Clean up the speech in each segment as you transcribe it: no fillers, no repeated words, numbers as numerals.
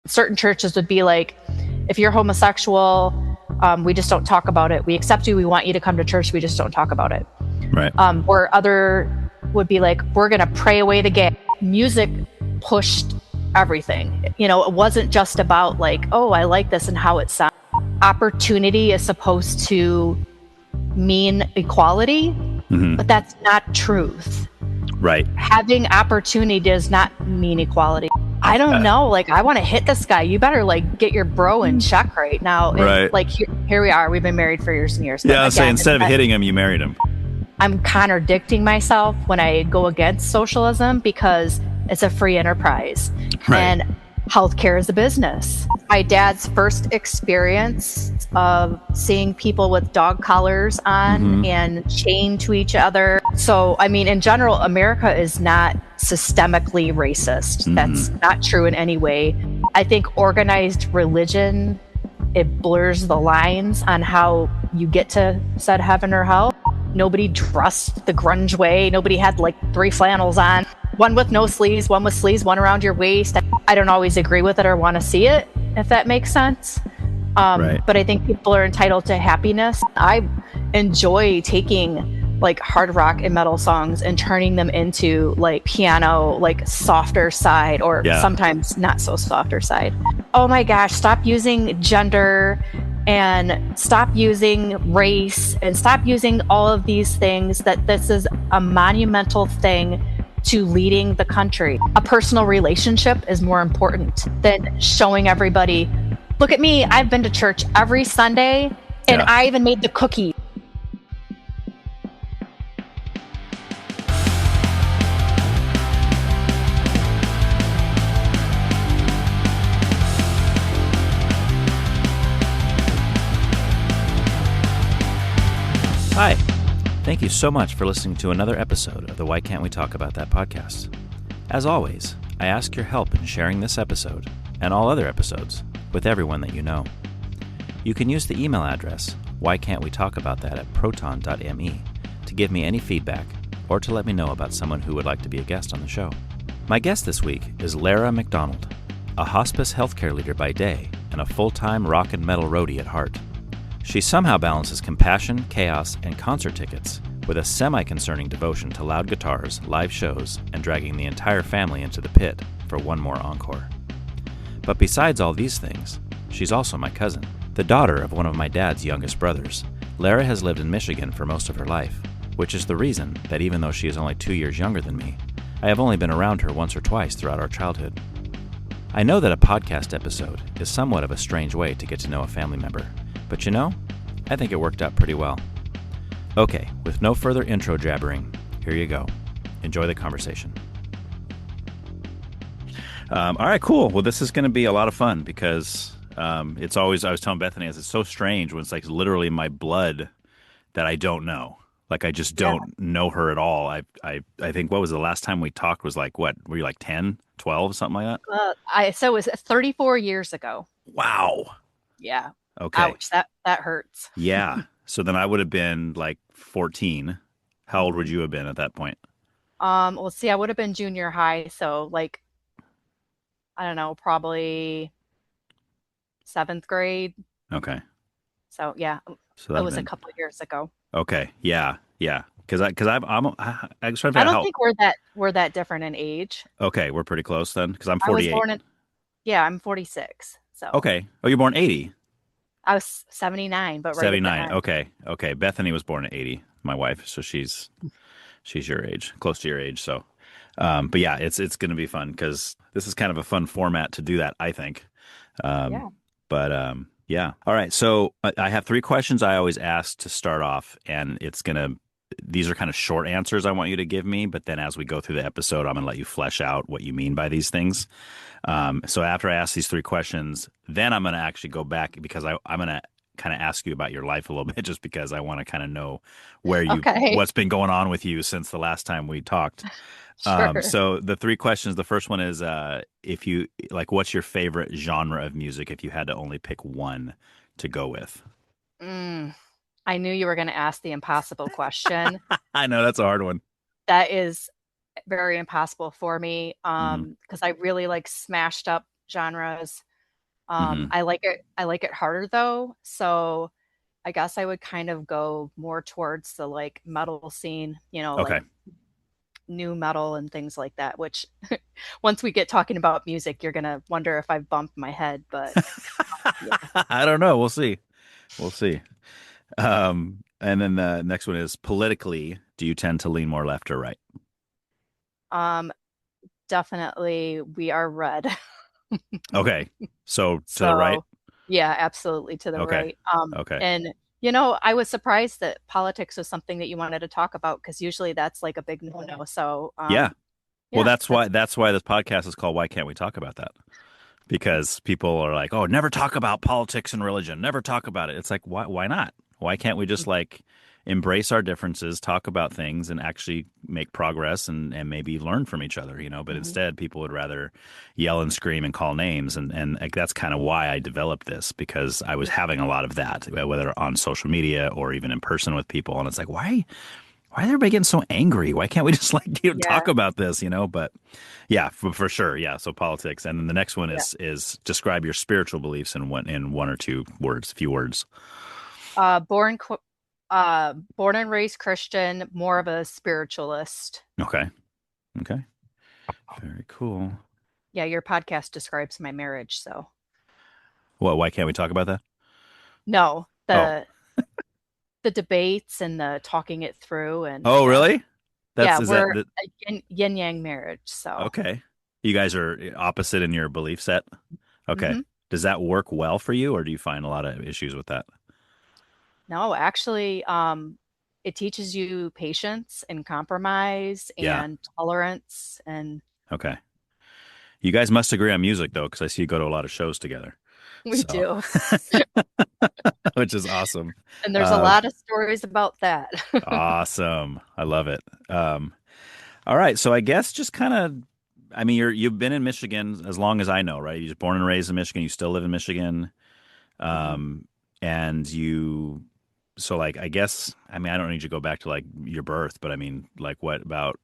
Certain churches would be like, if you're homosexual, we just don't talk about it. We accept you. We want you to come to church. We just don't talk about it. Right. Or other would be like, we're going to pray away the gay. Music pushed everything. You know, it wasn't just about like, oh, I like this and how it sounds. Opportunity is supposed to mean equality, but that's not truth. Right. Having opportunity does not mean equality. I don't know. Like, I want to hit this guy. You better like get your bro in check right now. And, Right. like here we are. We've been married for years and years. Yeah. So instead of hitting him, you married him. I'm contradicting myself when I go against socialism because it's a free enterprise, and healthcare is a business. My dad's first experience of seeing people with dog collars on and chained to each other. So, I mean, in general, America is not systemically racist. That's not true in any way. I think organized religion, it blurs the lines on how you get to said heaven or hell. Nobody dressed the grunge way. Nobody had like 3 flannels on. One with no sleeves, one with sleeves, one around your waist. I don't always agree with it or want to see it, if that makes sense. But I think people are entitled to happiness. I enjoy taking like hard rock and metal songs and turning them into like piano, like softer side, or sometimes not so softer side. Oh my gosh, stop using gender and stop using race and stop using all of these things. That this is a monumental thing to leading the country. A personal relationship is more important than showing everybody, look at me, I've been to church every Sunday and I even made the cookie. Hi. Thank you so much for listening to another episode of the Why Can't We Talk About That podcast. As always, I ask your help in sharing this episode and all other episodes with everyone that you know. You can use the email address whycan'twetalaboutthat@proton.me to give me any feedback or to let me know about someone who would like to be a guest on the show. My guest this week is Lara McDonald, a hospice healthcare leader by day and a full-time rock and metal roadie at heart. She somehow balances compassion, chaos, and concert tickets with a semi-concerning devotion to loud guitars, live shows, and dragging the entire family into the pit for one more encore. But besides all these things, she's also my cousin, the daughter of one of my dad's youngest brothers. Lara has lived in Michigan for most of her life, which is the reason that even though she is only 2 years younger than me, I have only been around her once or twice throughout our childhood. I know that a podcast episode is somewhat of a strange way to get to know a family member, but you know, I think it worked out pretty well. Okay, with no further intro jabbering, here you go. Enjoy the conversation. All right, cool. Well, this is going to be a lot of fun because it's always, I was telling Bethany, it's so strange when it's like literally my blood that I don't know. Like I just don't know her at all. I think, what was the last time we talked was like, what, were you like 10, 12, something like that? So it was 34 years ago. Wow. Yeah. Okay. Ouch, that hurts. Yeah. So then I would have been like 14. How old would you have been at that point? Well, see, I would have been junior high, so like, I don't know, probably 7th grade. Okay. So yeah, So that was a couple of years ago. Okay. Yeah. Yeah. Because I'm trying to figure I out don't how. think we're that different in age. Okay, we're pretty close then. Because I'm I was 48. born I'm 46. So Okay. Oh, you're born 80. I was 79, but right 79. Okay. Bethany was born at 80. My wife, so she's your age, close to your age. So, but yeah, it's going to be fun because this is kind of a fun format to do that, I think. yeah. But yeah. All right. So I have 3 questions I always ask to start off, and these are kind of short answers I want you to give me. But then as we go through the episode, I'm going to let you flesh out what you mean by these things. So after I ask these 3 questions, then I'm going to actually go back because I'm going to kind of ask you about your life a little bit, just because I want to kind of know what's been going on with you since the last time we talked. Sure. So the 3 questions, the first one is, if you like, what's your favorite genre of music if you had to only pick one to go with? I knew you were going to ask the impossible question. I know that's a hard one. That is very impossible for me because I really like smashed up genres. Hmm. I like it harder though. So I guess I would kind of go more towards the like metal scene, like Okay. new metal and things like that, which once we get talking about music, you're gonna wonder if I've bumped my head, but yeah. I don't know. We'll see. We'll see. And then the next one is politically, do you tend to lean more left or right? Um, Definitely we are red. Okay. So to the right? So yeah, absolutely to the Okay. right. Okay. And I was surprised that politics was something that you wanted to talk about because usually that's like a big no-no. So Yeah. Well, yeah, that's that's why this podcast is called Why Can't We Talk About That? Because people are like, "Oh, never talk about politics and religion. Never talk about it." It's like, why not? Why can't we just like embrace our differences, talk about things and actually make progress and maybe learn from each other, But Mhm. instead, people would rather yell and scream and call names and like that's kind of why I developed this because I was having a lot of that, whether on social media or even in person with people and it's like, why is everybody getting so angry? Why can't we just like Yeah, talk about this, But yeah, for sure, yeah. So politics, and then the next one yeah. is describe your spiritual beliefs in one or two words, few words. Uh, born qu- Born and raised Christian, more of a spiritualist. Okay, okay, very cool. Yeah, your podcast describes my marriage, so What? Why can't we talk about that? no, Oh, the debates and the talking it through and oh, yeah. really? That's Yeah, is that we're the a yin yang marriage, so okay? You guys are opposite in your belief set. Okay, hmm does that work well for you, or do you find a lot of issues with that? no, actually, it teaches you patience and compromise Yeah. and tolerance, and Okay. You guys must agree on music though, because I see you go to a lot of shows together. we So, do. which is awesome. And there's a Uh, lot of stories about that. Awesome. I love it. All right. So I guess just kind of, I mean, you've been in Michigan as long as I know, right? You're born and raised in Michigan. You still live in Michigan. Mhm. Um, and you, so like, I guess, I mean, I don't need you to go back to like your birth, but I mean, like what about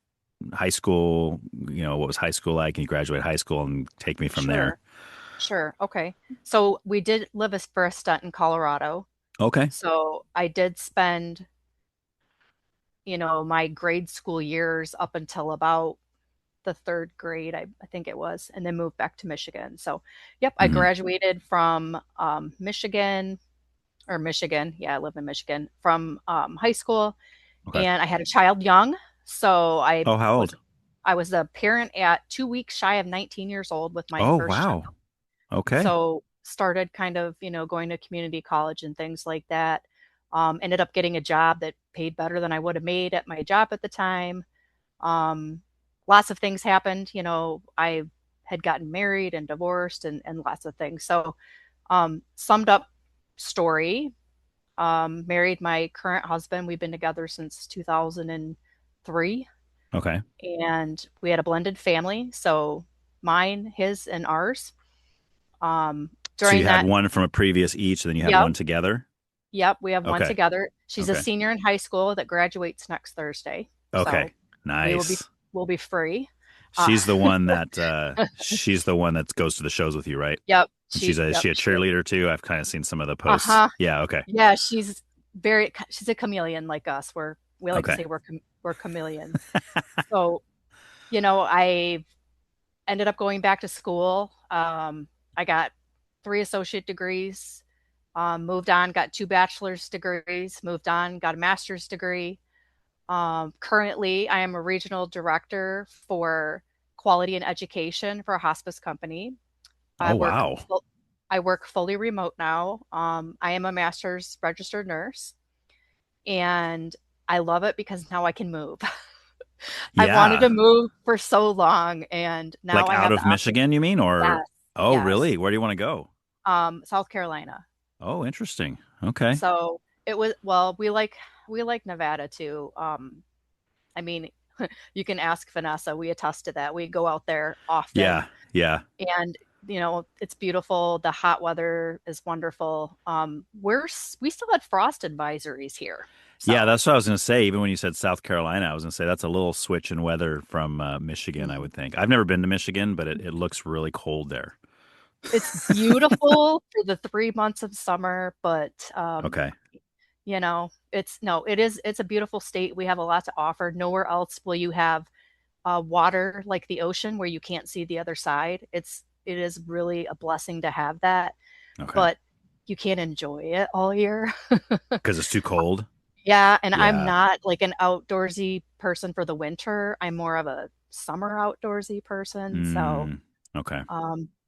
high school? What was high school like? Can you graduate high school and take me from there? Sure, sure. Okay. So we did live for a stunt in Colorado. Okay. So I did spend, my grade school years up until about the third grade, I think it was, and then moved back to Michigan. So, yep, I Hmm. graduated from Michigan or Michigan. Yeah, I live in Michigan from high school, Okay. and I had a child young. So Oh, how old? I was a parent at 2 weeks shy of 19 years old with my Oh, first child. wow. Okay. So started kind of, going to community college and things like that. Ended up getting a job that paid better than I would have made at my job at the time. Um, Lots of things happened. I had gotten married and divorced and lots of things. So, summed up story, married my current husband. We've been together since 2003, Okay. and we had a blended family. So, mine, his, and ours. So you During had that, one from a previous each, and then you had yep, one together? yep, we have one Okay. together. She's a Okay. senior in high school that graduates next Thursday. Okay. So, we Nice. will be free. Uh, She's the one that goes to the shows with you, right? yep, And is yep, she a she is. cheerleader too? I've kind of seen some of the posts. Uh-huh. Yeah, okay. Yeah, she's a chameleon like us. We like to Okay. say we're chameleons. So, I ended up going back to school. I got 3 associate degrees, moved on, got 2 bachelor's degrees, moved on, got a master's degree. Currently, I am a regional director for quality and education for a hospice company. I Oh, work wow. full, I work fully remote now. I am a master's registered nurse, and I love it because now I can move. I've wanted Yeah. to move for so long, and now Like I out have the of opportunity. Michigan, you mean? Or Yes, oh, yes. really? Where do you want to go? South Carolina. Oh, interesting. Okay. So it was well, we like Nevada too. I mean, you can ask Vanessa. We attest to that. We go out there often, Yeah. Yeah. and it's beautiful. The hot weather is wonderful. We still had frost advisories here, Yeah, so that's what I was going to say. Even when you said South Carolina, I was going to say that's a little switch in weather from Michigan, I mm. would think. I've never been to Michigan, but it looks really cold there. It's beautiful for the 3 months of summer, but Okay. you know, it's no, it's a beautiful state. We have a lot to offer. Nowhere else will you have water like the ocean where you can't see the other side. It is really a blessing to have that, Okay. but you can't enjoy it all year. Because it's too cold. Yeah, and I'm Yeah. not like an outdoorsy person for the winter. I'm more of a summer outdoorsy person. So, Mm, okay.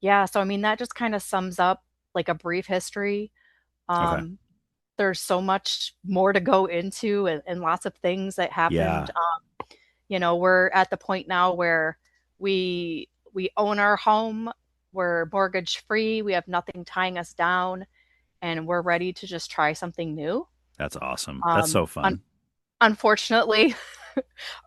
yeah, so I mean that just kind of sums up like a brief history. Okay. Um, there's so much more to go into and lots of things that happened. Yeah. We're at the point now where we own our home, we're mortgage free, we have nothing tying us down, and we're ready to just try something new. That's awesome. That's Um, so fun. Unfortunately,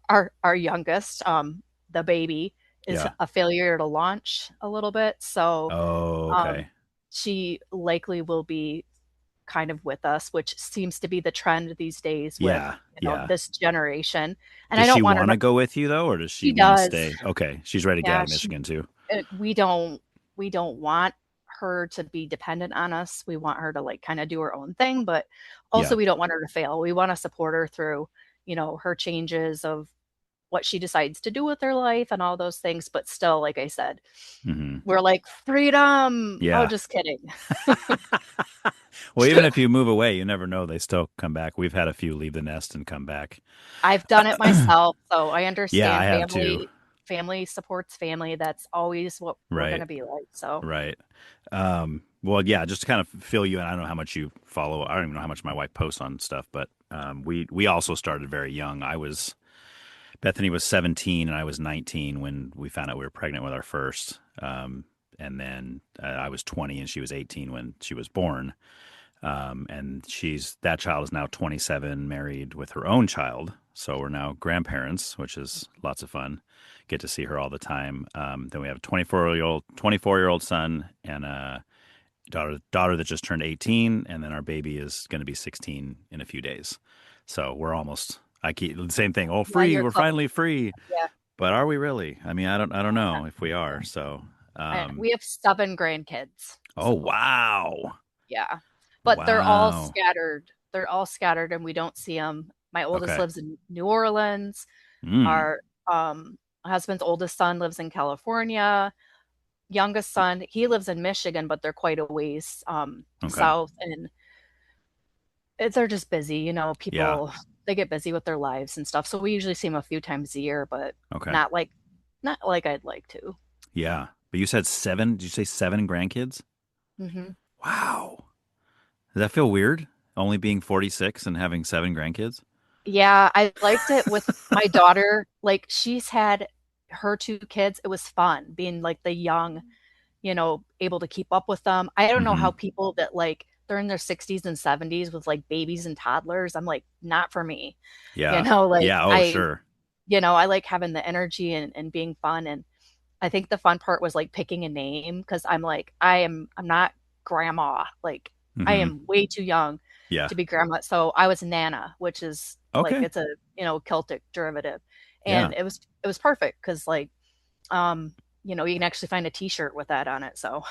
our youngest, the baby, is Yeah. a failure to launch a little bit. So Oh, um, okay. she likely will be kind of with us, which seems to be the trend these days with, Yeah. Yeah. this generation. And I Does she don't want her want to, to go with you though, or does she she want to does. stay? Okay. She's ready to get out Yeah, of Michigan too. we don't want her to be dependent on us. We want her to like kind of do her own thing, but also Yeah. we don't want her to fail. We want to support her through, her changes of what she decides to do with her life and all those things. But still, like I said, Hmm. we're like, freedom. Oh, Yeah. just kidding. Well, even if you move away, you never know. They still come back. We've had a few leave the nest and come back. I've done it myself, so I Yeah, I understand have too. family supports family. That's always what we're going Right. to be like. So, Right. Well, yeah, just to kind of fill you in. I don't know how much you follow. I don't even know how much my wife posts on stuff, but we also started very young. Bethany was 17 and I was 19 when we found out we were pregnant with our first. And then I was 20 and she was 18 when she was born. And that child is now 27, married with her own child. So we're now grandparents, which is lots of fun. Get to see her all the time. Then we have a 24-year old son and a daughter that just turned 18, and then our baby is going to be 16 in a few days. So we're almost. I keep the same thing. Oh, yeah, free! you're We're close. finally free. Yeah. But are we really? I mean, I don't know if we are. So, We have 7 grandkids. oh So, wow, yeah. But they're all wow. scattered. They're all scattered and we don't see them. My oldest Okay. lives in New Orleans. Mm, Our husband's oldest son lives in California. Youngest son, he lives in Michigan, but they're quite a ways okay. south, and they're just busy. Yeah. People they get busy with their lives and stuff. So we usually see them a few times a year, but Okay. not like not like I'd like to. Yeah. But you said seven. Did you say 7 grandkids? Hmm. Wow. Does that feel weird? Only being 46 and having 7 grandkids? Yeah, I liked it with my daughter. Like she's had her 2 kids. It was fun being like the young, able to keep up with them. I don't know Mm-hmm. how people that like they're in their 60s and 70s with like babies and toddlers. I'm like, not for me. Yeah. Like Yeah. Oh, sure. I like having the energy and being fun. And I think the fun part was like picking a name because I'm like, I'm not grandma. Like I Mm-hmm. am way too young Yeah. to be grandma. So I was Nana, which is like Okay. it's a, Celtic derivative. Yeah. And it was perfect because like um, you can actually find a t-shirt with that on it. So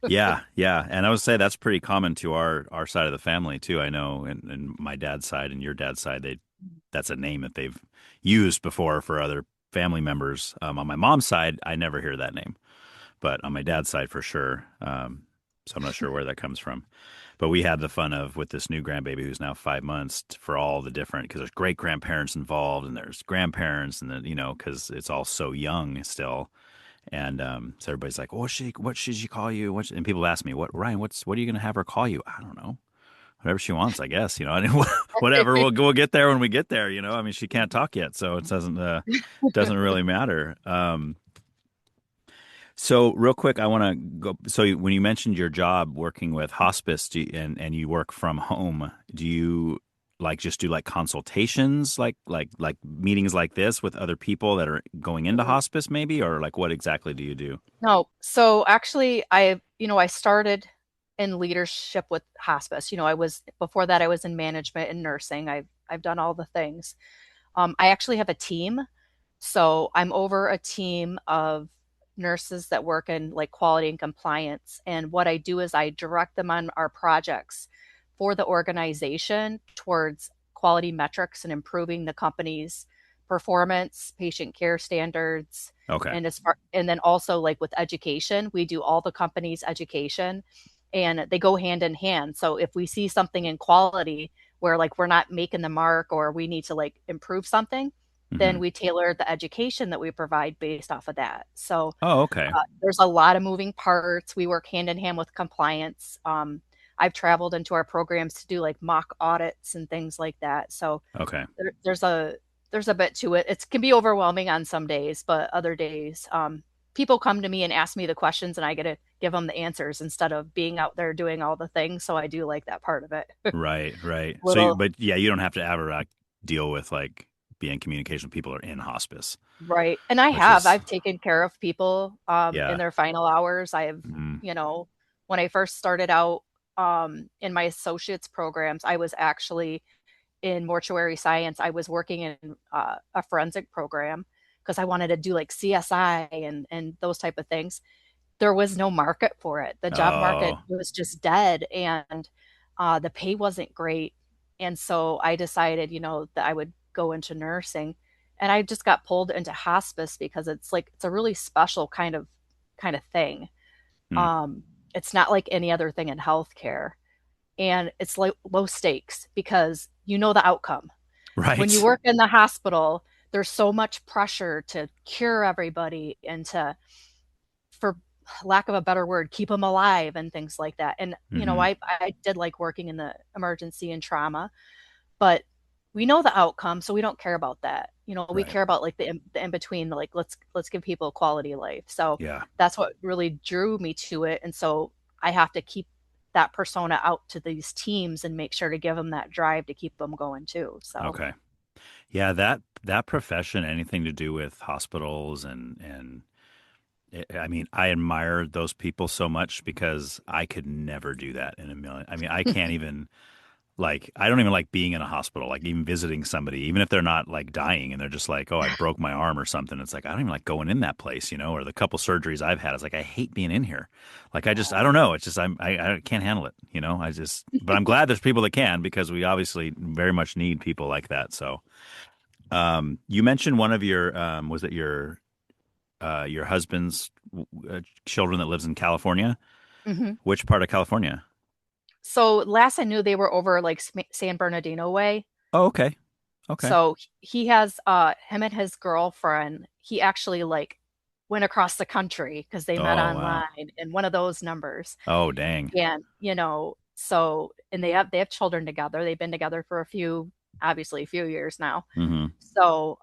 Yeah, yeah, and I would say that's pretty common to our side of the family too. I know, and my dad's side and your dad's side, that's a name that they've used before for other family members. On my mom's side, I never hear that name, but on my Mhm. dad's side for sure. So I'm not sure where that comes from. But we had the fun of with this new grandbaby who's now 5 months for all the different because there's great grandparents involved and there's grandparents and then because it's all so young still. And so everybody's like, what should she call you? And people ask me, what are you gonna have her call you? I don't know. Whatever she wants, I guess. I mean, whatever. We'll get there when we get there. I mean, she can't talk yet, so it doesn't really matter. So real quick, I want to go. So when you mentioned your job working with hospice, and you work from home, do you like just do like consultations, like meetings like this with other people that are going into Mhm. hospice, maybe, or like what exactly do you do? No, so actually I started in leadership with hospice. I was before that I was in management and nursing. I've done all the things. I actually have a team. So I'm over a team of nurses that work in like quality and compliance. And what I do is I direct them on our projects for the organization towards quality metrics and improving the company's performance, patient care standards, Okay. and then also like with education, we do all the company's education and they go hand in hand. So if we see something in quality where like we're not making the mark or we need to like improve something, then Hmm. we tailor the education that we provide based off of that. So Oh, okay. there's a lot of moving parts. We work hand in hand with compliance. I've traveled into our programs to do like mock audits and things like that. So Okay. there's a bit to it. It can be overwhelming on some days, but other days, people come to me and ask me the questions, and I get to give them the answers instead of being out there doing all the things. So I do like that part of it. Right, right. So, Little but yeah, you don't have to ever deal with like being in communication with people who are in hospice, Right. And which is, I've taken care of people in yeah. their final hours. I have, Mhm. you know, when I first started out in my associates programs, I was actually in mortuary science. I was working in a forensic program because I wanted to do like CSI and those type of things. There was no market for it. The job market Oh, was just dead, and the pay wasn't great. And so I decided, that I would go into nursing, and I just got pulled into hospice because it's a really special kind of thing. hmm. Um, it's not like any other thing in healthcare, and it's like low stakes because you know the outcome. When you Right. work in the hospital, there's so much pressure to cure everybody and to, for lack of a better word, keep them alive and things like that. And Hmm. I did like working in the emergency and trauma, but we know the outcome, so we don't care about that. We Right. care about like the in between, like let's give people a quality life. So Yeah. that's what really drew me to it. And so I have to keep that persona out to these teams and make sure to give them that drive to keep them going too. So Okay. Yeah, that profession, anything to do with hospitals and I mean, I admire those people so much because I could never do that in a million. I mean, I can't even like I don't even like being in a hospital, like even visiting somebody, even if they're not like dying and they're just like, oh, I broke my arm or something. It's like I don't even like going in that place, or the couple surgeries I've had. It's like I hate being in here. Like I don't know. It's just I can't handle it. But I'm glad there's people that can because we obviously very much need people like that. So, you mentioned one of your was it your husband's children that lives in California? Mhm. Which part of California? So last I knew, they were over like San Bernardino way. Oh, okay. Okay. So he has him and his girlfriend. He actually like went across the country because they met Oh, wow. online in one of those numbers. Oh, dang. And so and they have children together. They've been together for obviously a few years now. Hmm. So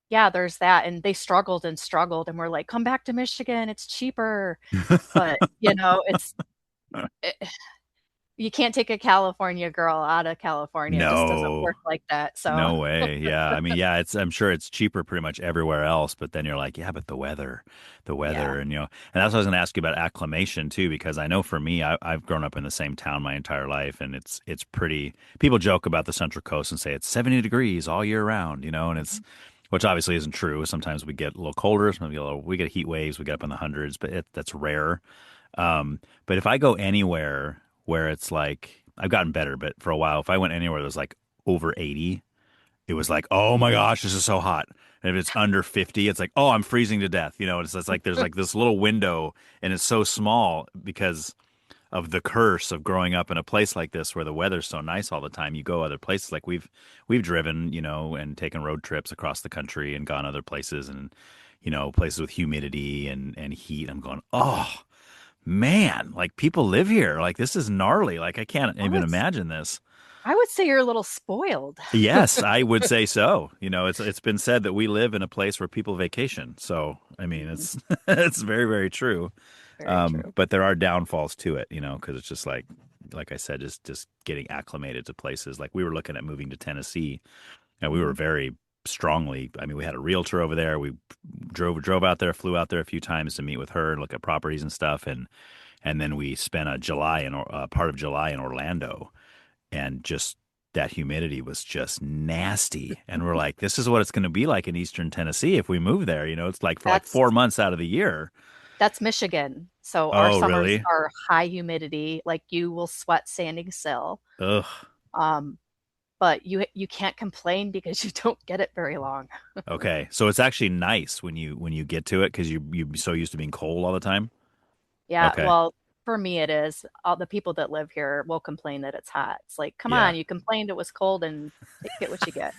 yeah, there's that. And they struggled and struggled, and we're like, come back to Michigan, it's cheaper. But you can't take a California girl out of California. It just doesn't No, work like that. So no way. Yeah. I mean, yeah, I'm sure it's cheaper pretty much everywhere else, but then you're like, yeah, but the yeah. weather, and that's what I was going to ask you about acclimation too, because I know for me, I've grown up in the same town my entire life, and it's pretty, people joke about the Central Coast and say it's 70 degrees all year round, and which obviously isn't true. Sometimes we get a little colder, sometimes we get heat waves, we get up in the hundreds, but that's rare. But if I go anywhere where it's like I've gotten better, but for a while, if I went anywhere that was like over 80, it was like, oh my gosh, this is so hot. And if it's under 50, it's like, oh, I'm freezing to death. It's like there's like this little window, and it's so small because of the curse of growing up in a place like this where the weather's so nice all the time. You go other places, like we've driven, and taken road trips across the country and gone other places, and places with humidity and heat. I'm going, oh man, like people live here. Like this is gnarly. Like I can't Oh, even imagine this. I would say you're a little spoiled. Yes, I would say so. It's been said that we live in a place where people vacation. So, I mean, Mhm. it's it's very, very true. Very true. But there are downfalls to it, because it's just like I said, just getting acclimated to places. Like we were looking at moving to Tennessee, and we were Mhm. very strongly. I mean, we had a realtor over there. We drove out there, flew out there a few times to meet with her and look at properties and stuff, and then we spent a part of July in Orlando, and just that humidity was just nasty. And we're like, this is what it's going to be like in Eastern Tennessee if we move there. It's like for like That's 4 months out of the year. that's Michigan. So our Oh, summers really? are high humidity, like you will sweat standing still. Ugh. Um, but you can't complain because you don't get it very long. Okay. So it's actually nice when you get to it because you so used to being cold all the time. Yeah, Okay. well, for me it is. All the people that live here will complain that it's hot. It's like, come Yeah. on, you complained it was cold and get what you get.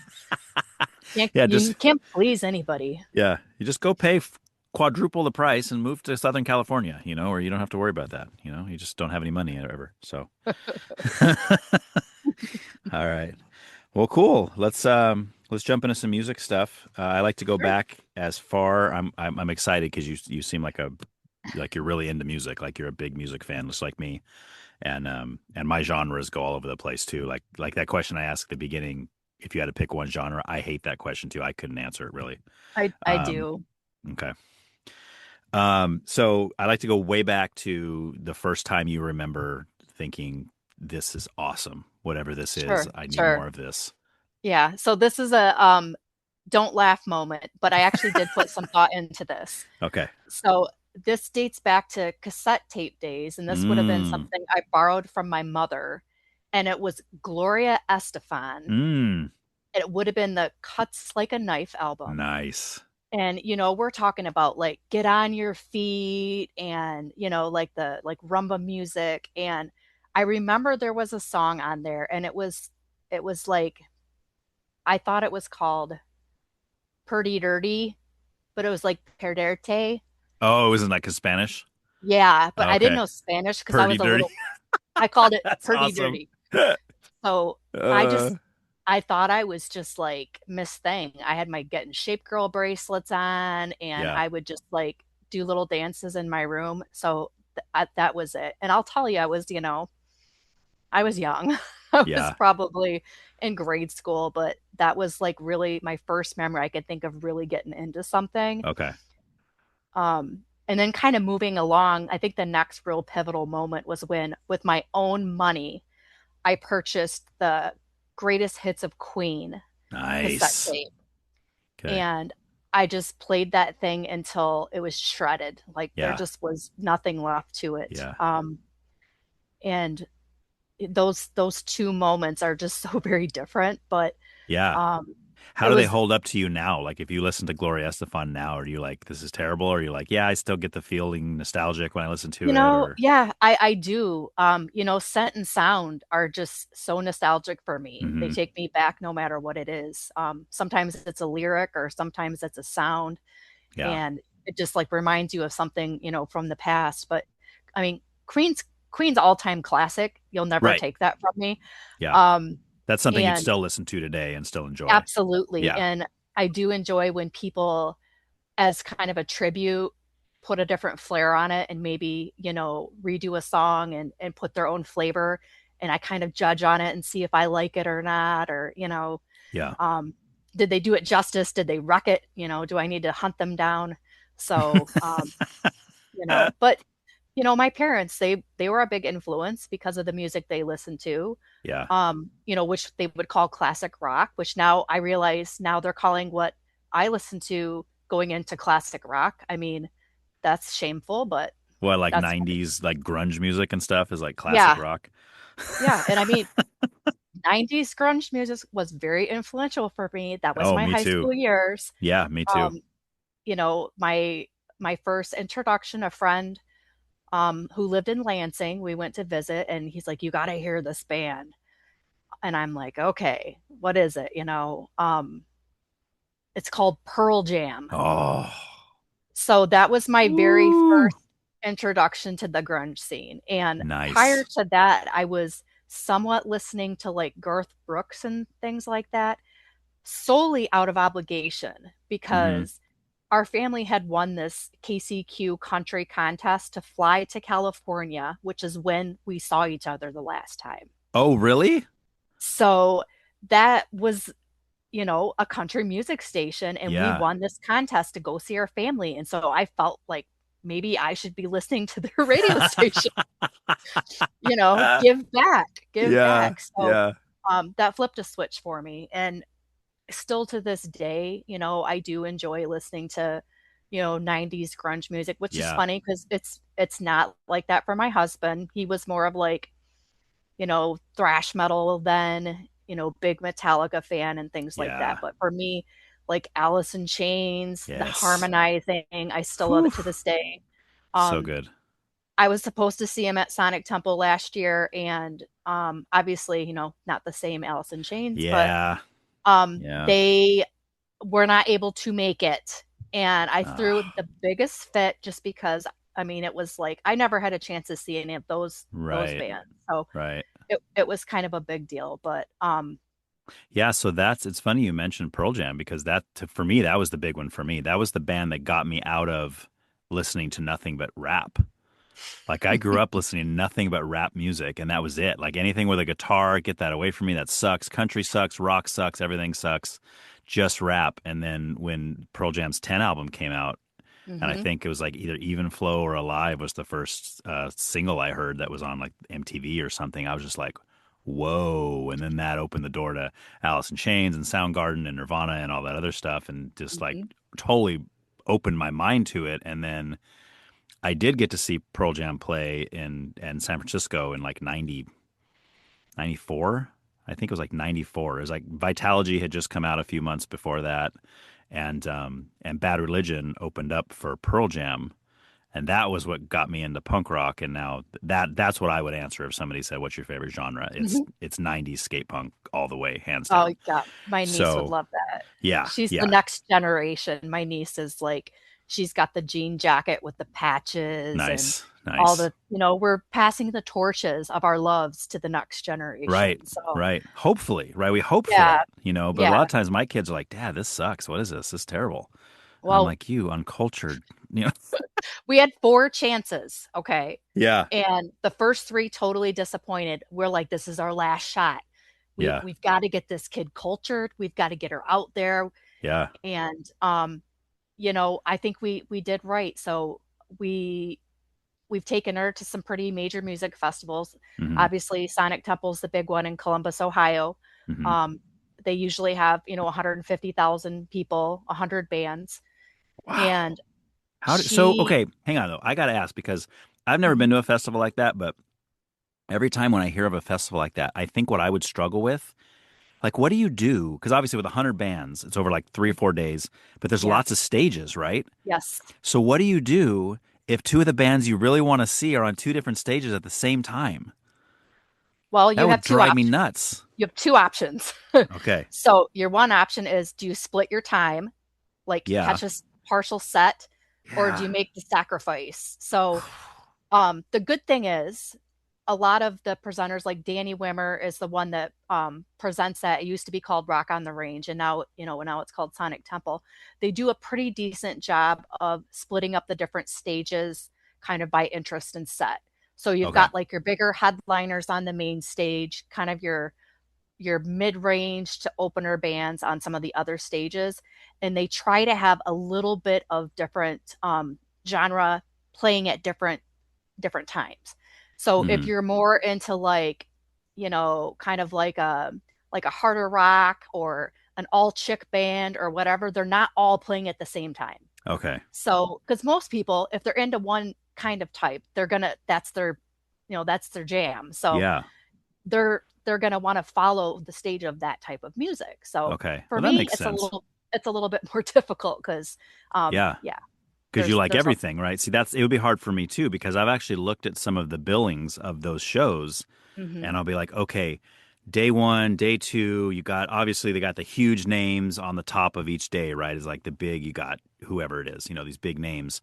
Can't, Yeah, you just can't please anybody. yeah, you just go pay quadruple the price and move to Southern California, or you don't have to worry about that. You just don't have any money ever. So, all right. Well, cool. Let's jump into some music stuff. I like to go Sure. back as far. I'm excited because you seem like you're really into music, like you're a big music fan, just like me. And my genres go all over the place too. Like that question I asked at the beginning, if you had to pick one genre, I hate that question too. I couldn't answer it really. I Um, do. okay. So I like to go way back to the first time you remember thinking, this is awesome. Whatever this is, Sure, I need sure. more of this. Yeah. So this is a don't laugh moment, but I actually did put some thought into this. Okay. So this dates back to cassette tape days, and this would have been Mm. something I borrowed from my mother, and it was Gloria Estefan. Mm. It would have been the Cuts Like a Knife album. Nice. And we're talking about like Get on Your Feet and like the like rumba music. And I remember there was a song on there, and it was like I thought it was called Purdy Dirty, but it was like Perderte. Oh, isn't that 'cause Spanish? Yeah, but I didn't Okay. know Spanish because I Purdy was a dirty. little, I called it That's Purdy awesome. Dirty. So I Uh, just, I thought I was just like Miss Thing. I had my Get in Shape Girl bracelets on, and yeah. I would just like do little dances in my room. So that was it. And I'll tell you, I was young. I was Yeah. probably in grade school, but that was like really my first memory I could think of really getting into something. Okay. And then kind of moving along, I think the next real pivotal moment was when, with my own money, I purchased the greatest hits of Queen cassette Nice. tape. Okay. And I just played that thing until it was shredded. Like there Yeah. just was nothing left to it. Yeah. And those two moments are just so very different. But Yeah. um, How it do they was hold up to you now? Like if you listen to Gloria Estefan now, are you like, this is terrible? Or are you like, yeah, I still get the feeling nostalgic when I listen to it? Or Yeah, I do. Scent and sound are just so nostalgic for me. They hmm take me back no matter what it is. Sometimes it's a lyric or sometimes it's a sound, yeah. and it just like reminds you of something, from the past. But I mean, Queen's all-time classic. You'll never Right. take that from me. Yeah. Um, That's something you'd and still listen to today and still enjoy. absolutely. Yeah. And I do enjoy when people, as kind of a tribute, put a different flair on it and maybe redo a song and put their own flavor, and I kind of judge on it and see if I like it or not, or Yeah. um did they do it justice, did they wreck it, do I need to hunt them down? So but my parents, they were a big influence because of the music they listened to, Yeah. which they would call classic rock, which now I realize now they're calling what I listen to going into classic rock. I mean, that's shameful, but What, like that's 90s, like grunge music and stuff is like classic yeah, rock? yeah. And I mean, 90s grunge music was very influential for me. That was Oh, my me high too. school years. Yeah, me too. Um, my first introduction, a friend who lived in Lansing, we went to visit, and he's like, "You got to hear this band." And I'm like, "Okay, what is it?" It's called Pearl Jam. Oh. So that was my very Woo. first introduction to the grunge scene. And prior Nice. to that, I was somewhat listening to like Garth Brooks and things like that, solely out of obligation hmm because our family had won this KCQ country contest to fly to California, which is when we saw each other the last time. Oh, really? So that was a country music station, and we Yeah. won this contest to go see our family. And so I felt like maybe I should be listening to their radio station, give back, give Yeah. back. So Yeah. that flipped a switch for me. And still to this day, I do enjoy listening to, 90s grunge music, which is Yeah. funny because it's not like that for my husband. He was more of like, thrash metal then, big Metallica fan and things like Yeah. that. But for me, like Alice in Chains, the Yes. harmonizing, I still love Whew. it to this day. So Um, good. I was supposed to see him at Sonic Temple last year, and obviously, not the same Alice in Chains, but Yeah. Yeah. they were not able to make it. And I threw Ah, the biggest fit just because, I mean, it was like I never had a chance to see any of those right. bands. So Right. it was kind of a big deal. But Yeah, so it's funny you mentioned Pearl Jam because for me that was the big one for me. That was the band that got me out of listening to nothing but rap. Like I grew up listening to nothing but rap music and that was it. Like anything with a guitar, get that away from me. That sucks. Country sucks, rock sucks, everything sucks. Just rap. And then when Pearl Jam's 10 album came out, and I mhm, think it was like either Even Flow or Alive was the first single I heard that was on like MTV or something. I was just like, whoa. And then that opened the door to Alice in Chains and Soundgarden and Nirvana and all that other stuff and just like mhm. totally opened my mind to it. And then I did get to see Pearl Jam play in San Francisco in like 94. I think it was like 94. It was like Vitalogy had just come out a few months before that. And Bad Religion opened up for Pearl Jam, and that was what got me into punk rock. And now that's what I would answer if somebody said, "What's your favorite genre?" It's 90s skate punk all the way, hands Oh, down. yeah, my niece would So love that. yeah, She's the yeah, next generation. My niece is like, she's got the jean jacket with the patches and nice, all nice. the, we're passing the torches of our loves to the next Right, generation. So, right. Hopefully, right. We hope for yeah, that, But a lot yeah. of times my kids are like, "Dad, this sucks. What is this? This is terrible." And I'm Well, like, "You uncultured, you know." we had four chances, okay? Yeah, And the first three totally disappointed. We're like, this is our last shot. yeah, We've got to get this kid cultured. We've got to get her out there. yeah. And I think we did right. So we we've taken her to some pretty major music festivals. Hmm. Obviously, Sonic Temple's the big one in Columbus, Ohio. Hmm. Um, they usually have 150,000 people, 100 bands, Wow. and she. Okay, hang on though. I got to ask because I've never Mhm. been to a festival like that, but every time when I hear of a festival like that, I think what I would struggle with, like, what do you do? Because obviously with 100 bands, it's over like 3 or 4 days, but there's Yeah. lots of stages, right? Yes. So what do you do if two of the bands you really want to see are on two different stages at the same time? Well, That you would have two drive me options. nuts. You have two options. Okay. So your one option is, do you split your time, like Yeah. catch a partial set, or do Yeah. you make the sacrifice? So the good thing is, a lot of the presenters, like Danny Wimmer, is the one that presents that. It used to be called Rock on the Range, and now it's called Sonic Temple. They do a pretty decent job of splitting up the different stages, kind of by interest and set. So you've Okay. got like your bigger headliners on the main stage, kind of your mid-range to opener bands on some of the other stages, and they try to have a little bit of different genre playing at different times. So if Hmm. you're more into like, kind of like a harder rock or an all chick band or whatever, they're not all playing at the same time. Okay. So, because most people, if they're into one kind of type, that's their jam. So Yeah. they're gonna want to follow the stage of that type of music. So Okay. for Well, that me, makes sense. it's a little bit more difficult because, Yeah. yeah, Because you like there's a. everything, right? See, it would be hard for me too, because I've actually looked at some of the billings of those shows Mhm. and I'll be like, okay, day one, day two, obviously they got the huge names on the top of each day, right? Is like you got whoever it is, these big names.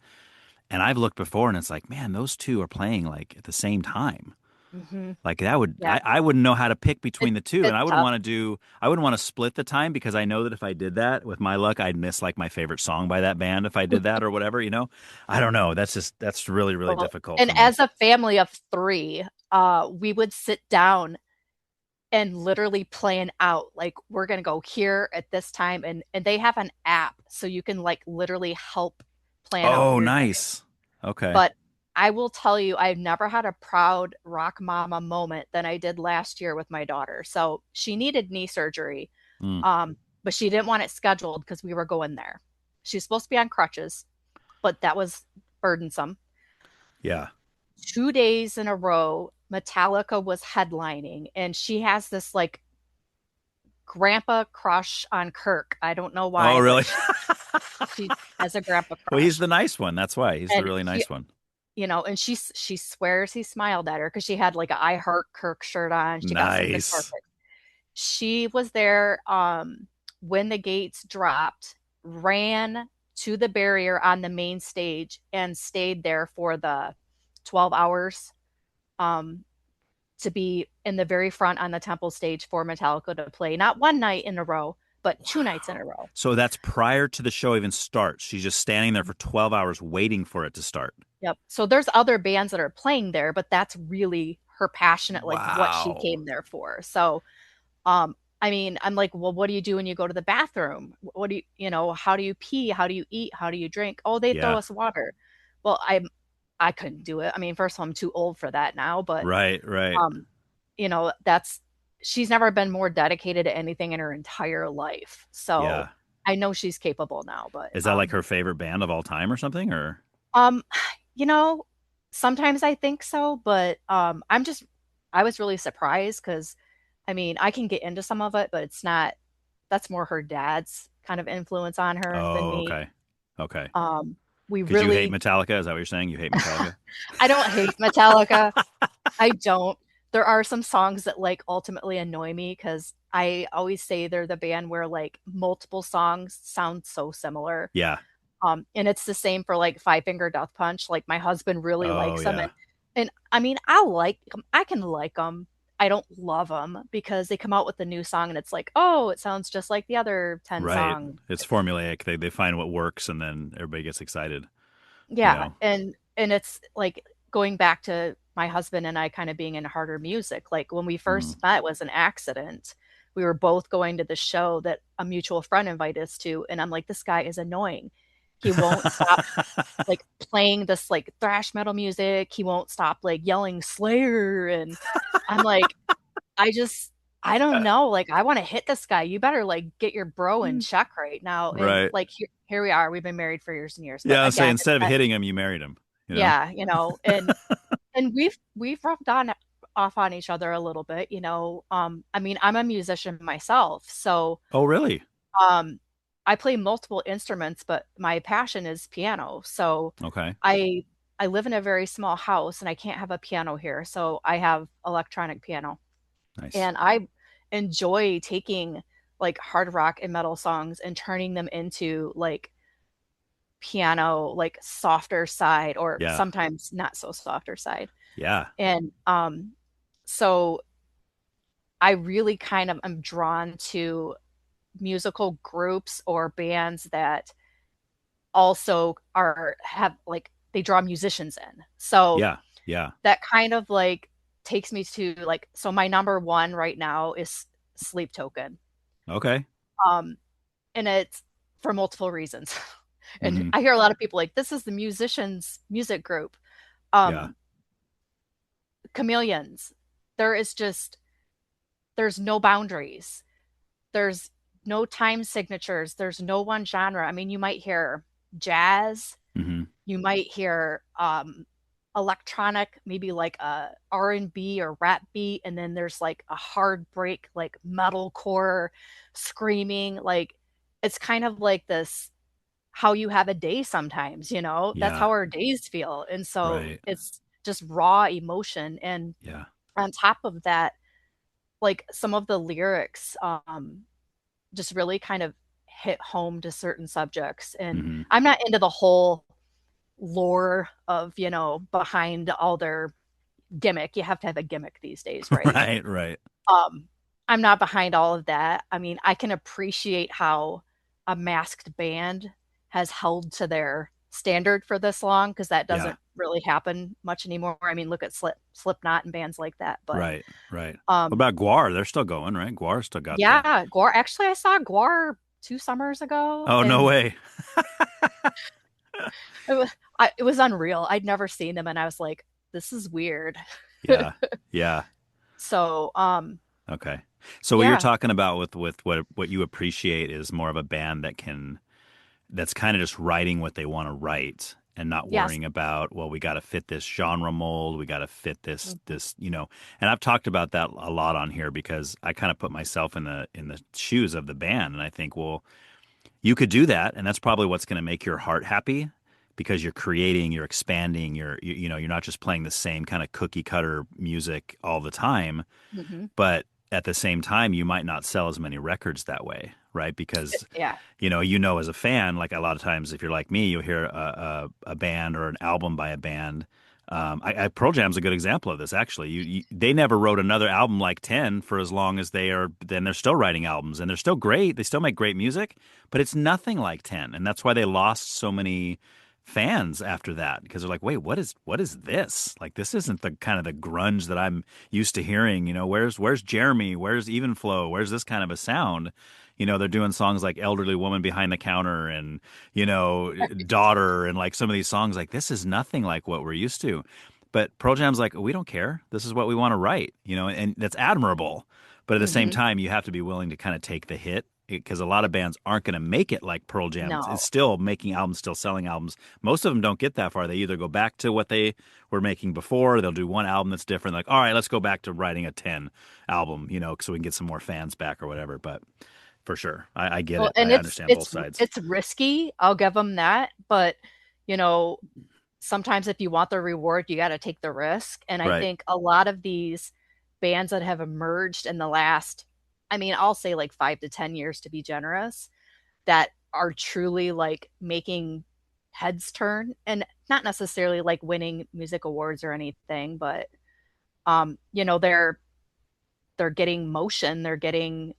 And I've looked before and it's like, man, those two are playing like at the same time. Mhm. Like Yeah, I wouldn't know how to pick it, between the two. And it's tough. I wouldn't want to split the time because I know that if I did that with my luck, I'd miss like my favorite song by that band if I did that or whatever. I don't know. That's really, really Well, difficult and for me. as a family of three, we would sit down and literally plan out, like, we're gonna go here at this time, and they have an app so you can like literally help plan out Oh, your day. nice. Okay. But I will tell you, I've never had a proud rock mama moment than I did last year with my daughter. So she needed knee surgery, Mm. but she didn't want it scheduled because we were going there. She's supposed to be on crutches, but that was burdensome. Yeah. 2 days in a row, Metallica was headlining, and she has this like grandpa crush on Kirk. I don't know Oh, why, but really? she has a grandpa Well, he's crush. the nice one. That's why. He's the And really he, nice one. and she swears he smiled at her because she had like a I Heart Kirk shirt on. She got some guitar Nice. picks. She was there when the gates dropped, ran to the barrier on the main stage and stayed there for the 12 hours um, to be in the very front on the temple stage for Metallica to play, not one night in a row, but 2 nights in a row. So that's prior to the show even starts. She's just standing there for 12 hours waiting for it to start. Yep. So there's other bands that are playing there, but that's really her passionate, like what she Wow. came there for. So, I mean, I'm like, well, what do you do when you go to the bathroom? What do how do you pee? How do you eat? How do you drink? Oh, they throw Yeah. us water. Well, I couldn't do it. I mean, first of all, I'm too old for that now, but Right, right. um, that's she's never been more dedicated to anything in her entire life. So Yeah. I know she's capable now, but Is that like her favorite band of all time or something? Or um, you know, sometimes I think so, but I was really surprised because I mean, I can get into some of it, but it's not that's more her dad's kind of influence on her than oh, me. okay. Okay. Um, we Because you hate really Metallica? Is that what you're saying? You hate Metallica? I don't hate Metallica. I don't. There are some songs that like ultimately annoy me because I always say they're the band where like multiple songs sound so similar. Yeah. And it's the same for like Five Finger Death Punch. Like my husband really Oh, likes them, yeah. and I mean I like them. I can like them. I don't love them because they come out with a new song and it's like, oh, it sounds just like the other 10 Right. songs. It's formulaic. They find what works and then everybody gets excited, you Yeah, know. and it's like going back to my husband and I kind of being in harder music. Like when we Mm. first met was an accident. We were both going to the show that a mutual friend invited us to, and I'm like, this guy is annoying. He won't stop like playing this like thrash metal music. He won't stop like yelling Slayer, and I'm like, I just I don't know. Like I want to hit this guy. You better like get your bro in check right now. And Right. like here we are. We've been married for years and years. But Yeah, I'll say again, instead of hitting him, you married him, you know? yeah, and we've rubbed on off on each other a little bit. I mean, I'm a musician myself, so Oh, really? um I play multiple instruments, but my passion is piano. So Okay. I I live in a very small house and I can't have a piano here, so I have electronic piano. Nice. And I enjoy taking like hard rock and metal songs and turning them into like piano, like softer side or Yeah. sometimes not so softer side. Yeah. And so I really kind of am drawn to musical groups or bands that also are have like they draw musicians in. So Yeah. Yeah. that kind of like takes me to like so my number one right now is Sleep Token. Okay. Um and it's for multiple reasons. And Hmm. I hear a lot of people like this is the musicians music group. Yeah. Um Chameleons. There is just there's no boundaries. There's no time signatures. There's no one genre. I mean, you might hear jazz, Hmm. you might hear electronic, maybe like a R&B or rap beat, and then there's like a hard break, like metalcore screaming. Like it's kind of like this how you have a day sometimes. That's Yeah. how our days feel. And so Right. it's just raw emotion. And Yeah. on top of that, like some of the lyrics just really kind of hit home to certain subjects. And Hmm. I'm not into the whole lore of, behind all their gimmick. You have to have a gimmick these days, right? Right. Right. Um, I'm not behind all of that. I mean, I can appreciate how a masked band has held to their standard for this long because that Yeah. doesn't really happen much anymore. I mean, look at Slipknot and bands like that. But Right. Right. What um, about Guar? They're still going, right? Guar still got the. yeah, Gore. Actually, I saw Gore 2 summers ago, Oh, no and way. it was unreal. I'd never seen them, and I was like, this is weird. Yeah. Yeah. So, Okay. So what you're yeah, talking about with what you appreciate is more of a band that's kind of just writing what they want to write and not yes. worrying about, well, we got to fit this genre mold, we got to fit Mhm. and I've talked about that a lot on here because I kind of put myself in the shoes of the band and I think, well, you could do that and that's probably what's going to make your heart happy because you're creating, you're expanding, you're not just playing the same kind of cookie cutter music all the time, Mhm. but at the same time, you might not sell as many records that way, right? Because Yeah. as a fan, like a lot of times, if you're like me, you'll hear a band or an album by a band. Pearl Jam's a good example of this, actually. They never wrote another album like 10 for as long as they are. Then they're still writing albums, and they're still great. They still make great music, but it's nothing like 10, and that's why they lost so many fans after that because they're like, wait, what is this? Like, this isn't the kind of the grunge that I'm used to hearing. Where's Jeremy? Where's Even Flow? Where's this kind of a sound? They're doing songs like Elderly Woman Behind the Counter and, Daughter and like some of these songs like this is nothing like what we're used to. But Pearl Jam's like, we don't care. This is what we want to write, and that's admirable. But at the same Mhm. time, you have to be willing to kind of take the hit because a lot of bands aren't going to make it like Pearl Jam. It's No. still making albums, still selling albums. Most of them don't get that far. They either go back to what they were making before, or they'll do one album that's different. Like, all right, let's go back to writing a 10 album, so we can get some more fans back or whatever. But for sure, I get Well, it. and I understand both sides. it's risky. I'll give them that, but you know, sometimes if you want the reward, you got to take the risk. And I Right. think a lot of these bands that have emerged in the last, I mean, I'll say like 5 to 10 years to be generous, that are truly like making heads turn and not necessarily like winning music awards or anything, but they're getting motion, they're getting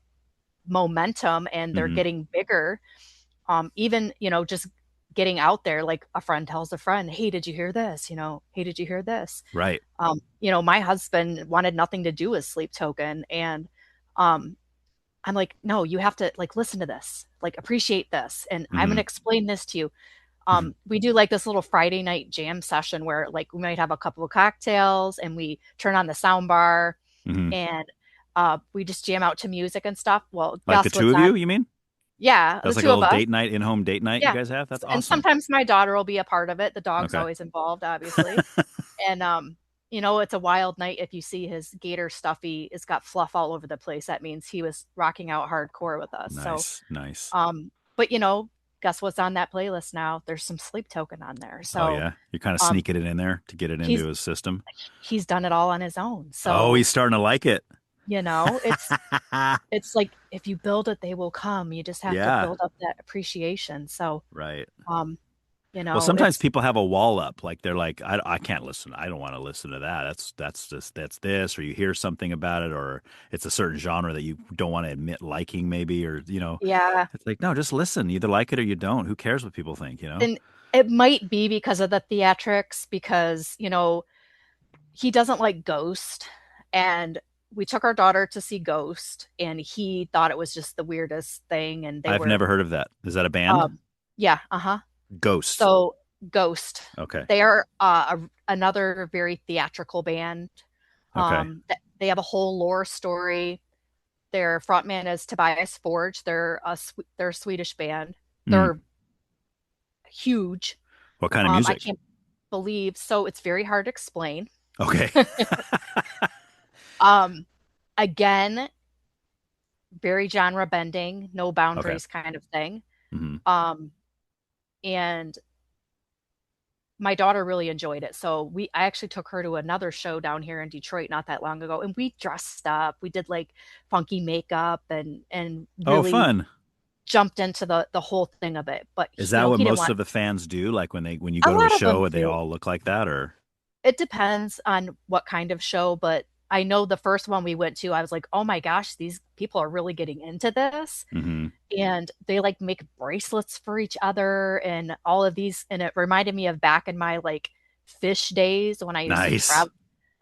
momentum, and they're Hmm. getting bigger. Even, just getting out there, like a friend tells a friend, hey, did you hear this? Hey, did you hear this? Right. My husband wanted nothing to do with Sleep Token, and um I'm like, no, you have to like listen to this, like appreciate this, and I'm gonna Hmm. explain this to you. We do like this little Friday night jam session where like we might have a couple of cocktails and we turn on the sound bar, Hmm. and we just jam out to music and stuff. Well, Like the guess two what's of on? you, you mean? Yeah, the That's like a two of little us. date night, in-home date night you Yeah. guys have? That's And awesome. sometimes my daughter will be a part of it. The dog's Okay. always involved, obviously. And it's a wild night if you see his gator stuffy. It's got fluff all over the place. That means he was rocking out hardcore with us. So, Nice. Nice. but guess what's on that playlist now? There's some Sleep Token on there. Oh So, yeah. You're kind of um, sneaking it in there to get it into he's his system. he's done it all on his own. Oh, So, he's starting to like it. it's like if you build it, they will come. You just have to Yeah. build up that appreciation. So, Right. um, Well, sometimes it's people have a wall up, like they're like, I can't listen. I don't want to listen to that. That's this, or you hear something about it, or it's a certain genre that you don't want to admit liking, maybe, or yeah. it's like no, just listen. You either like it or you don't. Who cares what people think? And it might be because of the theatrics, because, he doesn't like Ghost. And we took our daughter to see Ghost, and he thought it was just the weirdest thing. And they I've were, never heard of that. Is that a band? um, yeah, uh-huh. Ghost. So, Ghost, Okay. they are another very theatrical band. Okay. They have a whole lore story. Their frontman is Tobias Forge. They're a Swedish band. Mm. They're huge. What kind of I music? can't believe, so it's very hard to explain. Okay. Um, Again, very genre bending, no Okay. boundaries kind of thing. Hmm. Um, and my daughter really enjoyed it. So I actually took her to another show down here in Detroit not that long ago, and we dressed up. We did like funky makeup and Oh, really fun. jumped into the whole thing of it. But Is that what he didn't most want of the fans do? Like when you a go to a lot of them show, they do. all look like that, or? It depends on what kind of show, but I know the first one we went to, I was like, oh my gosh, these people are really getting into this. Hmm. And they like make bracelets for each other and all of these. And it reminded me of back in my like fish days when I used to Nice. travel.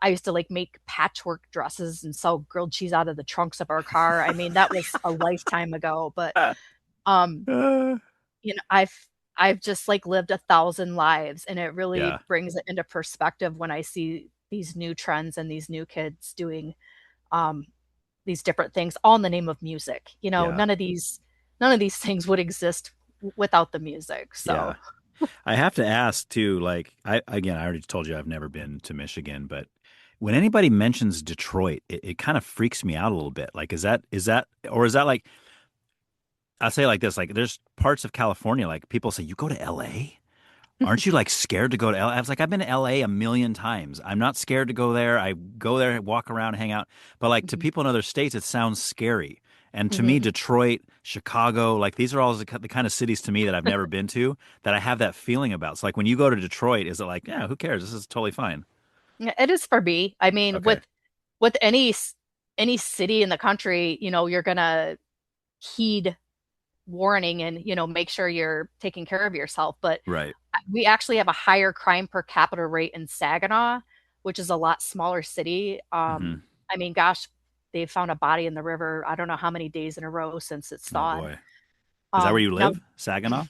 I used to like make patchwork dresses and sell grilled cheese out of the trunks of our car. I mean, that was a lifetime ago, but um, Uh, you know, I've I've just like lived 1,000 lives, and it really Yeah. brings it into perspective when I see these new trends and these new kids doing um, these different things all in the name of music. Yeah. None of these things would exist without the music. Yeah. So I have to ask too, like I already told you I've never been to Michigan, but when anybody mentions Detroit, it kind of freaks me out a little bit. Like is that or is that like I'll say it like this, like there's parts of California, like people say, you go to LA? Aren't you like scared to go to LA? I was like, I've been to LA a million times. I'm not scared to go there. I go there, walk around, hang out. But like to Mhm. people in other states, it sounds scary. And to me, Mhm. Detroit, Chicago, like these are all the kind of cities to me that I've never been to that I have that feeling about. So like when you go to Detroit, is it like, yeah, who cares? This is totally fine. Yeah, it is for me. I mean, Okay. with any city in the country, you're gonna heed warning and make sure you're taking care of yourself. But Right. we actually have a higher crime per capita rate in Saginaw, which is a lot smaller city. Hmm. I mean, gosh, they found a body in the river. I don't know how many days in a row since it's Oh thawed. boy. Is that where you Now, live? Saginaw?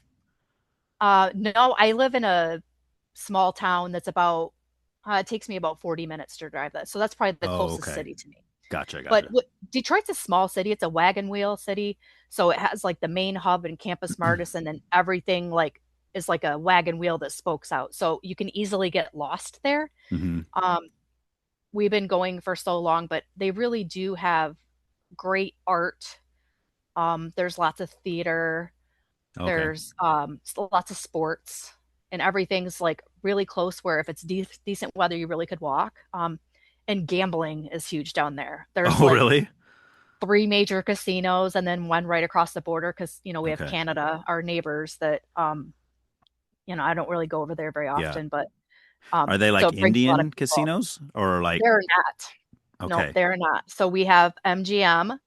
no, I live in a small town that's about. It takes me about 40 minutes to drive that, so that's probably the Oh, closest okay. city to me. Gotcha, But gotcha. Detroit's a small city. It's a wagon wheel city. So it has like the main hub and Campus Martis, and then everything like is like a wagon wheel that spokes out. So you can easily get lost there. Hmm. Um, we've been going for so long, but they really do have great art. There's lots of theater. Okay. There's lots of sports, and everything's like really close. Where if it's decent weather, you really could walk. And gambling is huge down there. There's Oh, like really? three major casinos and then one right across the border because we have Okay. Canada, our neighbors that I don't really go over there very Yeah. often, but Are they so like it brings a lot of Indian people. casinos or like They're not. No, okay. they're not. So we have MGM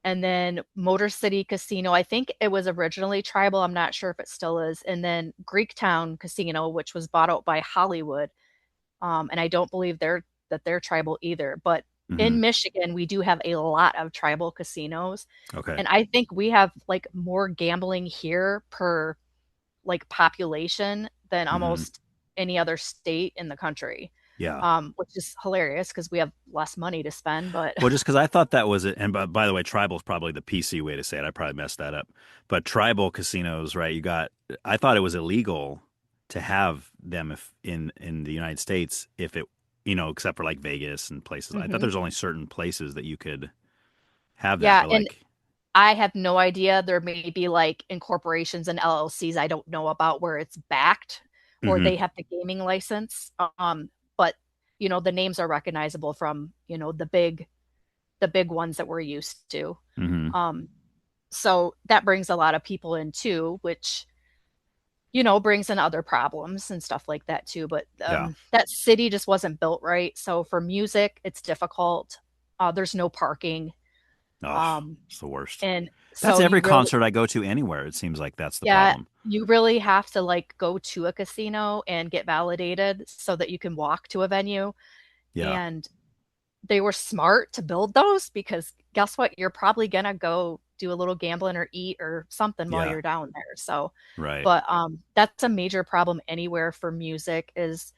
and then Motor City Casino. I think it was originally tribal. I'm not sure if it still is. And then Greektown Casino, which was bought out by Hollywood. And I don't believe they're tribal either. But Hmm. in Michigan, we do have a lot of tribal casinos. Okay. And I think we have like more gambling here per like population than Hmm. almost any other state in the country. Yeah. Which is hilarious because we have less money to spend, but Well, just because I thought that was it, and by the way, tribal is probably the PC way to say it. I probably messed that up. But tribal casinos, right? I thought it was illegal to have them if in the United States if it, except for like Vegas and places. I thought Mhm. there's only certain places that you could have that, Yeah, but and like, I have no idea. There may be like incorporations and LLCs I don't know about where it's backed or hmm they have the gaming license. But the names are recognizable from, the big ones that we're used to. hmm Um, so that brings a lot of people in too, which, brings in other problems and stuff like that too. But yeah. that city just wasn't built right. So for music, it's difficult. There's no parking. Oh, Um, it's the worst. and That's so every you really, concert I go to anywhere. It seems like that's the yeah, problem. you really have to like go to a casino and get validated so that you can walk to a venue. Yeah. And they were smart to build those because guess what? You're probably gonna go do a little gambling or eat or something while Yeah. you're down there. So, Right. but that's a major problem anywhere for music is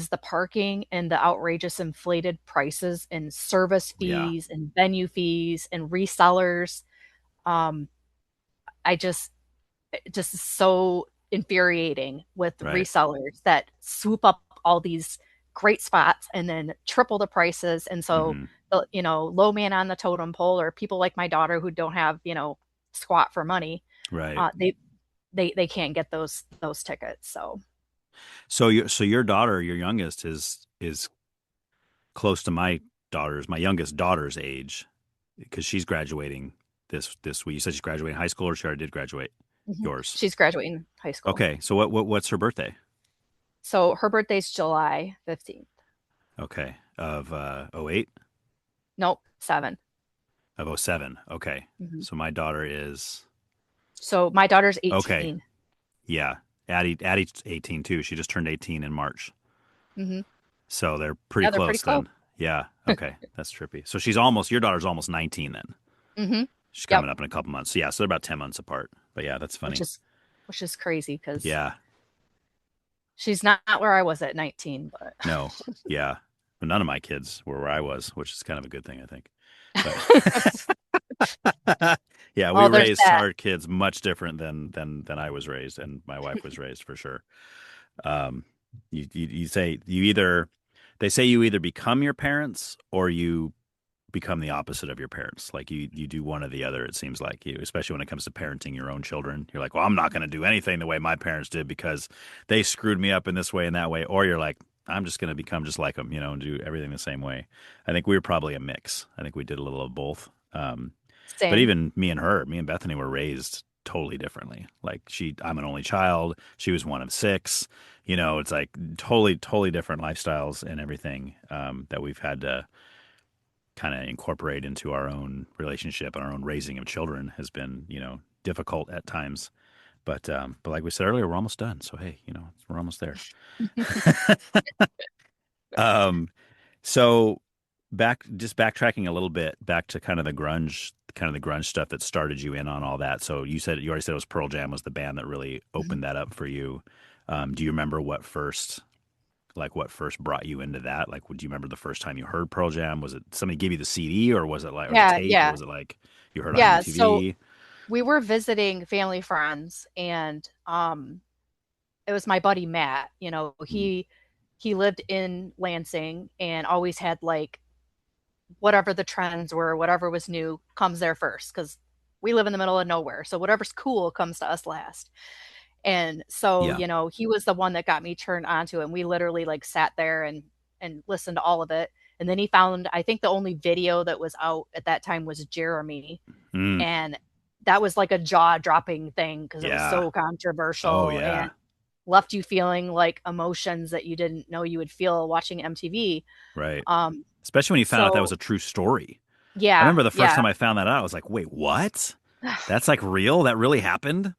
the parking and the outrageous inflated prices and service Yeah. fees and venue fees and resellers. Um, I just is so infuriating with Right. resellers that swoop up all these great spots and then triple the prices. And so Hmm. the low man on the totem pole or people like my daughter who don't have squat for money, Right. they can't get those tickets. So So your daughter, your youngest, is close to my youngest daughter's age, because she's graduating this week. You said she's graduating high school, or she already did graduate? mhm. Yours. She's graduating high school. Okay. So what's her birthday? So her birthday's July 15th. Okay. Of 08? Nope, 7. Of '07. Okay. Mhm. So my daughter is So my daughter's okay. 18. Yeah. Addie's 18 too. She just turned 18 in March. Hmm. So they're pretty Yeah, they're pretty close close. then. Yeah. Okay. That's trippy. So your daughter's almost 19 then. Hmm. She's Yep. coming up in a couple months. So yeah, so they're about 10 months apart. But yeah, that's Which funny. is which is crazy because Yeah. she's not where I was at 19. No. Yeah. But none of my kids were where I was, which is kind of a good thing, I think. But But yeah, we oh, there's raised that. our kids much different than I was raised and my wife was raised for sure. Um, you say you either they say you either become your parents or you become the opposite of your parents. Like you do one or the other, it seems like you, especially when it comes to parenting your own children. You're like, well, I'm not going to do anything the way my parents did because they screwed me up in this way and that way. Or you're like, I'm just going to become just like them, and do everything the same way. I think we were probably a mix. I think we did a little of both. But Same. even me and Bethany were raised totally differently. Like I'm an only child. She was one of six. It's like totally different lifestyles and everything that we've had to kind of incorporate into our own relationship and our own raising of children has been, difficult at times. But like we said earlier, we're almost done. So hey, we're almost there. Um, so just backtracking a little bit back to kind of the grunge stuff that started you in on all that. So you already said it was Pearl Jam was the band that really opened that up for you. Do you remember what first brought you into that? Like, do you remember the first time you heard Pearl Jam? Was it somebody gave you the CD, or was it like, or the Yeah, tape, or yeah, was it like you heard on yeah. So MTV? we were visiting family friends, and it was my buddy Matt. Mm. He lived in Lansing and always had like whatever the trends were, whatever was new comes there first because we live in the middle of nowhere. So whatever's cool comes to us last. And so, Yeah, he was the one that got me turned onto it. And we literally like sat there and listened to all of it. And then he found, I think the only video that was out at that time was Jeremy. mm. And that was like a jaw dropping thing because it was Yeah. so Oh controversial and yeah. left you feeling like emotions that you didn't know you would feel watching MTV. Right. Um, Especially when you found out that was so a true story. I yeah, remember the first yeah. time I found that out, I was like, wait, what? That's like real? That really happened?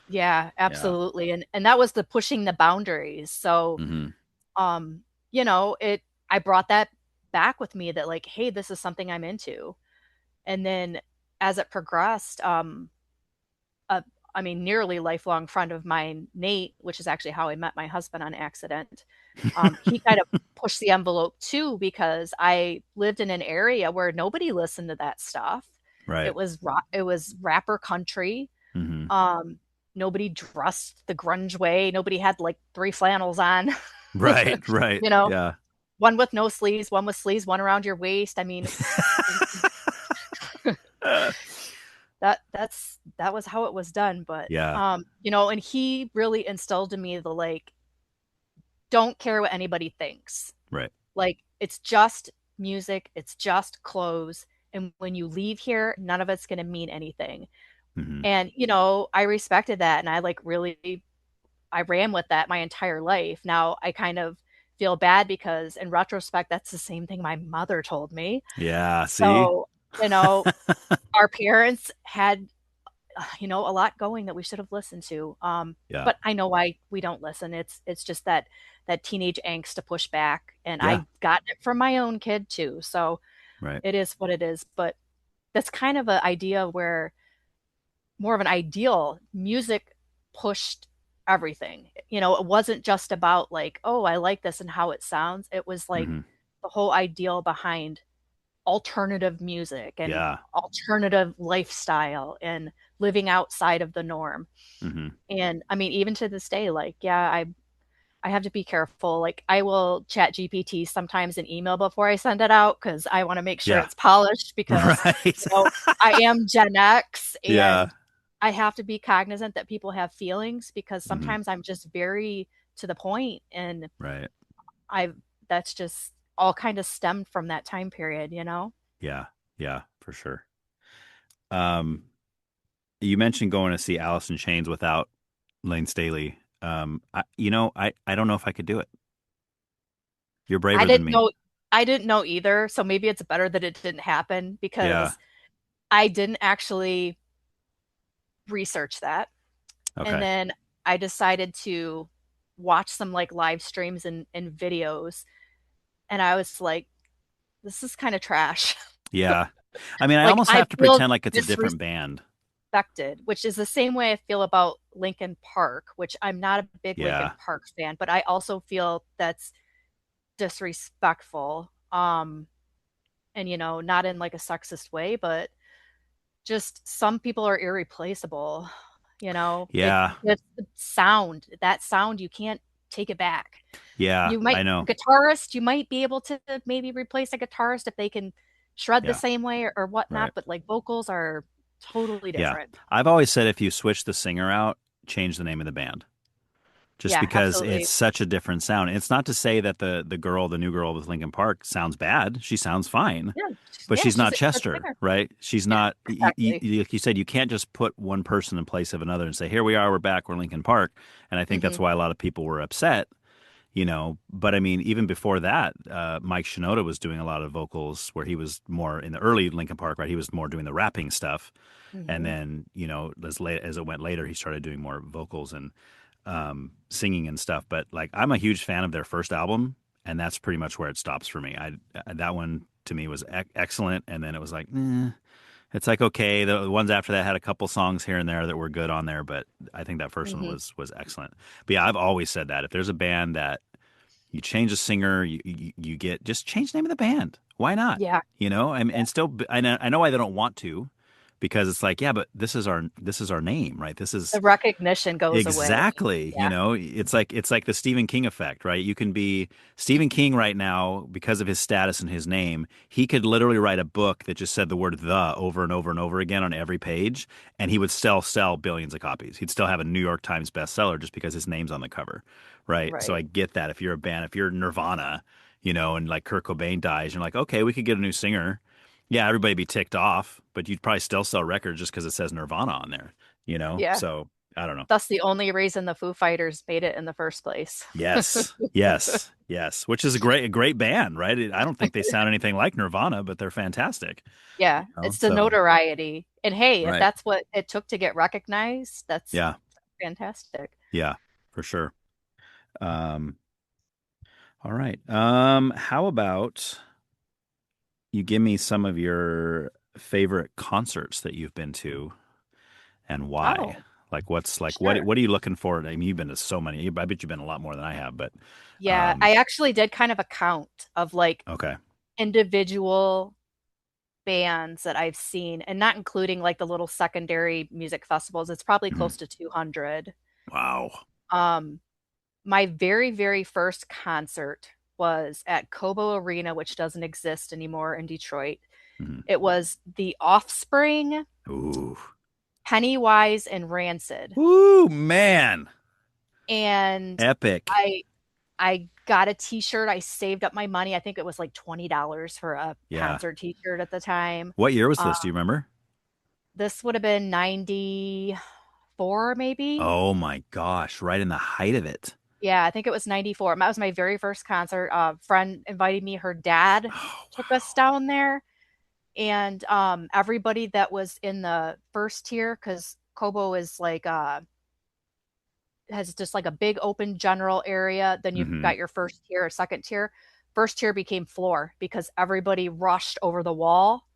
Yeah, Yeah. absolutely. And that was the pushing the boundaries. So, Hmm. um, it I brought that back with me that like, hey, this is something I'm into. And then as it progressed, a I mean, nearly lifelong friend of mine, Nate, which is actually how I met my husband on accident. He kind of pushed the envelope too because I lived in an area where nobody listened to that stuff. Right. It was rapper country. Hmm. Um, Nobody dressed the grunge way. Nobody had like three flannels on. Right. Right. you know, Yeah. one with no sleeves, one with sleeves, one around your waist. I mean, that was how it was done. But Yeah. and he really instilled in me the like, don't care what anybody thinks. Right. Like it's just music, it's just clothes. And when you leave here, none of it's gonna mean anything. Hmm. And I respected that and I like really I ran with that my entire life. Now I kind of feel bad because in retrospect, that's the same thing my mother told me. Yeah. See? So, you know, our parents had, a lot going that we should have listened to. Yeah. But I know why we don't listen. It's just that teenage angst to push back. And Yeah. I got it from my own kid too. So Right. it is what it is. But that's kind of an idea where more of an ideal music pushed everything. It wasn't just about like, oh, I like this and how it sounds. It was like Hmm. the whole ideal behind alternative music and Yeah. alternative lifestyle and living outside of the norm. Hmm. And I mean, even to this day, like, yeah, I have to be careful. Like, I will chat GPT sometimes an email before I send it out because I want to make sure Yeah. it's polished because, Right. you know, I am Gen X Yeah. and I have to be cognizant that people have feelings because Hmm. sometimes I'm just very to the point and Right. I've that's just all kind of stemmed from that time period. Yeah. Yeah. For sure. Um, you mentioned going to see Alice in Chains without Lane Staley. I don't know if I could do it. You're I braver than didn't me. know I didn't know either, so maybe it's better that it didn't happen Yeah. because I didn't actually research that. And Okay. then I decided to watch some like live streams and videos and I was like, this is kind of trash. Yeah. I mean, I Like almost I have to feel pretend like it's a disres different band. disrespected, which is the same way I feel about Linkin Park, which I'm not a big Linkin Yeah. Park fan, but I also feel that's disrespectful. And not in like a sexist way, but just some people are irreplaceable. Yeah. It's the sound. That sound you can't take it back. Yeah. You might I know. guitarist, you might be able to maybe replace a guitarist if they can shred the Yeah. same way or whatnot, Right. but like vocals are totally Yeah. different. I've always said if you switch the singer out, change the name of the band. Just Yeah, because it's absolutely. such a different sound. It's not to say that the new girl with Linkin Park sounds bad. She sounds fine, Yeah, but yeah, she's she's not a good Chester, singer. right? She's Yeah, not. exactly. Like you said, you can't just put one person in place of another and say, "Here we are, we're back, we're Linkin Park." And I think that's Hmm. why a lot of people were upset. But I mean, even before that, Mike Shinoda was doing a lot of vocals where he was more in the early Linkin Park, right? He was more doing the rapping stuff, and Hmm. then as it went later, he started doing more vocals and singing and stuff. But like, I'm a huge fan of their first album, and that's pretty much where it stops for me. I That one to me was excellent, and then it was like, it's like okay. The ones after that had a couple songs here and there that were good on there, but I think that first one Hmm. was excellent. But yeah, I've always said that if there's a band that you change a singer, you get just change the name of the band. Why not? Yeah, And still, I know why they don't want to, because it's like, yeah, but this is our name, right? This is the recognition goes away. exactly, Yeah. it's like the Stephen King effect, right? You can be Stephen King right now because of his status and his name. He could literally write a book that just said the word "the" over and over and over again on every page, and he would still sell billions of copies. He'd still have a New York Times bestseller just because his name's on the cover, right? So Right. I get that if you're a band, if you're Nirvana, and like Kurt Cobain dies, you're like, okay, we could get a new singer. Yeah, everybody'd be ticked off, but you'd probably still sell records just because it says Nirvana on there, Yeah. So I don't know. That's the only reason the Foo Fighters made it in the first place. Yes, yes, yes. Which is a great band, right? I don't think they sound anything like Nirvana, but they're fantastic. Yeah, it's the So notoriety. And hey, if right, that's what it took to get recognized, that's yeah, fantastic. yeah, for sure. Um, all right. How about you give me some of your favorite concerts that you've been to and why? Oh, Like, what's like sure. what are you looking for? I mean, you've been to so many. I bet you've been a lot more than I have, but Yeah, um, I actually did kind of a count of like okay. individual bands that I've seen, and not including like the little secondary music festivals. It's probably Mhm. close to 200. Wow. Um, my very, very first concert was at Cobo Arena, which doesn't exist anymore in Detroit. Mhm. It was The Offspring, Ooh. Pennywise, and Rancid. Ooh, man. And Epic. I I got a t-shirt. I saved up my money. I think it was like $20 for a Yeah. concert t-shirt at the time. What year was Uh, this? Do you remember? this would have been 94 maybe. Oh my gosh, right in the height of it. Yeah, I think it was 94. That was my very first concert. A friend invited me. Her dad Oh, took us down there, and everybody that was in the first tier, because Kobo is like has just like a big open general area. Then wow. you've Hmm. got your first tier or second tier. First tier became floor because everybody rushed over the wall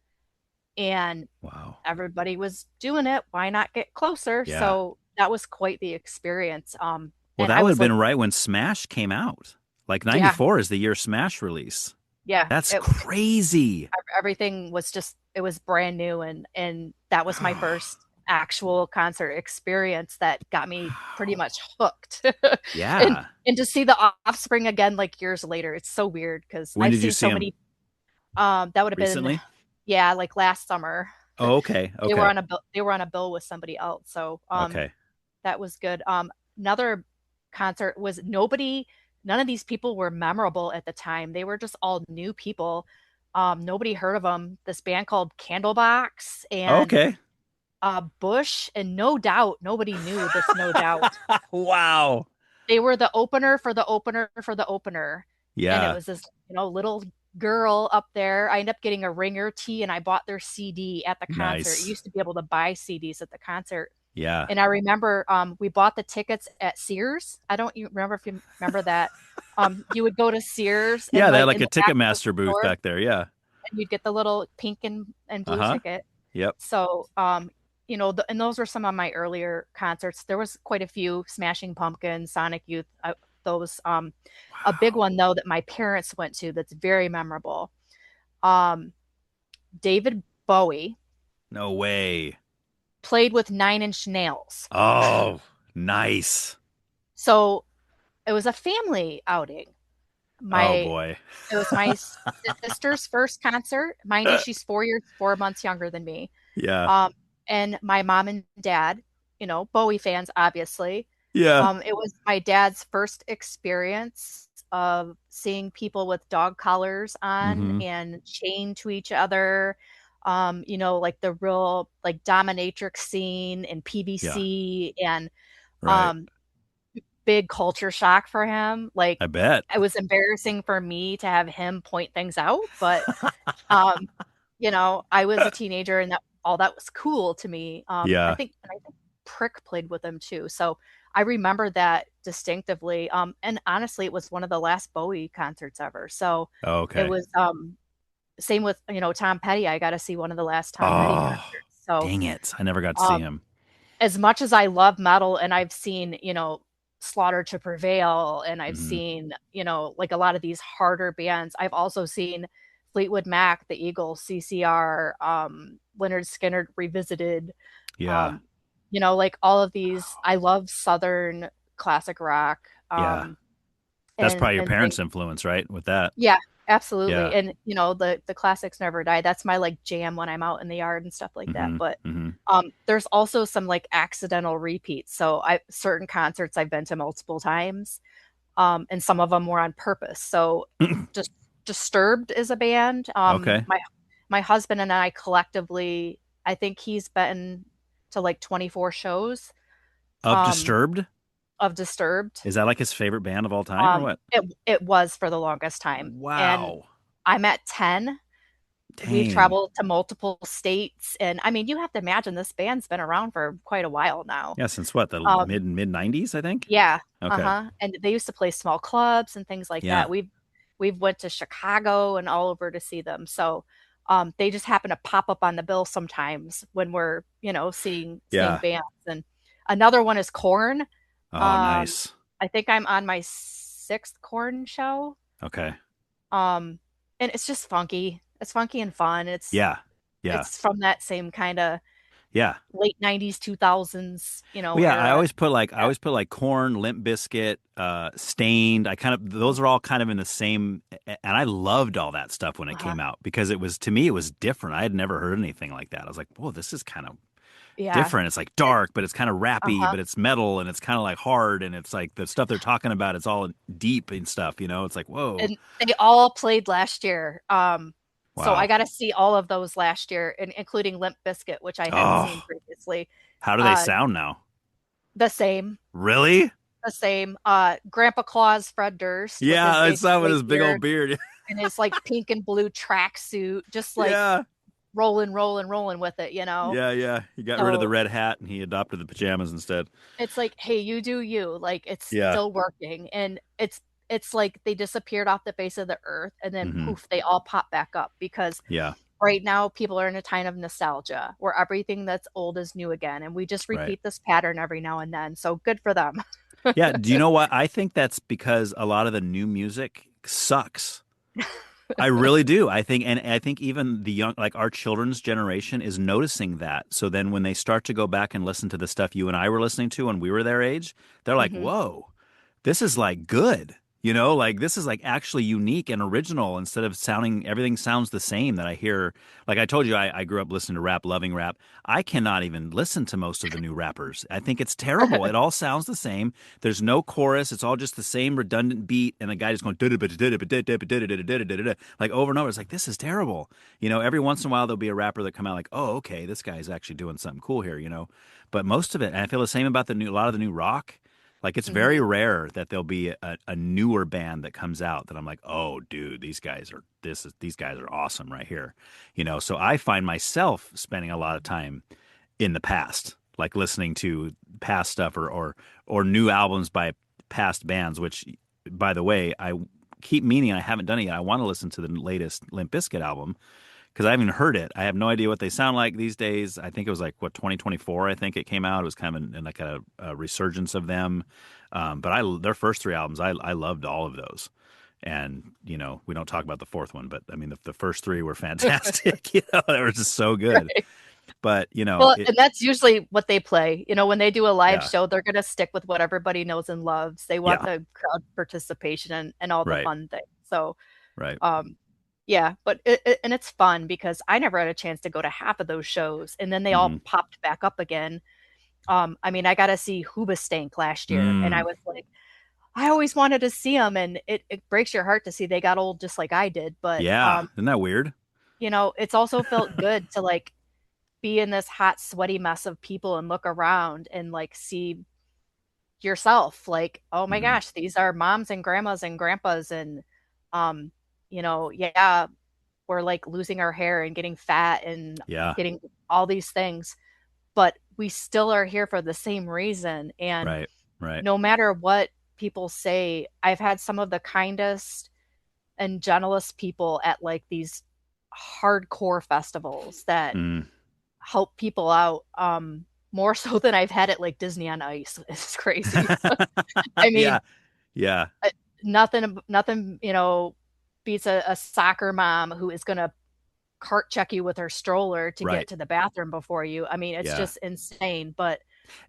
and Wow. everybody was doing it. Why not get closer? Yeah. So that was quite the experience. Well, And that I would was have been like, right when Smash came out. Like yeah, 94 is the year Smash release. yeah. That's crazy. Everything was just it was brand new, and that was my first actual concert experience that got me pretty Wow. much hooked. and Yeah. and to see the Offspring again like years later, it's so weird because When I've did you seen see so him? many that would have been, Recently? yeah, like last summer. Oh, okay. They were Okay. on a bill, they were on a bill with somebody else. So Okay. that was good. Another concert was none of these people were memorable at the time. They were just all new people. Nobody heard of them. This band called Candlebox and Okay. Bush and No Doubt. Nobody knew this No Doubt. Wow. They were the opener for the opener for the opener. And it Yeah. was this, little girl up there. I ended up getting a Ringer tee and I bought their CD at the concert. You Nice. used to be able to buy CDs at the concert. Yeah. And I remember we bought the tickets at Sears. I don't you remember if you remember that. You would go to Sears and Yeah, they had like like in a the back of the Ticketmaster booth store back there. Yeah. and you'd get the little pink and blue Uh-huh. ticket. Yep. So and those were some of my earlier concerts. There was quite a few: Smashing Pumpkins, Sonic Youth, those. A big Wow. one though that my parents went to that's very memorable. Um, David Bowie No way. played with Nine Inch Nails. Oh, nice. So it was a family outing. Oh My boy. It was my sister's first concert. Mind you, she's 4 years, 4 months younger than me. Yeah. Um, and my mom and dad, Bowie fans, obviously. Yeah. It was my dad's first experience of seeing people with dog collars on Mm-hmm. and chained to each other. Like the real like dominatrix scene in Yeah. PVC, and Right. um big culture shock for him. Like I bet. it was embarrassing for me to have him point things out, but um, I was a teenager and that all that was cool to me. Yeah. I think Prick played with him too. So I remember that distinctively. And honestly, it was one of the last Bowie concerts ever. So Oh, it okay. was same with, Tom Petty. I got to see one of the last Tom Petty Oh, concerts. So dang it. I never got to see um him. as much as I love metal and I've seen, Slaughter to Prevail and I've Hmm. seen, like a lot of these harder bands, I've also seen Fleetwood Mac, the Eagles, CCR, Leonard Skinner Revisited, Yeah. um, like all of these. I love Southern classic rock, Yeah. That's and probably your and things. parents' influence, right? With that. Yeah, absolutely. Yeah. And the classics never die. That's my like jam when I'm out in the yard and stuff like that. Hmm. But Hmm. there's also some like accidental repeats. So I certain concerts I've been to multiple times. And some of them were on purpose. So just Disturbed is a band. Okay. My husband and I collectively, I think he's been to like 24 shows Of um Disturbed? of Disturbed. Is that like his favorite band of all time or what? It was for the longest time. And Wow. I'm at 10. We've Dang. traveled to multiple states, and I mean, you have to imagine this band's been around for quite a while now. Yeah, since what, the Um, mid 90s, I think? yeah, Okay. uh-huh. And they used to play small clubs and things like Yeah. that. We've went to Chicago and all over to see them. So they just happen to pop up on the bill sometimes when we're, seeing Yeah. bands. And another one is Corn. Oh, Um, nice. I think I'm on my sixth Corn show. Okay. Um, and it's just funky. It's funky and fun. Yeah. Yeah. It's from that same kind of Yeah. late 90s, 2000s, Well, yeah, era. I Yeah. always put like Corn, Limp Bizkit, Stained. I kind of those are all kind of in the same, and I loved all that stuff when it Uh-huh. came out because it was to me it was different. I had never heard anything like that. I was like, whoa, this is kind of Yeah. different. It's like dark, but it's kind of rappy, Uh-huh. but it's metal and it's kind of like hard and it's like the stuff they're talking about, it's all deep and stuff, you know? It's like, whoa. And they all played last year. So I Wow. got to see all of those last year, including Limp Bizkit, which I hadn't seen Oh, previously. how do they Uh, sound now? the same, Really? the same. Grandpa Claus, Fred Durst, with Yeah, his I big saw with white his big old beard beard. and his like pink and blue tracksuit, just like Yeah. rolling, rolling, rolling with it. Yeah, yeah. He got rid of the So red hat and he adopted the pajamas instead. it's like, hey, you do you. Like it's Yeah. still working, and it's like they disappeared off the face of the earth, and then Hmm. poof, they all pop back up because Yeah. right now people are in a time of nostalgia where everything that's old is new again, and we just Right. repeat this pattern every now and then. So good for them. Yeah. Do you know what? I think that's because a lot of the new music sucks. I really do. I think even the young, like our children's generation is noticing that. So then when they start to go back and listen to the stuff you and I were listening to when we were their age, they're like, Hmm. whoa, this is like good. You know, like this is like actually unique and original instead of sounding, everything sounds the same that I hear. Like I told you, I grew up listening to rap, loving rap. I cannot even listen to most of the new rappers. I think it's terrible. It all sounds the same. There's no chorus. It's all just the same redundant beat. And the guy just going, like over and over. It's like, this is terrible. You know, every once in a while, there'll be a rapper that come out like, oh, okay, this guy's actually doing something cool here, you know? But most of it, and I feel the same about a lot of the new rock. Like it's very Hmm. rare that there'll be a newer band that comes out that I'm like, oh, dude, these guys are awesome right here, you know. So I find myself spending a lot of time in the past, like listening to past stuff or new albums by past bands. Which, by the way, I keep meaning I haven't done it yet. I want to listen to the latest Limp Bizkit album because I haven't heard it. I have no idea what they sound like these days. I think it was like what 2024. I think it came out. It was kind of in like a resurgence of them. But their first three albums, I loved all of those. And we don't talk about the fourth one, but I mean the first three were fantastic. They were just so good. Right. But Well, it and that's usually what they play. When they do a live yeah, show, they're going to stick with what everybody knows and loves. They want yeah, the crowd participation and all the right, fun things. So, right. um, yeah, but and it's fun because I never had a chance to go to half of those shows, and then they all Hmm. popped back up again. I mean, I got to see Hoobastank last year, and I Mm, was like, I always wanted to see them, and it breaks your heart to see they got old just like I did. But yeah, isn't that weird? it's also felt good to like be in this hot, sweaty mess of people and look around and like see yourself like, oh my Hmm. gosh, these are moms and grandmas and grandpas and um, yeah, we're like losing our hair and getting fat and Yeah, getting all these things, but we still are here for the same reason. And right, right. no matter what people say, I've had some of the kindest and gentlest people at like these hardcore festivals that Mm. help people out more so than I've had at like Disney on Ice. It's crazy. I Yeah, mean, yeah, uh, nothing, beats a soccer mom who is going to cart check you with her stroller to get right. to the bathroom before you. I mean, it's Yeah. just insane, but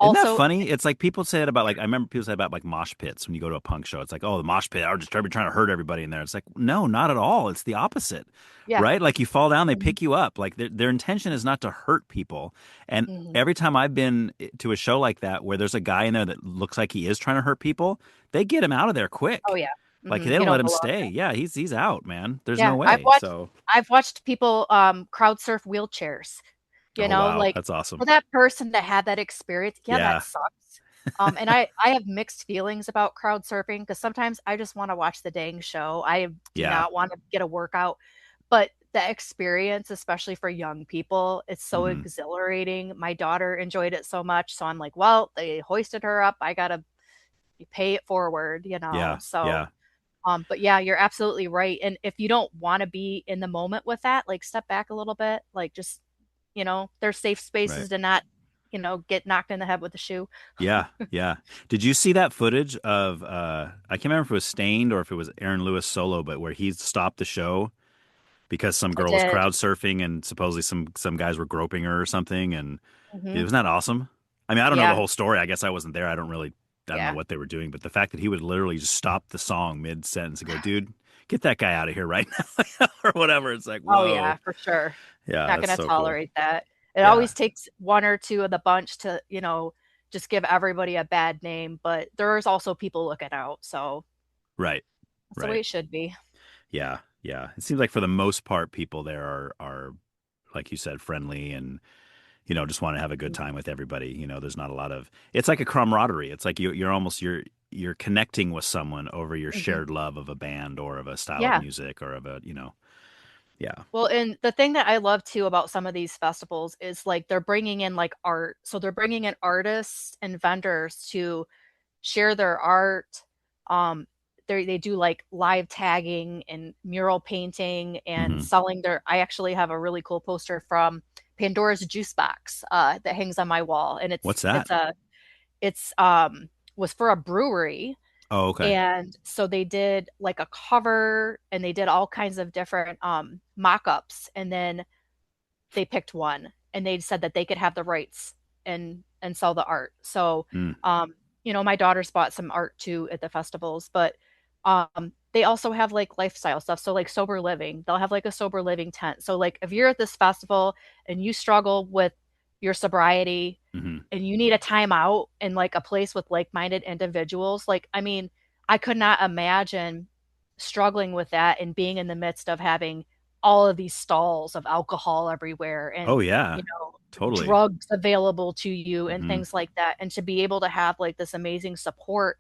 Isn't that also, funny? It's like people say it about like I remember people say about like mosh pits when you go to a punk show. It's like, oh, the mosh pit, are just trying to hurt everybody in there. It's like, no, not at all. It's the opposite, yeah. right? Like you fall down, they Mhm. pick you up. Like their intention is not to hurt people. And Mhm. every time I've been to a show like that where there's a guy in there that looks like he is trying to hurt people, they get him out of there Oh quick. yeah. Like Hmm. they He don't let don't him belong stay. there. Yeah, he's out, man. There's no Yeah, way. So, I've watched people crowd surf wheelchairs. oh wow, Like that's awesome. for that person to have that experience, yeah, that Yeah, sucks. And I have mixed feelings about crowd surfing because sometimes I just want to watch the dang show. I do yeah. not want to get a workout, but the experience, especially for young people, it's so Hmm. exhilarating. My daughter enjoyed it so much, so I'm like, well, they hoisted her up. I gotta pay it forward. Yeah, So yeah. but yeah, you're absolutely right. And if you don't want to be in the moment with that, like step back a little bit, like just, there's safe Right. spaces to not, get knocked in the head with a shoe. Yeah, yeah. Did you see that footage of I can't remember if it was Stained or if it was Aaron Lewis solo, but where he stopped the show because some I girl was did. crowd surfing and supposedly some guys were groping her or something, and Hmm. wasn't that awesome? I mean, I don't know the Yeah. whole story. I guess I wasn't there. I don't know Yeah. what they were doing, but the fact that he would literally just stop the song mid sentence and go, "Dude, get that guy out of here right now," or whatever. It's like, Oh whoa. yeah, for sure. Yeah, Not that's going to so cool. tolerate that. It Yeah, always takes one or two of the bunch to, just give everybody a bad name, but there's also people looking out. So right, that's the way right. it should be. Yeah, yeah. It seems like for the most part, people there are like you said, friendly and just want to have a good time with everybody. There's not a lot of. It's like a camaraderie. It's like you're almost you're connecting with someone over your Hmm. shared love of a band or of a style of Yeah. music or of a yeah. Well, and the thing that I love too about some of these festivals is like they're bringing in like art. So they're bringing in artists and vendors to share their art. Um, they do like live tagging and mural painting and Hmm. selling their. I actually have a really cool poster from Pandora's Juice Box that hangs on my wall, and What's that? it's was for a brewery, Oh, okay. and so they did like a cover and they did all kinds of different mock-ups, and then they picked one and they said that they could have the rights and sell the art. So Mm, my daughters bought some art too at the festivals, but they also have like lifestyle stuff. So like sober living, they'll have like a sober living tent. So like if you're at this festival and you struggle with your sobriety hmm. and you need a timeout in like a place with like-minded individuals, like I mean, I could not imagine struggling with that and being in the midst of having all of these stalls of alcohol everywhere and Oh yeah, you know totally. drugs available to you and Hmm. things like that, and to be able to have like this amazing support.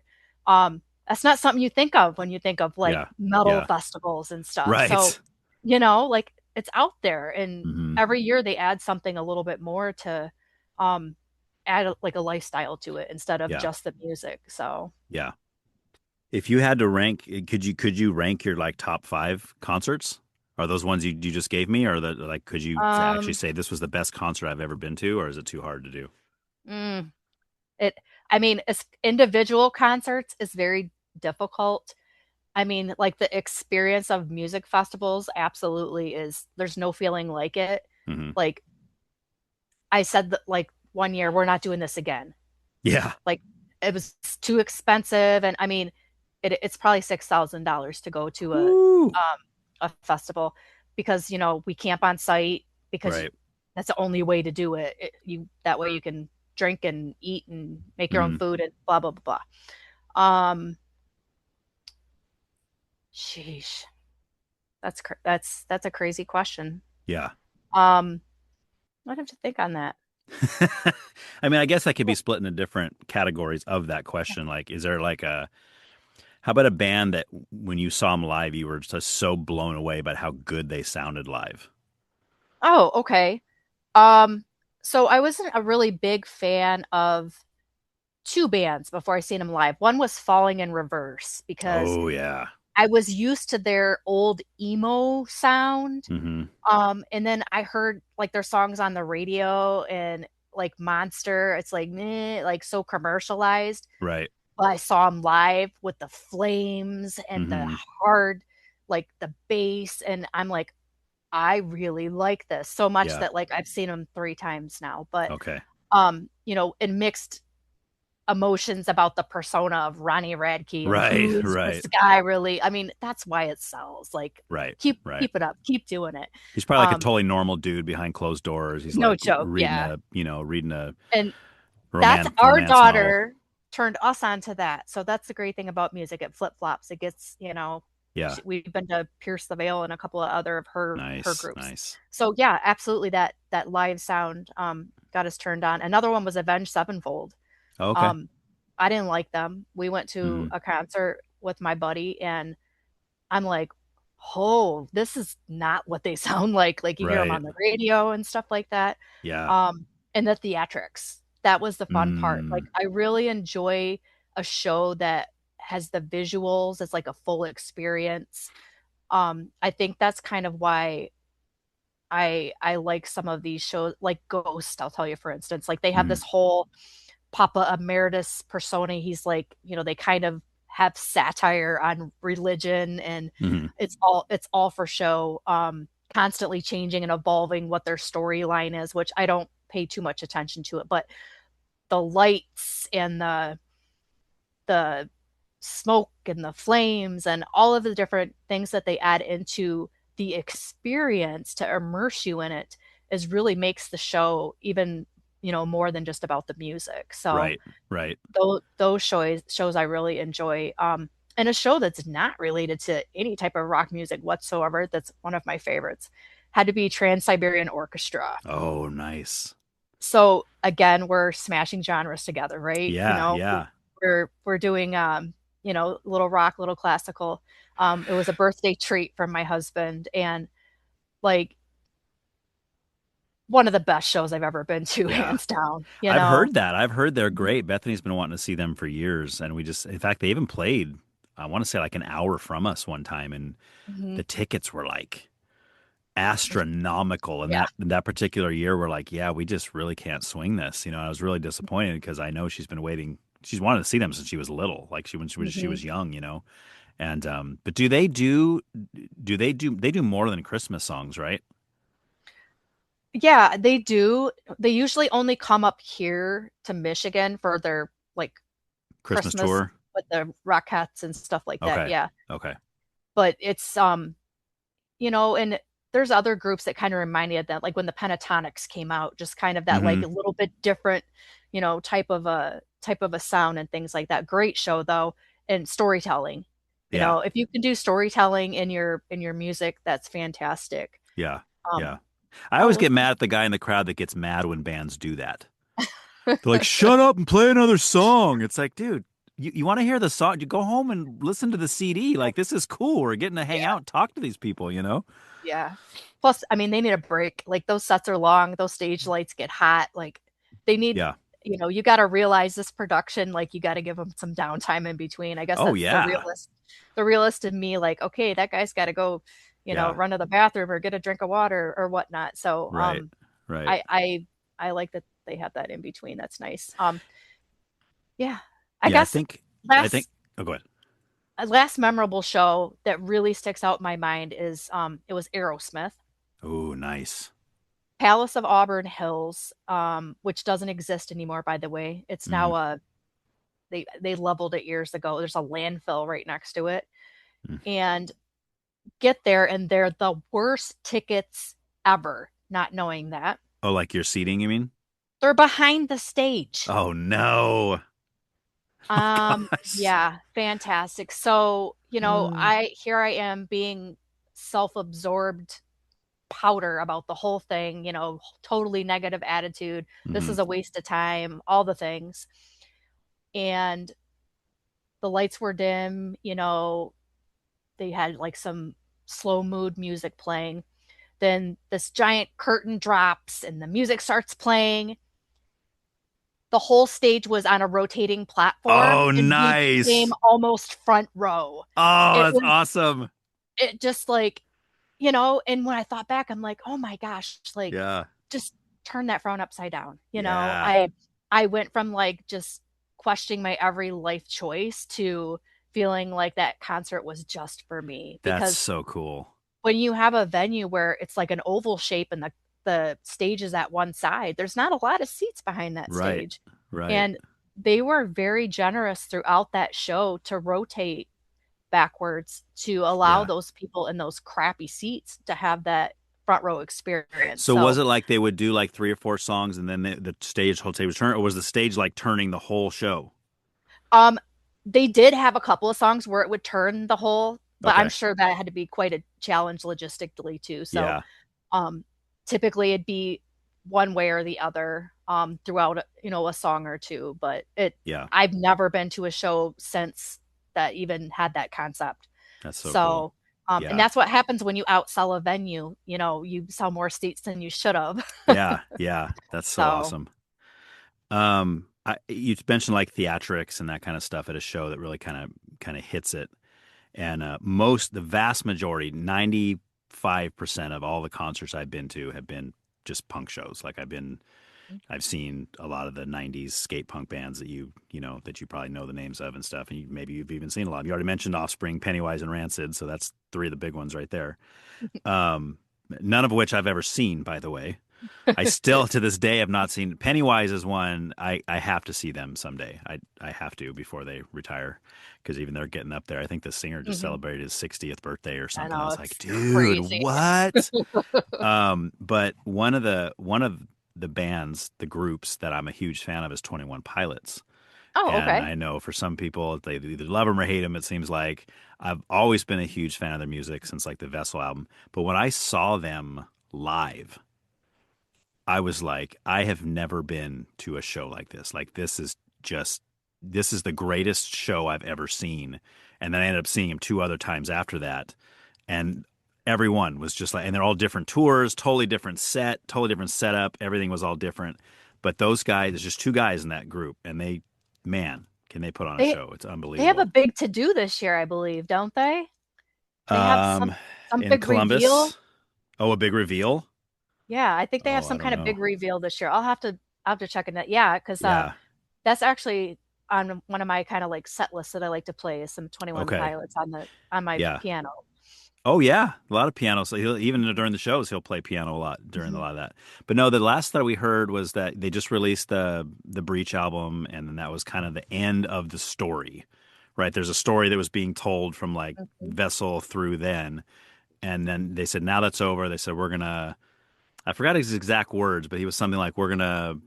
That's not something you think of when you think of like Yeah, metal yeah. festivals and stuff. So Right. like it's out there, and Hmm. every year they add something a little bit more to um add like a lifestyle to it instead of Yeah, just the music. So yeah. If you had to rank, could you rank your like top five concerts? Are those ones you just gave me, or that like could you actually Um, say this was the best concert I've ever been to, or is it too hard to do? mm, it, I mean, individual concerts is very difficult. I mean, like the experience of music festivals absolutely is, there's no feeling like it. Hmm. Like I said that like one year, we're not doing this again. Yeah. Like it was too expensive. And I mean, it's probably $6,000 to go to Woo. a festival because, we camp on site because Right. that's the only way to do it. That way you can drink and eat and make your own Hmm. food and blah, blah, blah, blah. Sheesh. That's a crazy question. Yeah. Um, I'd have to think on that. I mean, I guess that could be split into different categories of that question. Like, is there like how about a band that when you saw them live, you were just so blown away by how good they sounded live? Oh, okay. Um, so I wasn't a really big fan of two bands before I seen them live. One was Falling in Reverse because Oh yeah. I was used to their old emo sound. Hmm. And then I heard like their songs on the radio and like Monster, it's like meh, like so commercialized. Right. But I saw them live with the flames and the Hmm. hard, like the bass, and I'm like, I really like this so much Yeah. that like I've seen them three times now. But Okay. in mixed emotions about the persona of Ronnie Radke and Right. who is Right. this guy really? I mean, that's why it sells. Like, Right. keep Right. keep it up, keep doing it. He's probably like a Um, totally normal dude behind closed doors. He's no like joke, yeah. reading a And that's our romance novel. daughter turned us onto that. So that's the great thing about music. It flip flops. It gets, Yeah. we've been to Pierce the Veil and a couple of other of her Nice. groups. Nice. So yeah, absolutely that live sound got us turned on. Another one was Avenged Sevenfold. Okay. Um, I didn't like them. We went to Hmm. a concert with my buddy, and I'm like, oh, this is not what they sound like. Like you hear them Right. on the radio and stuff like that. Yeah. And the theatrics. That was the fun part. Like Mm. I really enjoy a show that has the visuals. It's like a full experience. I think that's kind of why I like some of these shows, like Ghost. I'll tell you, for instance, like they have Hmm. this whole Papa Emeritus persona. He's like, they kind of have satire on religion, and Hmm. it's all for show. Constantly changing and evolving what their storyline is, which I don't pay too much attention to it, but the lights and the smoke and the flames and all of the different things that they add into the experience to immerse you in it is really makes the show even more than just about the music. So Right. Right. those shows I really enjoy. And a show that's not related to any type of rock music whatsoever, that's one of my favorites, had to be Trans-Siberian Orchestra. Oh, nice. So again, we're smashing genres together, right? Yeah. Yeah. We're doing little rock, little classical. It was a birthday treat from my husband, and like one of the best shows I've ever been to, Yeah. hands down. I've heard that. I've heard they're great. Bethany's been wanting to see them for years, and in fact, they even played. I want to say like an hour from us one time, and Mhm. the tickets were like astronomical. And Yeah. that particular year, we're like, yeah, we just really can't swing this. I was really disappointed because I know she's been waiting. She's wanted to see them since she was little, like she was Mhm. young. And but do they do more than Christmas songs, right? Yeah, they do. They usually only come up here to Michigan for their like Christmas Christmas tour. with the Rockettes and stuff like that. Okay. Yeah. Okay. But it's and there's other groups that kind of remind me of that, like when the Pentatonics came out, just kind of that like Hmm. a little bit different, type of a sound and things like that. Great show though, and storytelling. Yeah. If you can do storytelling in your music, that's fantastic. Yeah. Um, Yeah. I always oh, get mad at the guy in the crowd that gets mad when bands do that. They're like, shut up and play another song. It's like, dude, you want to hear the song? You go home and listen to the CD. Like, this is cool. We're getting to hang yeah, out and talk to these people. yeah. Plus, I mean, they need a break. Like those sets are long, those stage lights get hot. Like they need, Yeah. you got to realize this production. Like you got to give them some downtime in between. I guess Oh, that's the yeah. realist in me. Like, okay, that guy's got to go, Yeah. run to the bathroom or get a drink of water or whatnot. So Right. Right. I like that they have that in between. That's nice. Yeah. I Yeah. guess I think. last Oh, go ahead. last memorable show that really sticks out in my mind is it was Aerosmith. Oh, nice. Palace of Auburn Hills, which doesn't exist anymore, by the way. It's Mm, now a they leveled it years ago. There's a landfill right next to it. mm. And get there and they're the worst tickets ever, not knowing that. Oh, like your seating, you mean? They're behind the stage. Oh no. Oh gosh. Yeah, fantastic. So, Uh, I am being self-absorbed powder about the whole thing, totally negative attitude. This mhm. is a waste of time, all the things. And the lights were dim, they had like some slow mood music playing. Then this giant curtain drops and the music starts playing. The whole stage was on a rotating platform Oh, and we became nice. almost front row. Oh, It that's was awesome. it just like, and when I thought back, I'm like, oh my gosh, like Yeah. just turn that frown upside down. Yeah. I went from like just questioning my every life choice to feeling like that concert was just for me That's because so cool. when you have a venue where it's like an oval shape and the stage is at one side, there's not a lot of seats behind that Right. stage. Right. And they were very generous throughout that show to rotate backwards to allow Yeah. those people in those crappy seats to have that front row experience. So was So, it like they would do like three or four songs and then the stage whole stage was turn, or was the stage like turning the whole show? um, they did have a couple of songs where it would turn the whole, but I'm Okay. sure that had to be quite a challenge logistically too. So, Yeah. um, typically it'd be one way or the other throughout a song or two, but it Yeah. I've never been to a show since that even had that concept. That's so cool. So and Yeah. that's what happens when you outsell a venue, you sell more seats than you should have. Yeah. Yeah. That's so So awesome. You mentioned like theatrics and that kind of stuff at a show that really kind of hits it. And the vast majority, 95% of all the concerts I've been to have been just punk shows. Like I've seen a lot of the '90s skate punk bands that that you probably know the names of and stuff. And maybe you've even seen a lot. You already mentioned Offspring, Pennywise, and Rancid, so that's three of the big ones right there. Um, None of which I've ever seen, by the way. I still to this day have not seen Pennywise is one I have to see them someday. I have to before they retire because even they're getting up there. I think the singer just mhm. celebrated his 60th birthday or I something. I know was like, it's dude, crazy. what? But one of the bands, the groups that I'm a huge fan of is 21 Pilots. Oh, And okay. I know for some people they either love them or hate them. It seems like I've always been a huge fan of their music since like the Vessel album. But when I saw them live, I was like, I have never been to a show like this. Like this is the greatest show I've ever seen. And then I ended up seeing him two other times after that. And everyone was just like, and they're all different tours, totally different set, totally different setup. Everything was all different. But those guys, there's just two guys in that group, and man, can they put on a They show? It's they have a unbelievable. big to do this year, I believe, don't they? They have Um, some in big reveal. Columbus, oh, a big reveal. Yeah, I think they have Oh, I some don't kind of know. big reveal this year. I'll have to check in that. Yeah, because Yeah. that's actually on one of my kind of like set lists that I like to play is some 21 Okay. Pilots on my Yeah. piano. Oh yeah, a lot of piano. So he'll even during the shows he'll play piano a lot during a Mhm. lot of that. But no, the last that we heard was that they just released the Breach album, and then that was kind of the end of the story. Right? There's a story that was being told from like Mhm. Vessel through then, and then they said now that's over. They said we're gonna. I forgot his exact words, but he was something like we're gonna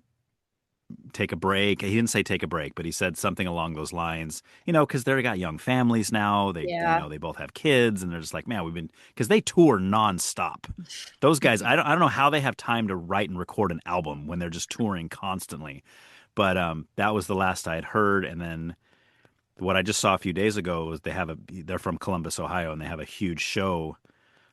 take a break. He didn't say take a break, but he said something along those lines. Because they got young families now. Yeah. They both have kids, and they're just like, man, we've been because they tour nonstop. Those guys, I don't know how they have time to write and record an album when they're just touring constantly. But that was the last I had heard, and then what I just saw a few days ago was they're from Columbus, Ohio, and they have a huge show.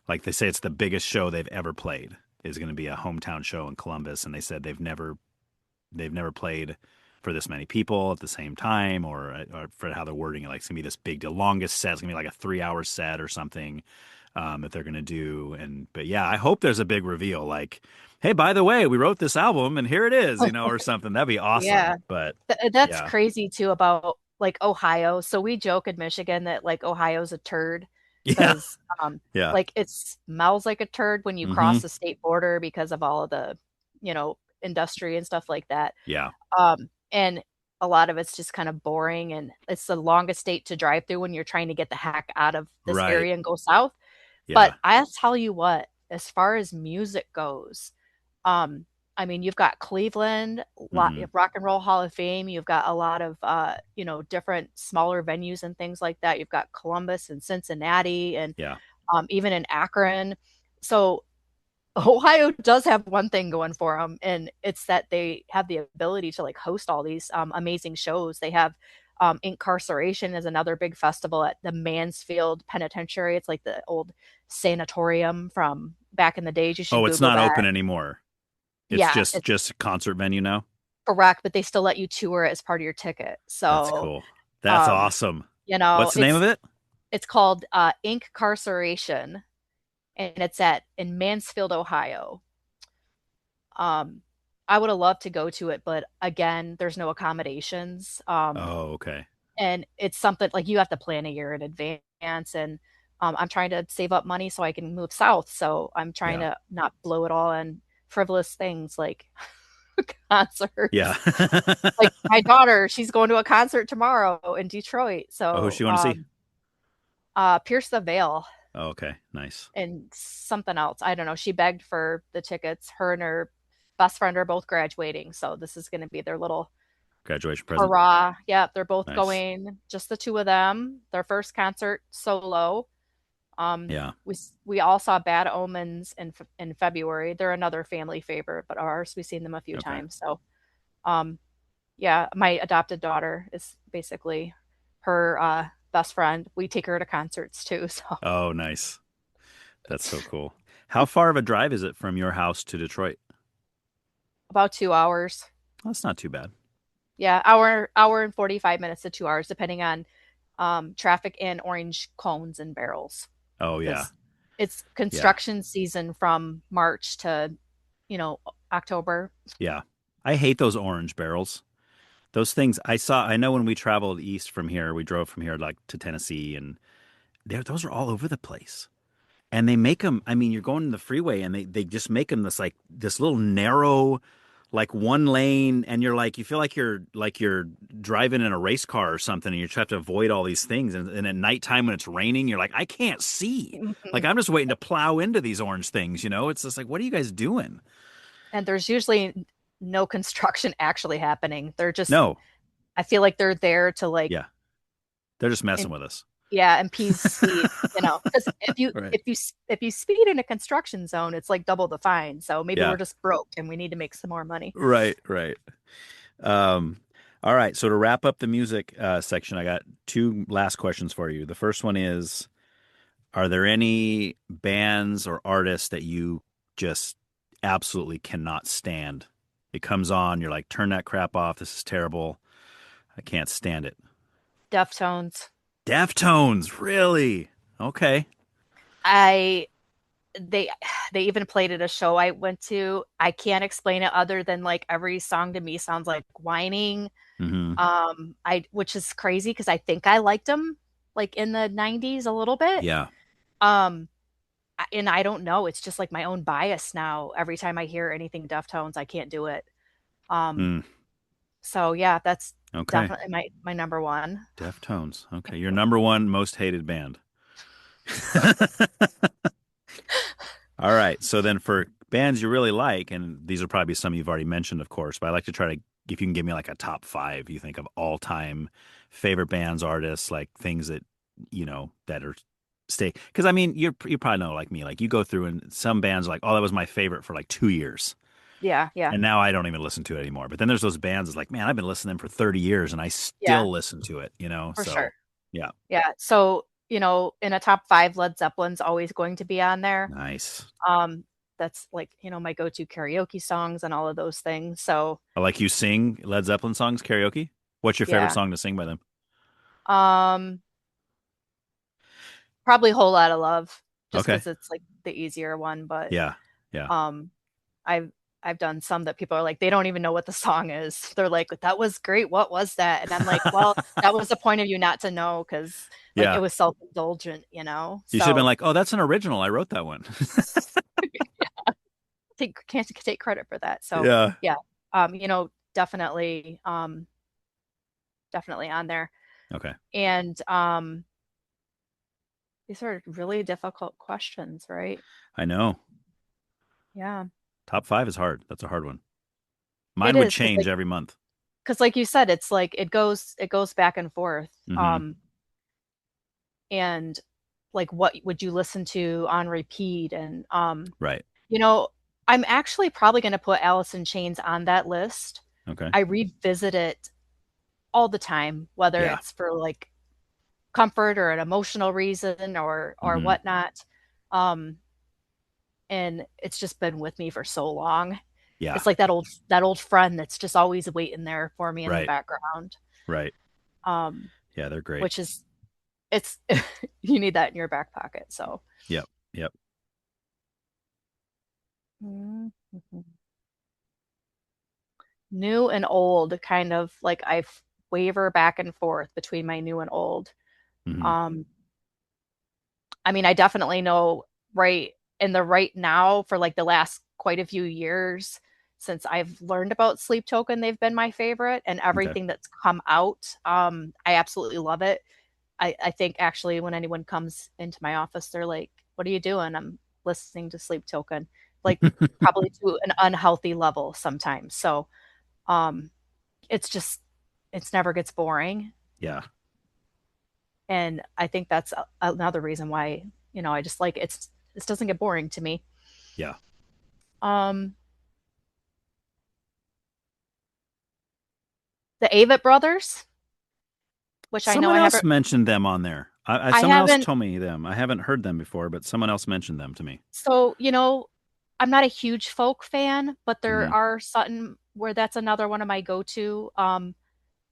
Like they say, it's the biggest show they've ever played. Is going to be a hometown show in Columbus, and they said they've never played for this many people at the same time, or for how they're wording it. Like it's gonna be this big, the longest set. It's gonna be like a 3 hour set or something. that they're gonna do. But yeah, I hope there's a big reveal, like, hey, by the way, we wrote this album and here it is, or something. That'd be awesome. Yeah. But That's yeah, crazy too about like Ohio. So we joke in Michigan that like Ohio's a turd yeah, because yeah. like it smells like a turd when you Mm-hmm. cross the state border because of all of the, industry and stuff like that. Yeah. And a lot of it's just kind of boring and it's the longest state to drive through when you're trying to get the heck out of this Right. area and go south. But Yeah. I'll tell you what, as far as music goes, um, I mean, you've got Cleveland, Mm-hmm. Rock and Roll Hall of Fame. You've got a lot of, different smaller venues and things like that. You've got Columbus and Cincinnati and Yeah. even in Akron. So Ohio does have one thing going for them, and it's that they have the ability to like host all these amazing shows. They have Inkcarceration is another big festival at the Mansfield Penitentiary. It's like the old sanatorium from back in the days. You should Oh, it's Google not that. open anymore. It's Yeah, just it's just a concert venue now. correct, but they still let you tour it as part of your ticket. That's So, cool. That's um, awesome. you know, What's the name of it's it? it's called Inkcarceration, and it's at in Mansfield, Ohio. Um, I would have loved to go to it, but again, there's no accommodations. Oh, okay. And it's something like you have to plan a year in advance. And I'm trying to save up money so I can move south. So I'm trying Yeah. to not blow it all on frivolous things like Yeah. concerts. Like my daughter, she's going to a concert tomorrow in Detroit. Oh, who's So she want to see? Pierce the Veil Oh, okay. Nice. and something else. I don't know. She begged for the tickets. Her and her best friend are both graduating. So this is going to be their little Graduation present. hurrah. Yeah, they're both Nice. going, just the two of them. Their first concert solo. Yeah. We all saw Bad Omens in February. They're another family favorite, but ours we've seen them a few Okay. times. So, um, yeah, my adopted daughter is basically her best friend. We take her to concerts too. So Oh, nice. That's so cool. How far of a drive is it from your house to Detroit? about 2 hours. That's not too bad. Yeah, hour and 45 minutes to 2 hours, depending on traffic and orange cones and barrels. Oh, yeah. Because it's Yeah. construction season from March to, October. Yeah. I hate those orange barrels. Those things I know when we traveled east from here, we drove from here like to Tennessee, and those are all over the place. And they make them, I mean, you're going to the freeway and they just make them this like this little narrow, like one lane, and you feel like you're driving in a race car or something, and you have to avoid all these things. And at nighttime when it's raining, you're like, I can't see. Like I'm just waiting to plow into these orange things. It's just like, what are you guys doing? And there's usually no construction actually happening. They're just, No. I feel like they're there to like, Yeah. They're just messing in, with us. yeah, impede speed, because Right. if you speed in a construction zone, it's like double the fine. So maybe Yeah. we're just broke and we need to make some more money. Right, right. Um, all right. So to wrap up the music section, I got two last questions for you. The first one is, are there any bands or artists that you just absolutely cannot stand? It comes on, you're like, turn that crap off. This is terrible. I can't stand it. Deftones. Deftones, really? Okay. I they they even played at a show I went to. I can't explain it other than like every song to me sounds like whining. Hmm. I which is crazy because I think I liked them like in the 90s a little bit. Yeah. Um and I don't know, it's just like my own bias now. Every time I hear anything Deftones, I can't do it. Um Mm, so yeah, that's okay. definitely my number one. Deftones. Okay. Your number one most hated band. All right. So then for bands you really like, and these will probably be some you've already mentioned, of course, but I like to try to, if you can give me like a top five, you think of all time favorite bands, artists, like things that are stay. Because I mean, you probably know like me, like you go through and some bands are like, oh, that was my favorite for like 2 years. Yeah, yeah, And now I don't even listen to it anymore. But then there's those bands that's like, man, I've been listening to them for 30 years and I yeah, still listen to it. for So sure. yeah, Yeah. So, in a top five, Led Zeppelin's always going to be on there. nice. Um, that's like, my go-to karaoke songs and all of those things. So, I like you sing Led Zeppelin songs, karaoke. What's your favorite yeah. song to sing by them? Um, Probably Whole Lot of Love. just Okay. because it's like the easier one. But Yeah. Yeah. um, I've I've done some that people are like they don't even know what the song is. They're like, "That was great. What was that?" And I'm like, "Well, that was the point of you not to know because like it Yeah. was self-indulgent, you know." You should have been So like, oh, that's an original. I wrote that one. take can't take credit for that. So Yeah. yeah, definitely, definitely on there. Okay. And these are really difficult questions, right? I know. Yeah, Top five is hard. That's a hard one. it Mine would is change every month. because like you said, it's like it goes back and forth. Hmm. And like what would you listen to on repeat? And Right. you know, I'm actually probably going to put Alice in Chains on that list. Okay. I revisit it all the time, whether Yeah. it's for like comfort or an emotional reason or Hmm. whatnot. And it's just been with me for so long. Yeah. It's like that old friend that's just always waiting there for me in the Right. background. Right. Um, Yeah, they're great. which is it's you need that in your back pocket. So Yep. Yep. Mhm. New and old, kind of like waver back and forth between my new and old. Hmm. Um, I mean, I definitely know right in the right now for like the last quite a few years since I've learned about Sleep Token, they've been my favorite and Okay. everything that's come out. I absolutely love it. I think actually when anyone comes into my office, they're like, "What are you doing?" I'm listening to Sleep Token, like probably to an unhealthy level sometimes. So, um, it's just, it's never gets boring. Yeah. And I think that's another reason why, I just like this doesn't get boring to me. Yeah. Um, the Avett Brothers, which I know Someone I else haven't, mentioned them on there. I Someone else haven't, told me them. I haven't heard them before, but someone else mentioned them to me. so, I'm not a huge folk fan, but there Hmm. are certain where that's another one of my go-to.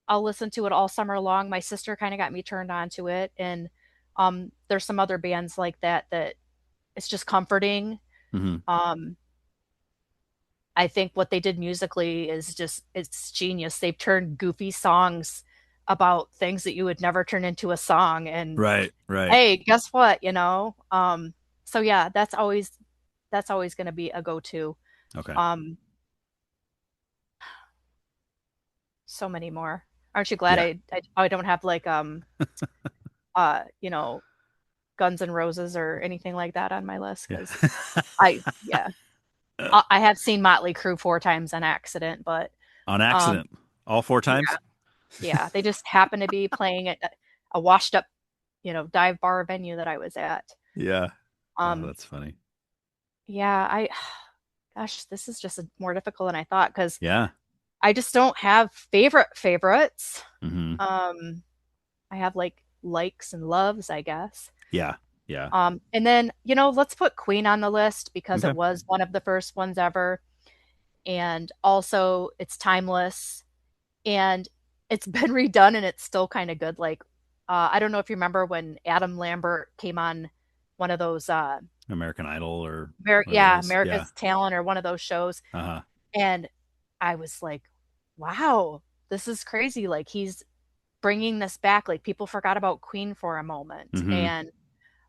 I'll listen to it all summer long. My sister kind of got me turned on to it. And there's some other bands like that it's just comforting. Hmm. Um, I think what they did musically is just it's genius. They've turned goofy songs about things that you would never turn into a song. And Right. Right. hey, guess what? So yeah, that's always going to be a go-to. Okay. Um, so many more. Aren't you glad Yeah. I don't have like uh you know Guns N' Roses or anything like that on my list Yeah. because yeah, I have seen Motley Crue 4 times on accident, but On um, accident. All four yeah, times? yeah, they just happened to be playing at a washed up, dive bar venue that I was at. Yeah. Oh, Um, that's funny. yeah, gosh, this is just more difficult than I thought because Yeah. I just don't have favorites. Hmm. Um, I have like likes and loves, I guess. Yeah. Yeah. And then, let's put Queen on the list because it Okay. was one of the first ones ever. And also, it's timeless and it's been redone and it's still kind of good. Like, I don't know if you remember when Adam Lambert came on one of those, American Idol or whatever it Yeah, was. Yeah. America's Talent or one of those shows. Uh-huh. And I was like, wow, this is crazy. Like, he's bringing this back. Like, people forgot about Queen for a moment. Hmm. And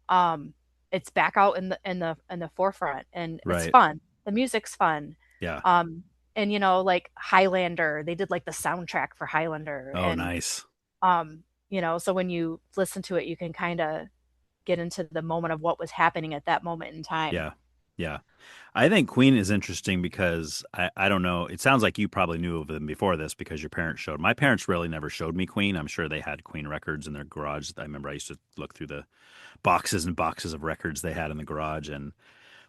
um it's back out in the forefront and it's Right. fun. The music's fun. Yeah. um and like Highlander, they did like the soundtrack for Highlander. Oh, And nice. so when you listen to it you can kind of get into the moment of what was happening at that moment in time. Yeah. Yeah. I think Queen is interesting because I don't know. It sounds like you probably knew of them before this because your parents showed. My parents really never showed me Queen. I'm sure they had Queen records in their garage. I remember I used to look through the boxes and boxes of records they had in the garage.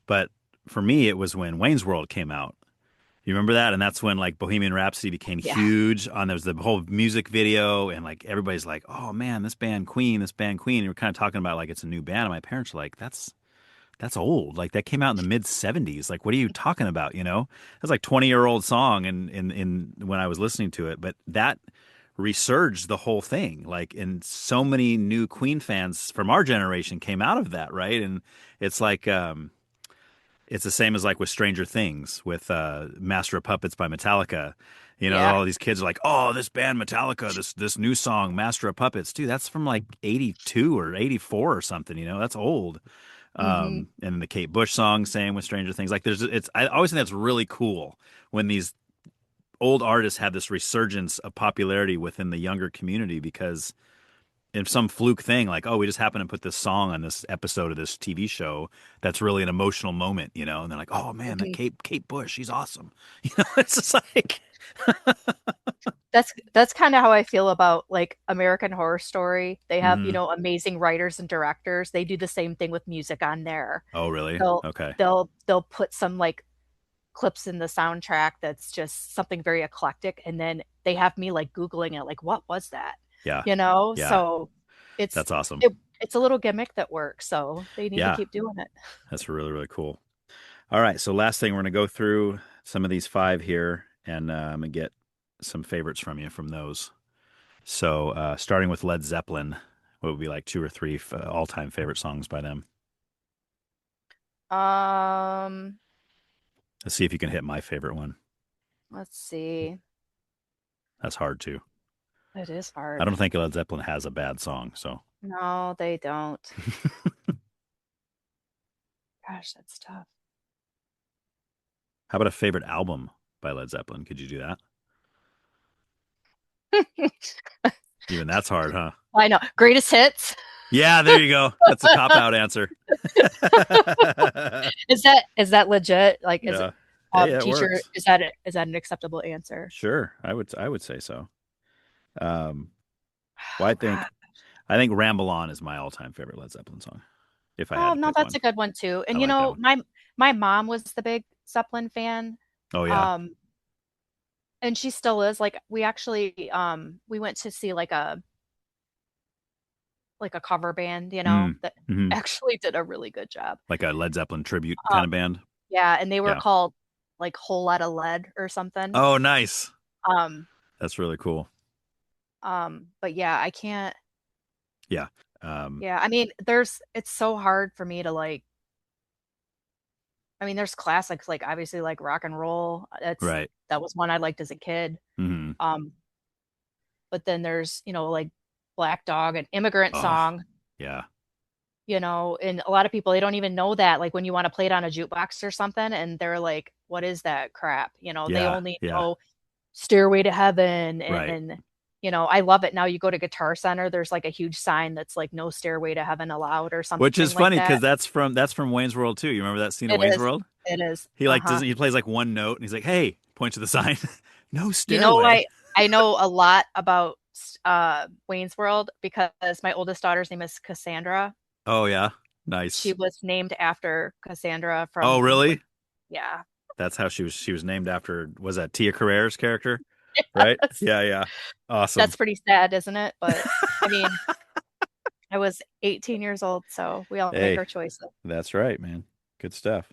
But for me, it was when Wayne's World came out. You remember that? And that's when like Bohemian Rhapsody became Yeah. huge. On there was the whole music video, and like everybody's like, "Oh man, this band Queen, this band Queen." And we're kind of talking about like it's a new band, and my parents were like, "That's old. Like that came out in the mid '70s. Like what are you talking about? You know, that's like 20-year-old song." And in when I was listening to it, but that resurged the whole thing. Like, and so many new Queen fans from our generation came out of that, right? And it's like it's the same as like with Stranger Things with Master of Puppets by Metallica. You know, Yeah. all these kids are like, "Oh, this band Metallica, this new song Master of Puppets, dude, that's from like '82 or '84 or something. You know, that's old." Hmm. And the Kate Bush song, same with Stranger Things. Like, I always think that's really cool when these old artists have this resurgence of popularity within the younger community because if some fluke thing like, oh, we just happen to put this song on this episode of this TV show that's really an emotional moment, you know, and they're like, oh man, that Hmm. Kate Bush, she's awesome. You know, it's just like That's kind of how I feel about like American Horror Story. They have, mhm. amazing writers and directors. They do the same thing with music on there. Oh really? They'll Okay. they'll put some like clips in the soundtrack that's just something very eclectic, and then they have me like Googling it, like, what was that? Yeah. Yeah. So it's That's awesome. it's a little gimmick that works, so they need to Yeah. keep doing it. That's really, really cool. All right. So last thing, we're gonna go through some of these five here and I'm gonna get some favorites from you from those. So starting with Led Zeppelin, what would be like two or three all-time favorite songs by them? Um, Let's see if you can hit my favorite one. let's see. That's hard too. It is I hard. don't think Led Zeppelin has a bad song. So, No, they don't. Gosh, that's tough. how about a favorite album by Led Zeppelin? Could you do that? Even that's hard, huh? I know. Greatest hits. Yeah, there you go. That's a cop out answer. Is that legit? Like, is Yeah. Hey, it teacher, works. is that an acceptable answer? Sure. I would say so. Um, well, Oh God. I think Ramble On is my all-time favorite Led Zeppelin song, if I had Oh to no, pick that's one. a good one too. I And like that one. my mom was the big Zeppelin fan. Oh yeah. Um, and she still is. Like, we actually we went to see like a cover band, Mm. that Hmm. actually did a really good job. Like a Led Zeppelin tribute kind of Um, band. yeah, and they were Yeah. called like Whole Lotta Lead or something. Oh, nice. Um, That's really cool. but yeah, I can't. Yeah. Um, Yeah, I mean, it's so hard for me to like. I mean, there's classics like obviously like rock and roll. right. That was one I liked as a kid. Hmm. Um, but then there's like Black Dog, an immigrant Oh, song. yeah. And a lot of people they don't even know that. Like when you want to play it on a jukebox or something, and they're like, "What is that crap?" They Yeah. only Yeah. know Stairway to Heaven, Right. and I love it. Now you go to Guitar Center, there's like a huge sign that's like no Stairway to Heaven allowed or Which is something like funny because that. that's from Wayne's World too. You remember that scene in It Wayne's is. World? It is. He like Uh-huh. doesn't he plays like one note and he's like, "Hey," points to the sign. No You know, stairway. I know a lot about Wayne's World because my oldest daughter's name is Cassandra. Oh yeah. She Nice. was named after Cassandra Oh from really? yeah. That's how she was named after, was that Tia Carrere's character? Right? Yeah, yeah. Awesome. That's pretty sad, isn't it? But I mean, I was 18 years old, so we all make Hey, our choices. that's right, man. Good stuff.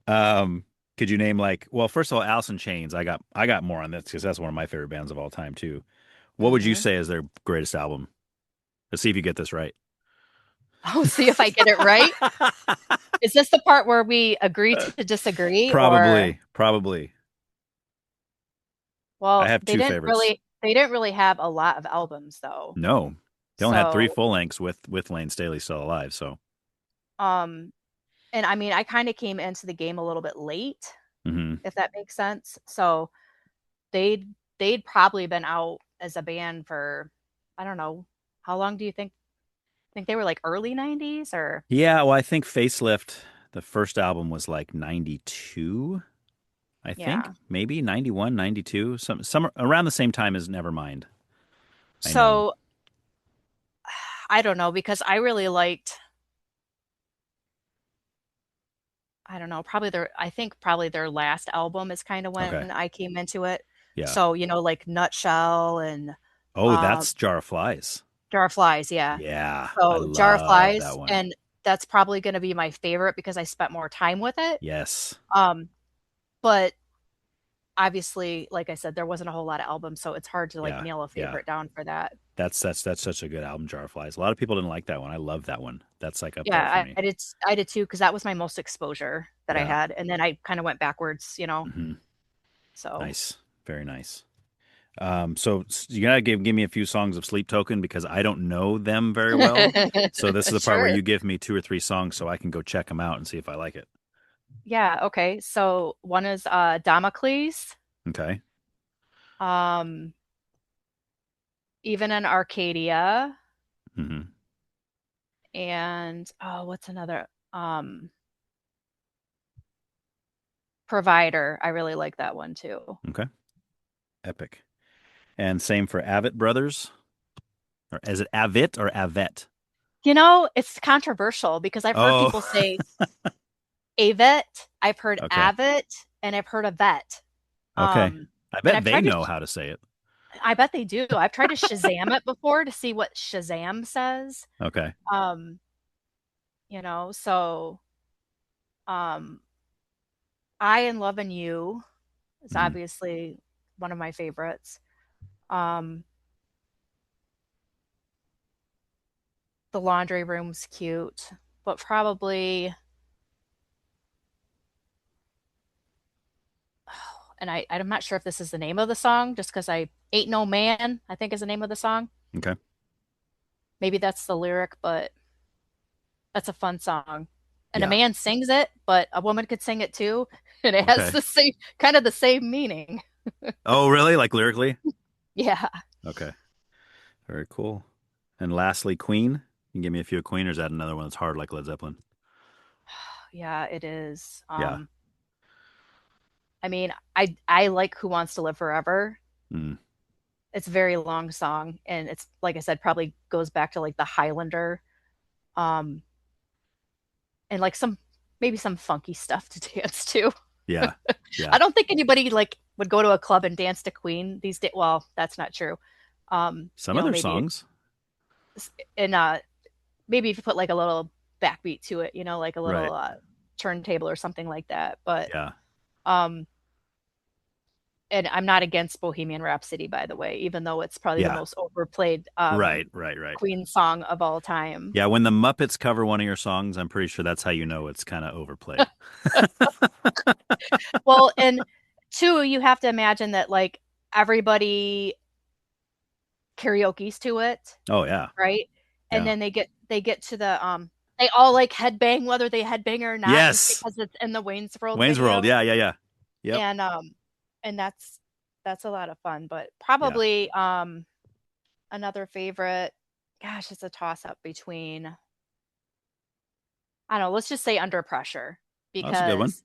Um, could you name like, well, first of all, Alice in Chains. I got more on this because that's one of my favorite bands of all time too. What would you Hmm. say is their greatest album? Let's see if you get this right. Oh, see if I get it right. Is this the part where we agree to disagree, or Probably. I well, have they two didn't favorites. really they didn't really have a lot of albums though. No, they only had three So, full lengths with Lane Staley still alive. So, um and I mean, I kind of came into the game a little bit late, hmm. if that makes sense. So, they'd probably been out as a band for I don't know, how long do you think they were like early 90s or Yeah. Well, I think Facelift, the first album was like '92. I think yeah. maybe 91, 92, some around the same time as Nevermind. I know. So, I don't know because I really liked I don't know, I think probably their last album is kind of when Okay. I came into it. Yeah. So, like Nutshell and Oh, um that's Jar of Flies. Jar of Flies, yeah. Yeah, I So, Jar of love Flies, that one. and that's probably going to be my favorite because I spent more time with it. Yes. Um but obviously, like I said, there wasn't a whole lot of albums, so it's hard to like Yeah, nail a yeah. favorite down for that. That's such a good album, Jar of Flies. A lot of people didn't like that one. I love that one. That's like up there for Yeah, me. I did too because that was my most exposure that I Yeah. had, and then I kind of went backwards, you know. Hmm. So Nice. Very nice. So you gotta give me a few songs of Sleep Token because I don't know them very well. So this is the part where sure. you give me two or three songs so I can go check them out and see if I like it. Yeah, okay. So one is Damocles, Okay. um, even in Arcadia, Hmm. and oh, what's another? Provider. I really like that one too. Okay. Epic. And same for Avett Brothers. Or is it Avett or Avett? You know, it's controversial because I've heard Oh, people say Avett, I've heard okay. Avett, and I've heard Avett. Okay. Um, I and bet they know how to say it. I bet they do. I've tried to Shazam it before to see what Shazam says. Okay. Um, so um, I and Love and You is Hmm. obviously one of my favorites. Um, the laundry room's cute, but probably, and I'm not sure if this is the name of the song, just because I Ain't No Man, I think is the name of the song. Okay. Maybe that's the lyric, but that's a fun song. And a Yeah. man sings it, but a woman could sing it too, and it has Okay. the same kind of the same meaning. Oh, really? Like lyrically? Yeah, Okay. Very cool. And lastly, Queen. You can give me a few of Queen, or is that another one that's hard like Led Zeppelin? yeah, it is. Yeah. I mean, I like Who Wants to Live Forever. Mm. It's a very long song, and it's like I said, probably goes back to like the Highlander, um, and like some maybe some funky stuff to dance to. Yeah. Yeah. I don't think anybody like would go to a club and dance to Queen these days. Well, that's not true. Some other Maybe songs. and maybe if you put like a little backbeat to it, like a Right. little turntable or something like that. But Yeah. um, and I'm not against Bohemian Rhapsody, by the way, even though it's probably the Yeah. most overplayed Right. Right. Right. Queen song of all time. Yeah. When the Muppets cover one of your songs, I'm pretty sure that's how you know it's kind of overplayed. Well, and two, you have to imagine that like everybody karaoke's to it, Oh, yeah. right? And Yeah. then they get to the they all like headbang whether they headbang or not just Yes. because it's in the Wayne's World Wayne's World. video. Yeah. Yeah. Yeah. Yep. And that's a lot of fun, but Yeah. probably another favorite, gosh, it's a toss up between I don't know, let's just say Under Pressure Oh, that's a good one. because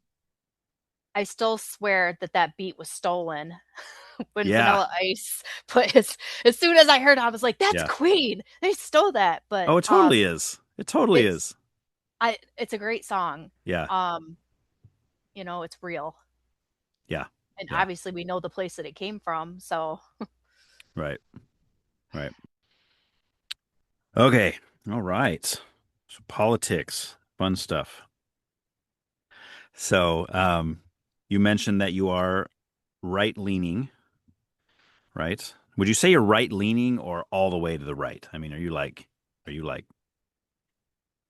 I still swear that that beat was stolen when Yeah. Vanilla Ice put his as soon as I heard it, I was like, that's Yeah. Queen. They stole that. But Oh, it totally is. It totally it's is. it's a great song. Yeah. Um, it's real. Yeah. And Yeah. obviously we know the place that it came from. So Right. Right. Okay. All right. So politics, fun stuff. So, you mentioned that you are right leaning, right? Would you say you're right leaning or all the way to the right? I mean, are you like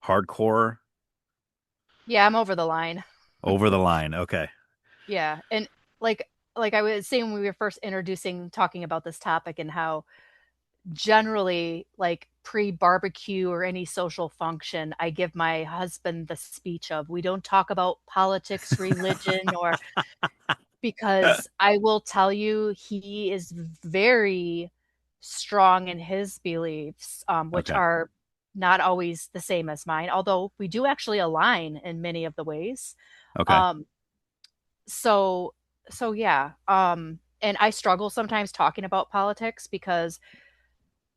hardcore yeah, I'm over the line. over the line? Okay. Yeah. And like like I was saying when we were first introducing talking about this topic and how generally like pre-barbecue or any social function, I give my husband the speech of we don't talk about politics, religion, or because I will tell you he is very strong in his beliefs, which Okay. are not always the same as mine, although we do actually align in many of the ways. Okay. Um, so so yeah, and I struggle sometimes talking about politics because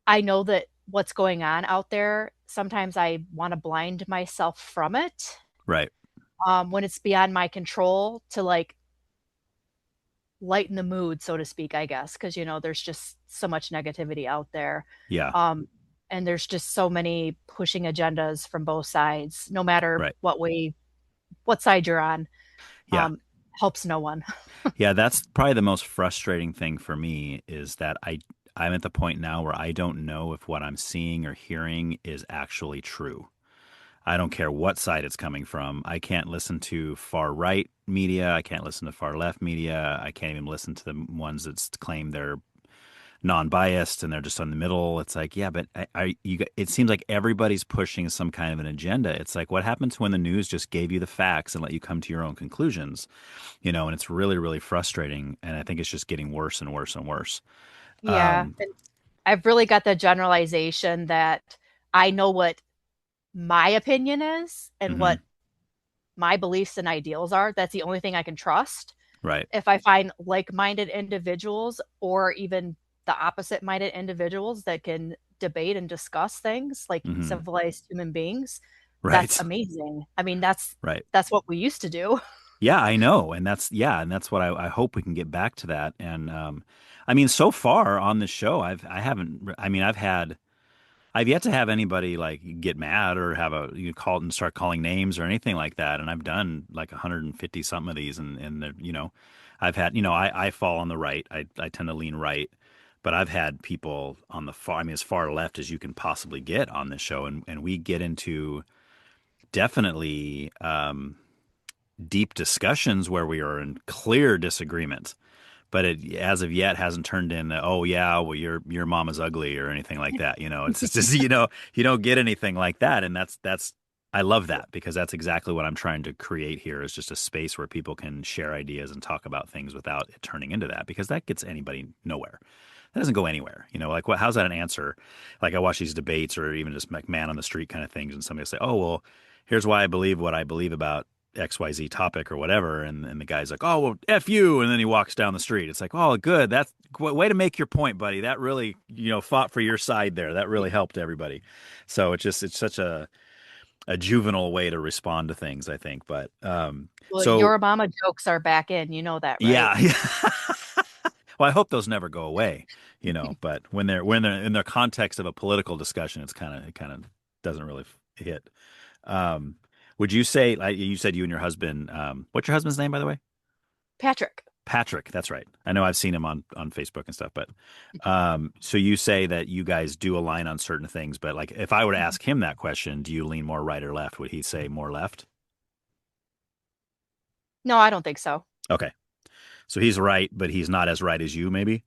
I know that what's going on out there, sometimes I want to blind myself from it, Right. when it's beyond my control to like lighten the mood, so to speak, I guess, because there's just so much negativity out there. Yeah. Um, and there's just so many pushing agendas from both sides, no matter Right. what side you're on. Yeah. Um, helps no one. Yeah, that's probably the most frustrating thing for me is that I'm at the point now where I don't know if what I'm seeing or hearing is actually true. I don't care what side it's coming from. I can't listen to far right media. I can't listen to far left media. I can't even listen to the ones that claim they're non-biased and they're just on the middle. It's like, yeah, but it seems like everybody's pushing some kind of an agenda. It's like, what happens when the news just gave you the facts and let you come to your own conclusions? And it's really, really frustrating. And I think it's just getting worse and worse and worse. Yeah. Um, And I've really got the generalization that I know what my opinion is and mhm, what my beliefs and ideals are. That's the only thing I can trust. right. If I find like-minded individuals or even the opposite-minded individuals that can debate and discuss things like Hmm. civilized human beings, that's Right. amazing. I mean, that's Right. that's what we used to do. Yeah, I know. And that's what I hope we can get back to that. And I mean, so far on this show, I haven't, I mean, I've yet to have anybody like get mad or have call and start calling names or anything like that. And I've done like 150 something of these, and I've had, I fall on the right. I tend to lean right, but I've had people on the far, I mean, as far left as you can possibly get on this show, and we get into definitely deep discussions where we are in clear disagreement, but it as of yet hasn't turned into, oh yeah, well your mom is ugly or anything like that. It's just you don't get anything like that, and that's I love that because that's exactly what I'm trying to create here is just a space where people can share ideas and talk about things without it turning into that because that gets anybody nowhere. That doesn't go anywhere. Like how's that an answer? Like I watch these debates or even just like man on the street kind of things, and somebody will say, oh well, here's why I believe what I believe about XYZ topic or whatever. And the guy's like, oh, well, F you. And then he walks down the street. It's like, oh, good. That's way to make your point, buddy. That really, fought for your side there. That really helped everybody. So it's such a juvenile way to respond to things, I think. But, Well, so your mama jokes are back in, you know that, right? yeah. Well, I hope those never go away, but when they're in the context of a political discussion, it kind of doesn't really hit. Um, would you say, like you said, you and your husband, what's your husband's name, by the way? Patrick. Patrick. That's right. I know I've seen him on Facebook and stuff, but, so you say that you guys do align on certain things, but like if I were to ask him that question, do you lean more right or left? Would he say more left? No, I don't think so. Okay. So he's right, but he's not as right as you, maybe?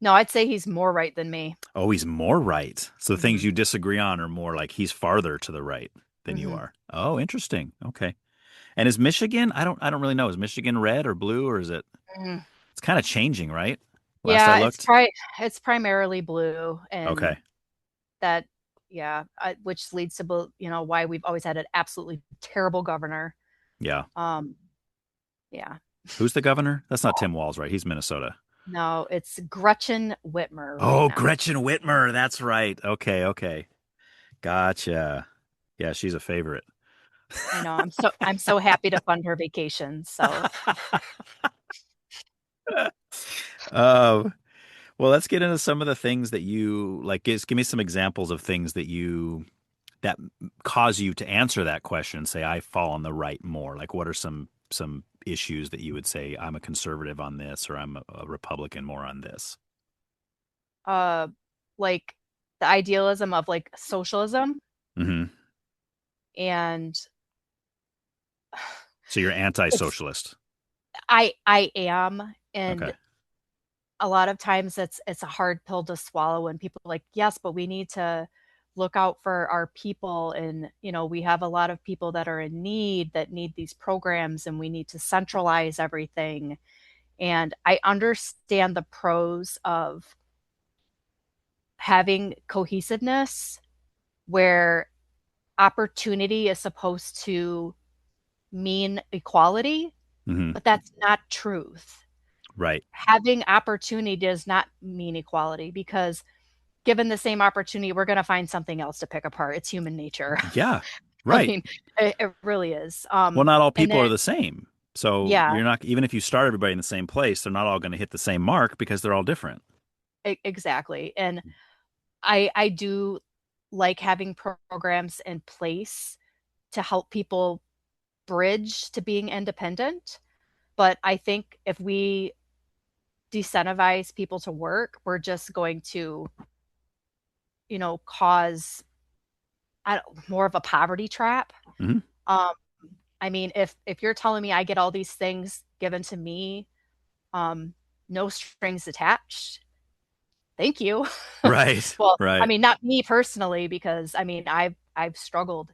No, I'd say he's more right than me. Oh, he's more right. So the things Mhm. you disagree on are more like he's farther to the right than you Mhm. are. Oh, interesting. Okay. And is Michigan? I don't really know. Is Michigan red or blue or is it? Mm. It's kind of changing, right? Last I Yeah, looked. it's primarily blue, and Okay. that yeah, which leads to why we've always had an absolutely terrible governor. Yeah. Um, yeah. Who's the governor? That's not Tim Walz, right? He's Minnesota. No, it's Gretchen Whitmer right Oh, now. Gretchen Whitmer. That's right. Okay. Okay. Gotcha. Yeah, she's a favorite. I know. I'm so happy to fund her vacation. So, um, well, let's get into some of the things that you like. Give me some examples of things that cause you to answer that question and say I fall on the right more. Like, what are some issues that you would say I'm a conservative on this or I'm a Republican more on this? uh, like the idealism of like socialism, Hmm. and So you're it's anti-socialist. I am, and Okay. a lot of times it's a hard pill to swallow when people are like, yes, but we need to look out for our people, and we have a lot of people that are in need that need these programs, and we need to centralize everything. And I understand the pros of having cohesiveness where opportunity is supposed to mean equality, Hmm. but that's not truth. Right. Having opportunity does not mean equality because given the same opportunity, we're going to find something else to pick apart. It's human nature. Yeah. I Right. mean, it really is. Well, not all And people then, are the same. So yeah, you're not, even if you start everybody in the same place, they're not all going to hit the same mark because they're all different. exactly. And I do like having programs in place to help people bridge to being independent. But I think if we disincentivize people to work, we're just going to, cause more of a poverty trap. Hmm. Um, I mean, if you're telling me I get all these things given to me, um, no strings attached, thank you. Right. Well, I Right. mean, not me personally, because I mean, I've struggled.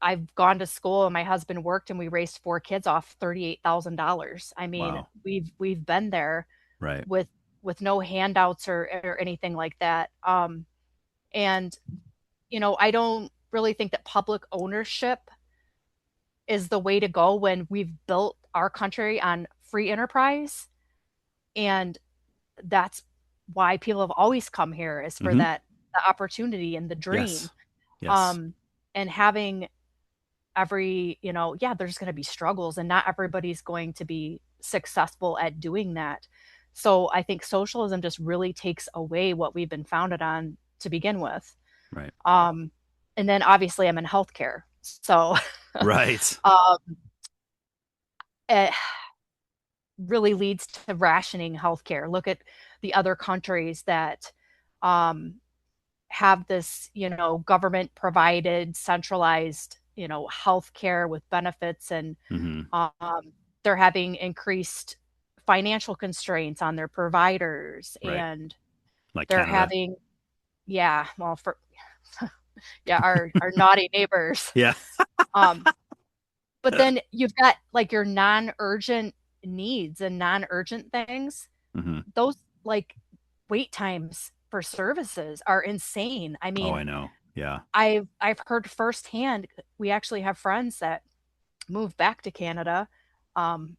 I've gone to school and my husband worked and we raised four kids off $38,000. I mean, Wow. we've been there Right. with no handouts or anything like that. And I don't really think that public ownership is the way to go when we've built our country on free enterprise. And that's why people have always come here, is for Hmm. that the opportunity and the dream. Yes. Yes. Um, and having yeah, there's going to be struggles and not everybody's going to be successful at doing that. So I think socialism just really takes away what we've been founded on to begin with. Right. Um, and then obviously I'm in healthcare. So Right. um, it really leads to rationing healthcare. Look at the other countries that um, have this, government provided, centralized, healthcare with benefits, and Hmm. um, they're having increased financial constraints on their providers, Right. and Like they're Canada. having, yeah, well, for yeah, our naughty neighbors. Yeah. Um, but then you've got like your non-urgent needs and non-urgent things. Hmm. Those like wait times for services are insane. I Oh, mean, I know. Yeah. I've heard firsthand. We actually have friends that moved back to Canada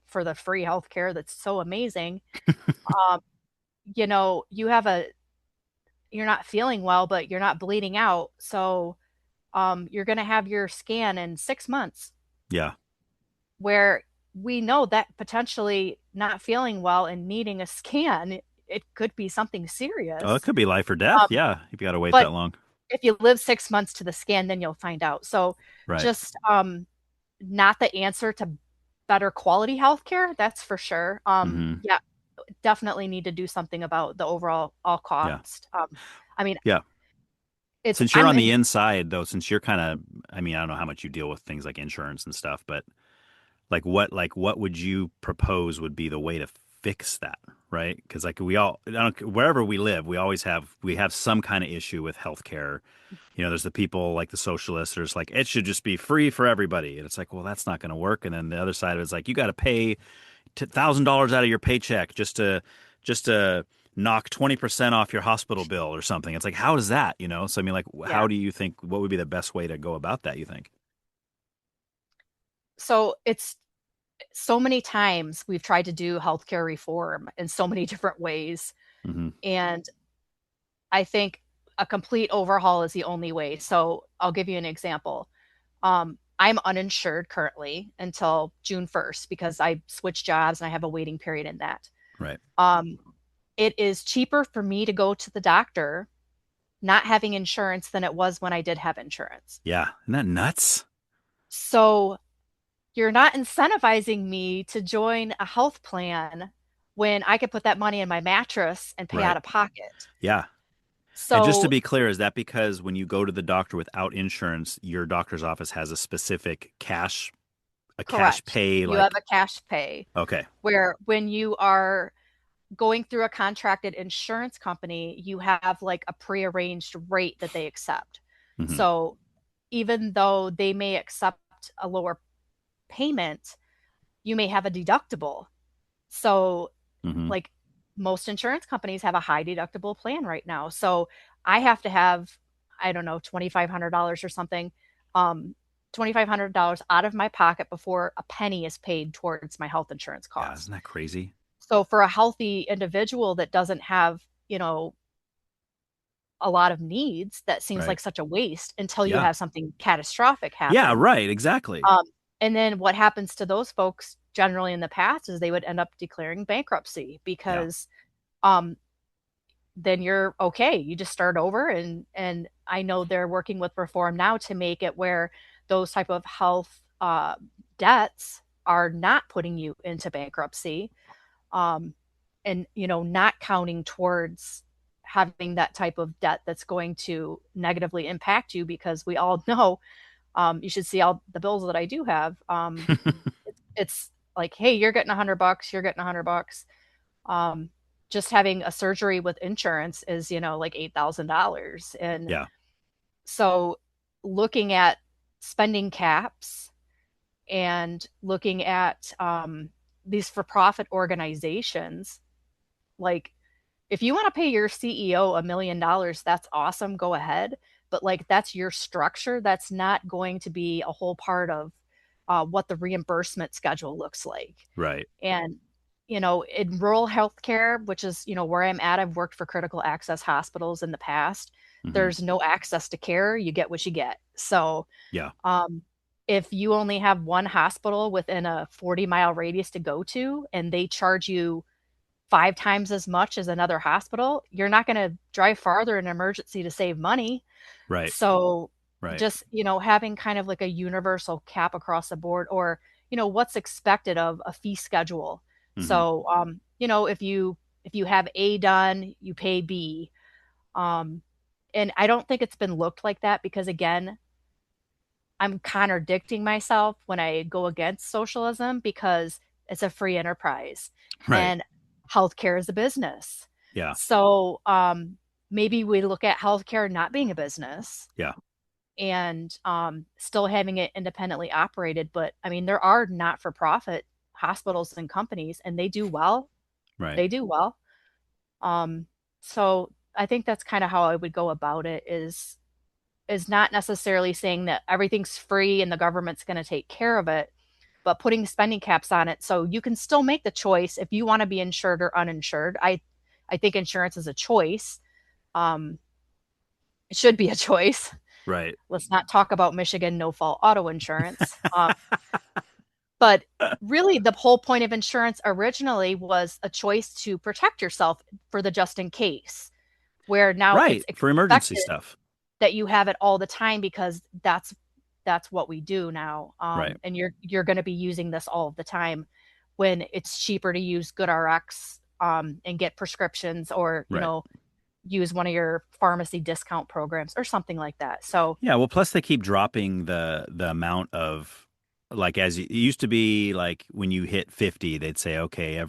for the free healthcare that's so amazing. Um, you have you're not feeling well, but you're not bleeding out, so you're going to have your scan in 6 months. Yeah. Where we know that potentially not feeling well and needing a scan, it could be something Oh, it serious. could be life or death. Um, Yeah. If you got to wait but that long. if you live 6 months to the scan, then you'll find out. So Right. just not the answer to better quality healthcare, that's for sure. Hmm. Yeah, definitely need to do something about the overall all Yeah. cost. I mean, Yeah. it's Since you're I'm on the in. inside, though, since you're kind of, I mean, I don't know how much you deal with things like insurance and stuff, but like what would you propose would be the way to fix that, right? Because like we all, I don't, wherever we live, we have some kind of issue with healthcare. There's the people like the socialists are just like it should just be free for everybody, and it's like, well, that's not going to work. And then the other side of it's like you got to pay $1,000 out of your paycheck just to knock 20% off your hospital bill or something. It's like, how is that? So I mean, like, Yeah. how do you think what would be the best way to go about that? You think? So it's so many times we've tried to do healthcare reform in so many different ways, Hmm. and I think a complete overhaul is the only way. So I'll give you an example. I'm uninsured currently until June 1st because I switched jobs and I have a waiting period in that. Right. Um, it is cheaper for me to go to the doctor not having insurance than it was when I did have insurance. Yeah. Isn't that nuts? So you're not incentivizing me to join a health plan when I could put that money in my mattress and pay out Right. of pocket. Yeah. And just to So, be clear, is that because when you go to the doctor without insurance, your doctor's office has a specific a cash correct. pay You have like a cash pay okay. where when you are going through a contracted insurance company, you have like a prearranged rate that they accept. Hmm. So even though they may accept a lower payment, you may have a deductible. So, Hmm. like most insurance companies have a high deductible plan right now. So I have to have, I don't know, $2,500 or something, um, $2,500 out of my pocket before a penny is paid towards my health insurance Yeah, isn't cost. that crazy? So for a healthy individual that doesn't have, a lot of needs, that seems Right. like such a waste until you Yeah. have something catastrophic Yeah, happen. right, exactly. Um, and then what happens to those folks generally in the past is they would end up declaring bankruptcy Yeah. because um, then you're okay. You just start over, and I know they're working with reform now to make it where those type of health debts are not putting you into bankruptcy, um, and not counting towards having that type of debt that's going to negatively impact you, because we all know, you should see all the bills that I do have. It's like, hey, you're getting $100, you're getting $100. um, just having a surgery with insurance is, like $8,000. And Yeah. so looking at spending caps and looking at these for-profit organizations, like, if you want to pay your CEO $1 million, that's awesome, go ahead. But like, that's your structure. That's not going to be a whole part of what the reimbursement schedule looks like. Right. And, in rural healthcare, which is, where I'm at, I've worked for critical access hospitals in the past. Hmm. There's no access to care. You get what you get. So, Yeah. um, if you only have one hospital within a 40-mile radius to go to, and they charge you 5 times as much as another hospital, you're not going to drive farther in an emergency to save money. Right. So Right. just, having kind of like a universal cap across the board, or, what's expected of a fee schedule. Hmm. So, if you have A done, you pay B. Um, and I don't think it's been looked like that, because again, I'm contradicting myself when I go against socialism, because it's a free enterprise Right. and healthcare is a business. Yeah. So maybe we look at healthcare not being a business, Yeah. and still having it independently operated. But I mean, there are not for profit hospitals and companies, and they do well. Right. They do well. Um, so I think that's kind of how I would go about it, is not necessarily saying that everything's free and the government's going to take care of it, but putting spending caps on it so you can still make the choice if you want to be insured or uninsured. I think insurance is a choice. Um, it should be a choice. Right. Let's not talk about Michigan no fault auto insurance. But really, the whole point of insurance originally was a choice to protect yourself for the just in case, where now it's Right. For emergency expected stuff. that you have it all the time, because that's what we do now. Right. And you're going to be using this all of the time, when it's cheaper to use GoodRx, and get prescriptions, or Right. use one of your pharmacy discount programs or something like that. So, Yeah. Well, plus they keep dropping the amount of, like, as it used to be, like when you hit 50, they'd say, okay,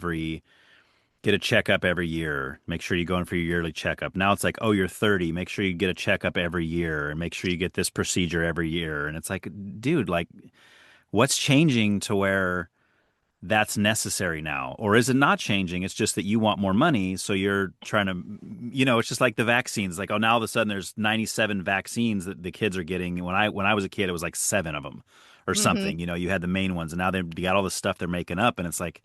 get a checkup every year. Make sure you go in for your yearly checkup. Now it's like, oh, you're 30. Make sure you get a checkup every year, and make sure you get this procedure every year. And it's like, dude, like, what's changing to where that's necessary now? Or is it not changing? It's just that you want more money. So you're trying to, it's just like the vaccines. Like, oh, now all of a sudden there's 97 vaccines that the kids are getting. When I was a kid, it was like 7 of them or mhm, something. You had the main ones, and now they got all this stuff they're making up. And it's like,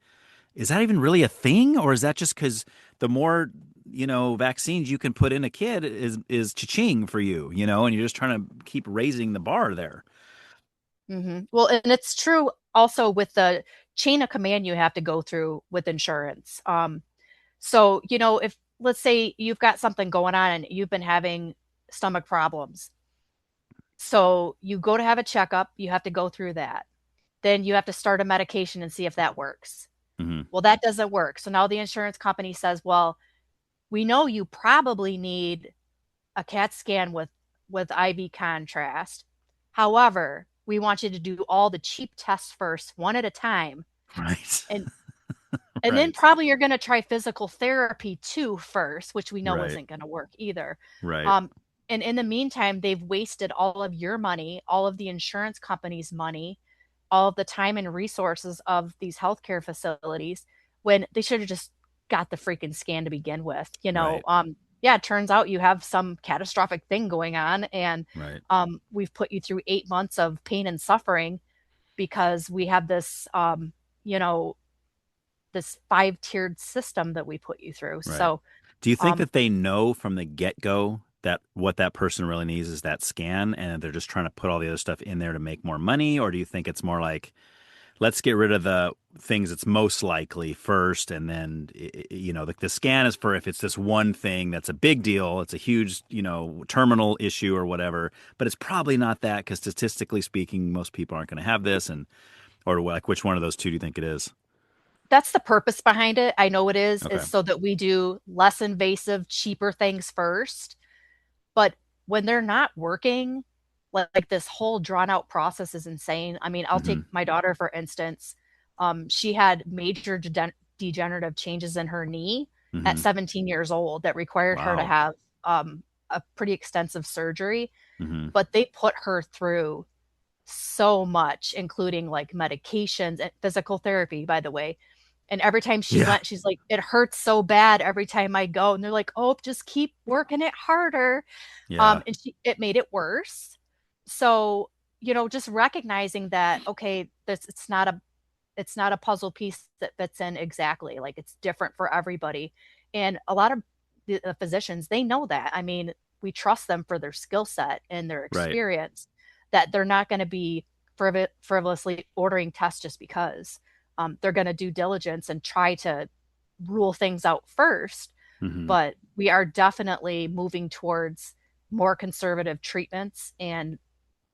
is that even really a thing? Or is that just because the more, vaccines you can put in a kid is cha-ching for you, and you're just trying to keep raising the bar there. well, and it's true also with the chain of command you have to go through with insurance. So, if, let's say, you've got something going on and you've been having stomach problems, so you go to have a checkup, you have to go through that. Then you have to start a medication and see if that works. Hmm. Well, that doesn't work. So now the insurance company says, well, we know you probably need a CAT scan with IV contrast. However, we want you to do all the cheap tests first, one at a time. Right. And and then Right. probably you're going to try physical therapy too first, which we know Right. isn't going to work either. Right. Um, and in the meantime, they've wasted all of your money, all of the insurance company's money, all of the time and resources of these healthcare facilities, when they should have just got the freaking scan to begin with. Right. Yeah, it turns out you have some catastrophic thing going on, and Right. we've put you through 8 months of pain and suffering, because we have you know, this 5-tiered system that we put you through. Right. So, Do you think um, that they know from the get-go that what that person really needs is that scan, and they're just trying to put all the other stuff in there to make more money? Or do you think it's more like, let's get rid of the things that's most likely first, and then the scan is for if it's this one thing that's a big deal, it's a huge terminal issue or whatever, but it's probably not that, because statistically speaking most people aren't going to have this. And Or like which one of those two do you think it is? That's the purpose behind it. I know it is Okay. so that we do less invasive, cheaper things first. But when they're not working, like this whole drawn out process is insane. I mean, I'll Mm-hmm. take my daughter, for instance. She had major degenerative changes in her knee at Mm-hmm. 17 years old that required her to Wow. have a pretty extensive surgery. Mm-hmm. But they put her through so much, including like medications and physical therapy, by the way. And every time she Yeah. went, she's like, it hurts so bad every time I go. And they're like, oh, just keep working it harder. Yeah. And it made it worse. So, just recognizing that, okay, it's not a puzzle piece that fits in exactly. Like it's different for everybody. And a lot of the physicians, they know that. I mean, we trust them for their skill set and their Right. experience, that they're not going to be frivolously ordering tests just because. They're going to do diligence and try to rule things out first. Mm-hmm. But we are definitely moving towards more conservative treatments, and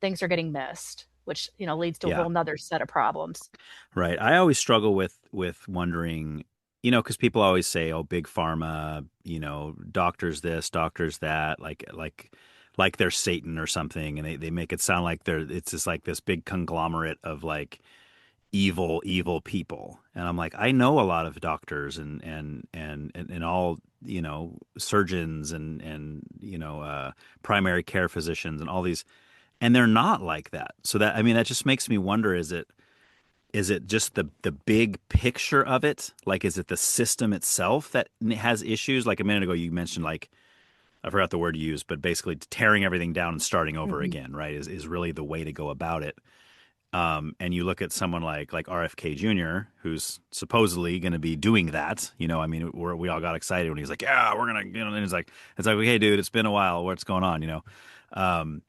things are getting missed, which leads to a Yeah. whole nother set of problems. Right. I always struggle with wondering, because people always say, "Oh, big pharma, doctors this, doctors that," like they're Satan or something, and they make it sound like it's just like this big conglomerate of like evil people. And I'm like, I know a lot of doctors and all, surgeons and primary care physicians and all these, and they're not like that. So that, I mean, that just makes me wonder, is it just the big picture of it? Like, is it the system itself that has issues? Like a minute ago, you mentioned, like, I forgot the word you used, but basically tearing everything down and starting over Mhm. again, right? Is really the way to go about it. And you look at someone like RFK Jr., who's supposedly going to be doing that. I mean, we all got excited when he's like, "Yeah, we're gonna," and it's like, "Hey, dude, it's been a while. What's going on?" Um,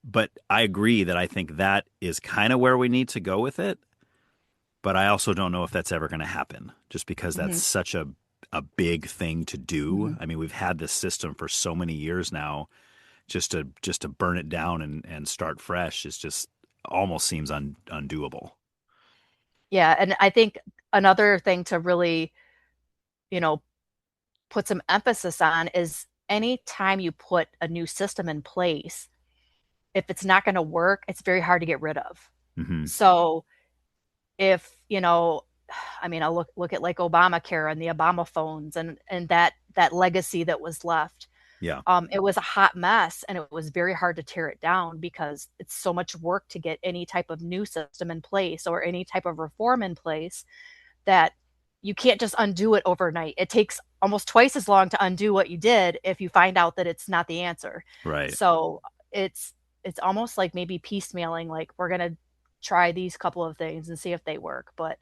but I agree that I think that is kind of where we need to go with it. But I also don't know if that's ever going to happen, just because that's Mhm. such a big thing to do. Mhm. I mean, we've had this system for so many years now. Just to burn it down and start fresh is just almost seems undoable. Yeah, and I think another thing to really, you know, put some emphasis on is any time you put a new system in place, if it's not going to work, it's very hard to get rid of. Hmm. So if, I mean, I'll look at like Obamacare and the Obama phones and that legacy that was left. Yeah. It was a hot mess, and it was very hard to tear it down because it's so much work to get any type of new system in place or any type of reform in place, that you can't just undo it overnight. It takes almost twice as long to undo what you did if you find out that it's not the answer. Right. So it's almost like maybe piecemealing, like we're gonna try these couple of things and see if they work. But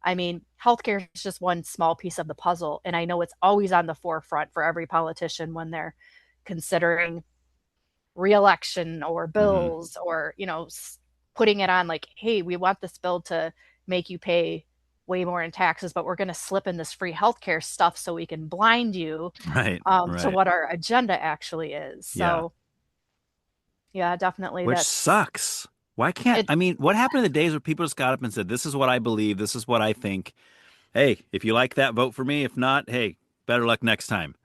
I mean, healthcare is just one small piece of the puzzle, and I know it's always on the forefront for every politician when they're considering reelection or Hmm. bills, or putting it on like, hey, we want this bill to make you pay way more in taxes, but we're going to slip in this free healthcare stuff so we can blind you Right. to Right. what our agenda actually is. Yeah. So yeah, definitely Which that's sucks. Why can't, it. I mean, what happened to the days where people just got up and said, "This is what I believe. This is what I think. Hey, if you like that, vote for me. If not, hey, better luck next time."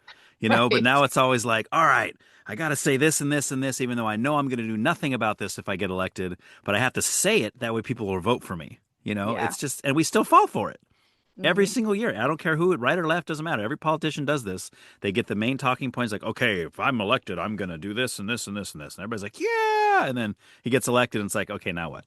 But Right. now it's always like, all right, I got to say this and this and this, even though I know I'm going to do nothing about this if I get elected, but I have to say it. That way people will vote for me. Yeah. It's just, and we still fall for it every Hmm. single year. I don't care who, right or left, doesn't matter. Every politician does this. They get the main talking points like, okay, if I'm elected, I'm going to do this and this and this and this. And everybody's like, yeah. And then he gets elected and it's like, okay, now what?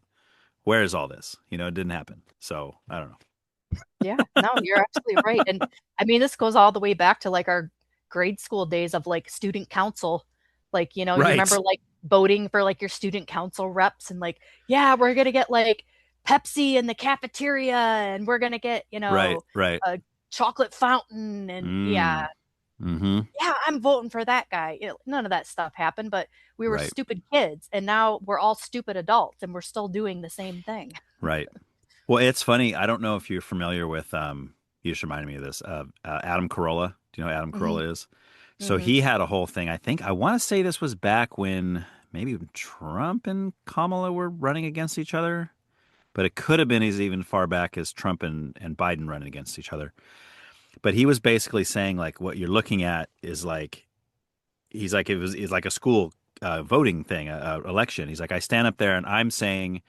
Where is all this? It didn't happen. So I don't know. Yeah, no, you're absolutely right. And I mean, this goes all the way back to like our grade school days of like student council. Like, you remember Right. like voting for like your student council reps and like, yeah, we're gonna get like Pepsi in the cafeteria, and we're gonna get, Right. Right. a chocolate fountain, and yeah, Mm. Mm-hmm. yeah, I'm voting for that guy. None of that stuff happened, but we were Right. stupid kids, and now we're all stupid adults and we're still doing the same thing. Right. Well, it's funny. I don't know if you're familiar with you just reminded me of this. Adam Carolla. Do you know who Adam Hmm. Carolla is? So Hmm. he had a whole thing. I want to say this was back when maybe Trump and Kamala were running against each other, but it could have been as even far back as Trump and Biden running against each other. But he was basically saying like what you're looking at is like he's like it's like a school voting thing, election. He's like I stand up there and I'm saying,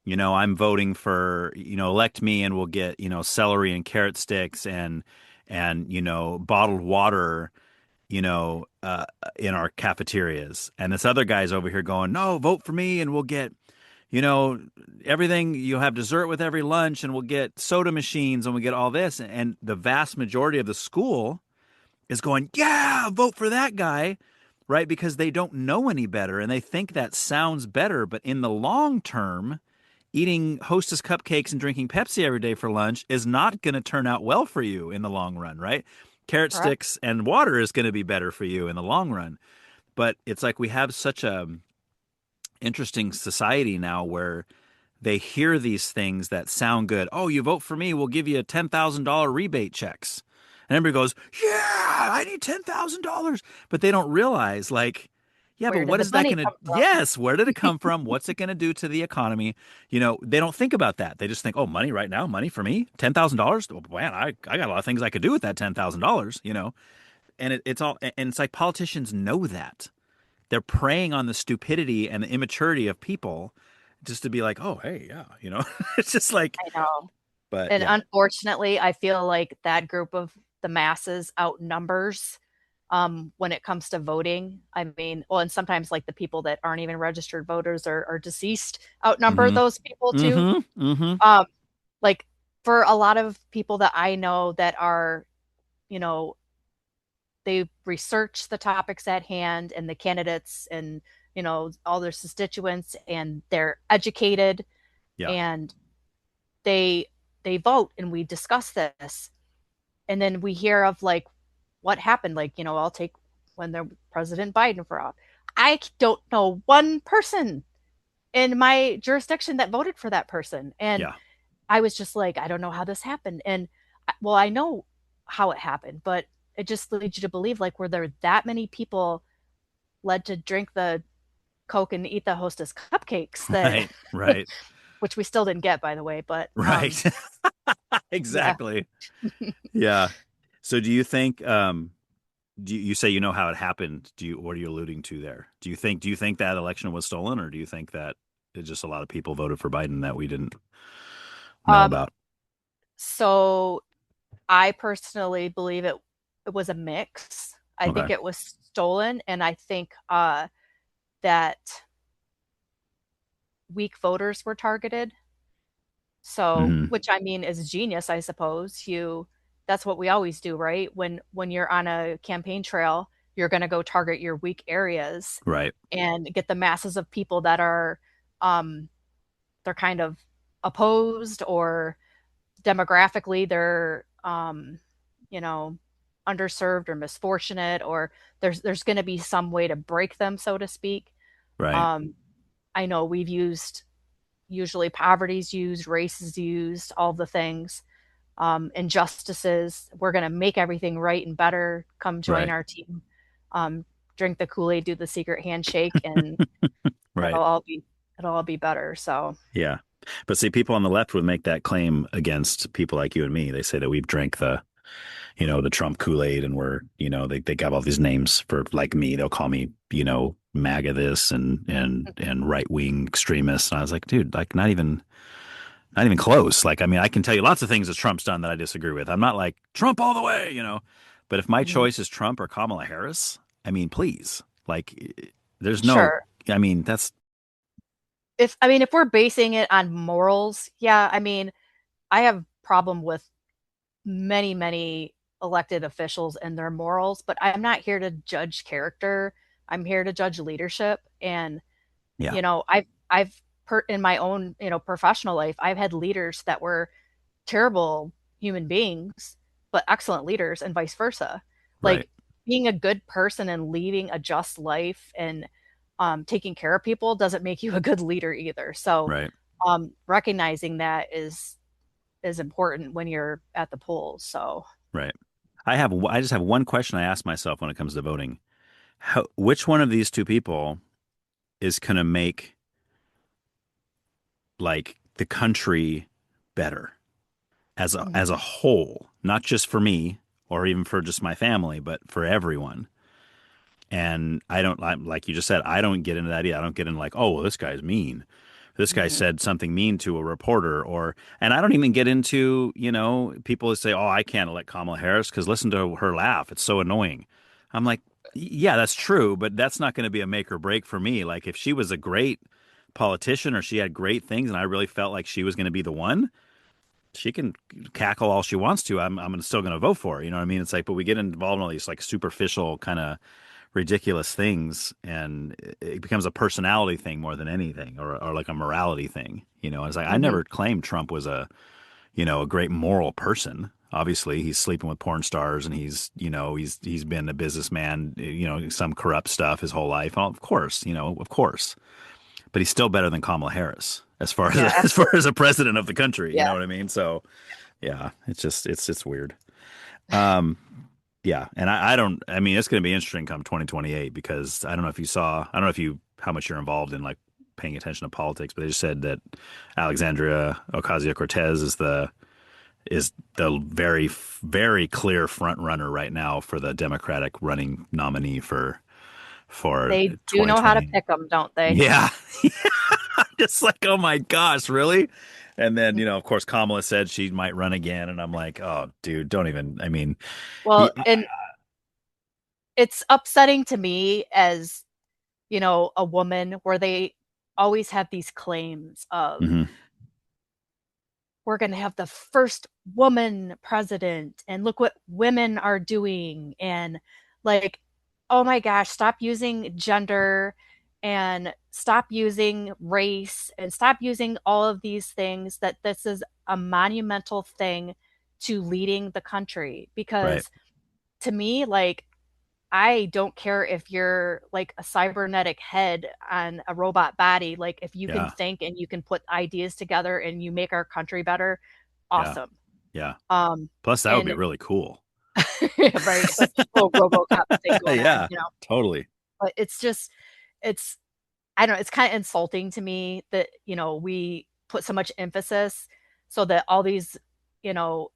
I'm voting for, elect me and we'll get, celery and carrot sticks and bottled water, you know, uh, in our cafeterias. And this other guy's over here going, no, vote for me and we'll get, you know, everything. You'll have dessert with every lunch and we'll get soda machines and we'll get all this. And the vast majority of the school is going, yeah, vote for that guy, right? Because they don't know any better and they think that sounds better. But in the long term, eating Hostess cupcakes and drinking Pepsi every day for lunch is not going to turn out well for you in the long run, right? Carrot Correct. sticks and water is going to be better for you in the long run. But it's like we have such a interesting society now where they hear these things that sound good. Oh, you vote for me, we'll give you $10,000 rebate checks. And everybody goes, yeah, I need $10,000. But they don't realize, like, yeah, but Where did what the is that money going to, come from? yes, where did it come from? What's it going to do to the economy? They don't think about that. They just think, oh, money right now, money for me, $10,000. Oh, man, I got a lot of things I could do with that $10,000. And it's all, and it's like politicians know that. They're preying on the stupidity and the immaturity of people just to be like, oh, hey, yeah, it's just like, I know. but And yeah, unfortunately, I feel like that group of the masses outnumbers when it comes to voting. I mean, well, and sometimes like the people that aren't even registered voters or deceased outnumber mm-hmm, those people too. mm-hmm, mm-hmm, Um, like for a lot of people that I know that are, you know, they research the topics at hand and the candidates and, all their constituents and they're educated yeah, and they they vote and we discuss this and then we hear of like what happened like I'll take when the President Biden for office. I don't know one person in my jurisdiction that voted for that person, and yeah. I was just like, I don't know how this happened. And well, I know how it happened, but it just leads you to believe like were there that many people led to drink the Coke and eat the Hostess cupcakes that Right, right, which we still didn't get, by the way, but right. yeah. Exactly. Yeah. So do you think you say you know how it happened? What are you alluding to there? Do you think that election was stolen or do you think that it just a lot of people voted for Biden that we didn't know um about? so I personally believe it was a mix. I Okay. think it was stolen, and I think that weak voters were targeted. So, Hmm. which I mean is genius, I suppose. That's what we always do, right? When you're on a campaign trail, you're going to go target your weak areas Right. and get the masses of people that are um they're kind of opposed or demographically they're you know underserved or misfortunate or there's going to be some way to break them, so to speak. Right. um I know we've used usually poverty's used, race is used, all the things, injustices. We're going to make everything right and better. Come join Right. our team. um Drink the Kool-Aid, do the secret handshake, and Right. it'll all be it'll all be better. So Yeah. But see, people on the left would make that claim against people like you and me. They say that we've drank the Trump Kool-Aid and they got all these names for like me. They'll call me, MAGA this and right-wing extremists. And I was like, dude, like not even close. Like, I mean, I can tell you lots of things that Trump's done that I disagree with. I'm not like Trump all the way. But if my mhm. choice is Trump or Kamala Harris, I mean, please, like, there's no, Sure. I mean, that's, If we're basing it on morals, yeah, I mean, I have problem with many elected officials and their morals, but I'm not here to judge character. I'm here to judge leadership. And yeah, I've in my own professional life, I've had leaders that were terrible human beings, but excellent leaders, and vice versa. right, Like being a good person and leading a just life and taking care of people doesn't make you a good leader either. So right, recognizing that is important when you're at the polls. So right. I just have one question I ask myself when it comes to voting. Which one of these two people is going to make like the country better as a Mhm. whole, not just for me or even for just my family, but for everyone. And I don't like you just said, I don't get into that either. I don't get into like, oh, well, this guy's mean. This guy Mhm. said something mean to a reporter, or, and I don't even get into, people who say, oh, I can't elect Kamala Harris because listen to her laugh. It's so annoying. I'm like, yeah, that's true, but that's not going to be a make or break for me. Like if she was a great politician or she had great things and I really felt like she was going to be the one, she can cackle all she wants to. I'm still going to vote for her. You know what I mean? It's like, but we get involved in all these like superficial kind of ridiculous things, and it becomes a personality thing more than anything, or like a morality thing. It's like I Mhm. never claimed Trump was a great moral person. Obviously, he's sleeping with porn stars, and he's been a businessman, some corrupt stuff his whole life. Well, of course, but he's still better than Kamala Harris as far as Yeah, as far as absolutely. a president of the country. You Yeah. know what I mean? So yeah, it's just it's weird. Um, yeah, and I don't. I mean, it's going to be interesting come 2028 because I don't know if you saw. I don't know if you how much you're involved in like paying attention to politics, but they just said that Alexandria Ocasio-Cortez is the very clear front runner right now for the Democratic running nominee for They do know how to 2020. pick them, don't they? Yeah, just like oh my gosh, really? And then of course Kamala said she might run again, and I'm like, oh dude, don't even. I mean, Well, yeah, and it's upsetting to me as, a woman where they always have these claims of mhm, we're going to have the first woman president and look what women are doing and like oh my gosh, stop using gender and stop using race and stop using all of these things that this is a monumental thing to leading the country right. because to me like I don't care if you're like a cybernetic head on a robot body. Like, if you can Yeah. think and you can put ideas together and you make our country better, Yeah. awesome. Yeah. Um, Plus, that would be and really cool. right, it's like a little RoboCop thing going on, Yeah, totally. But it's just, it's, I don't know, it's kind of insulting to me that, we put so much emphasis so that all these, you know,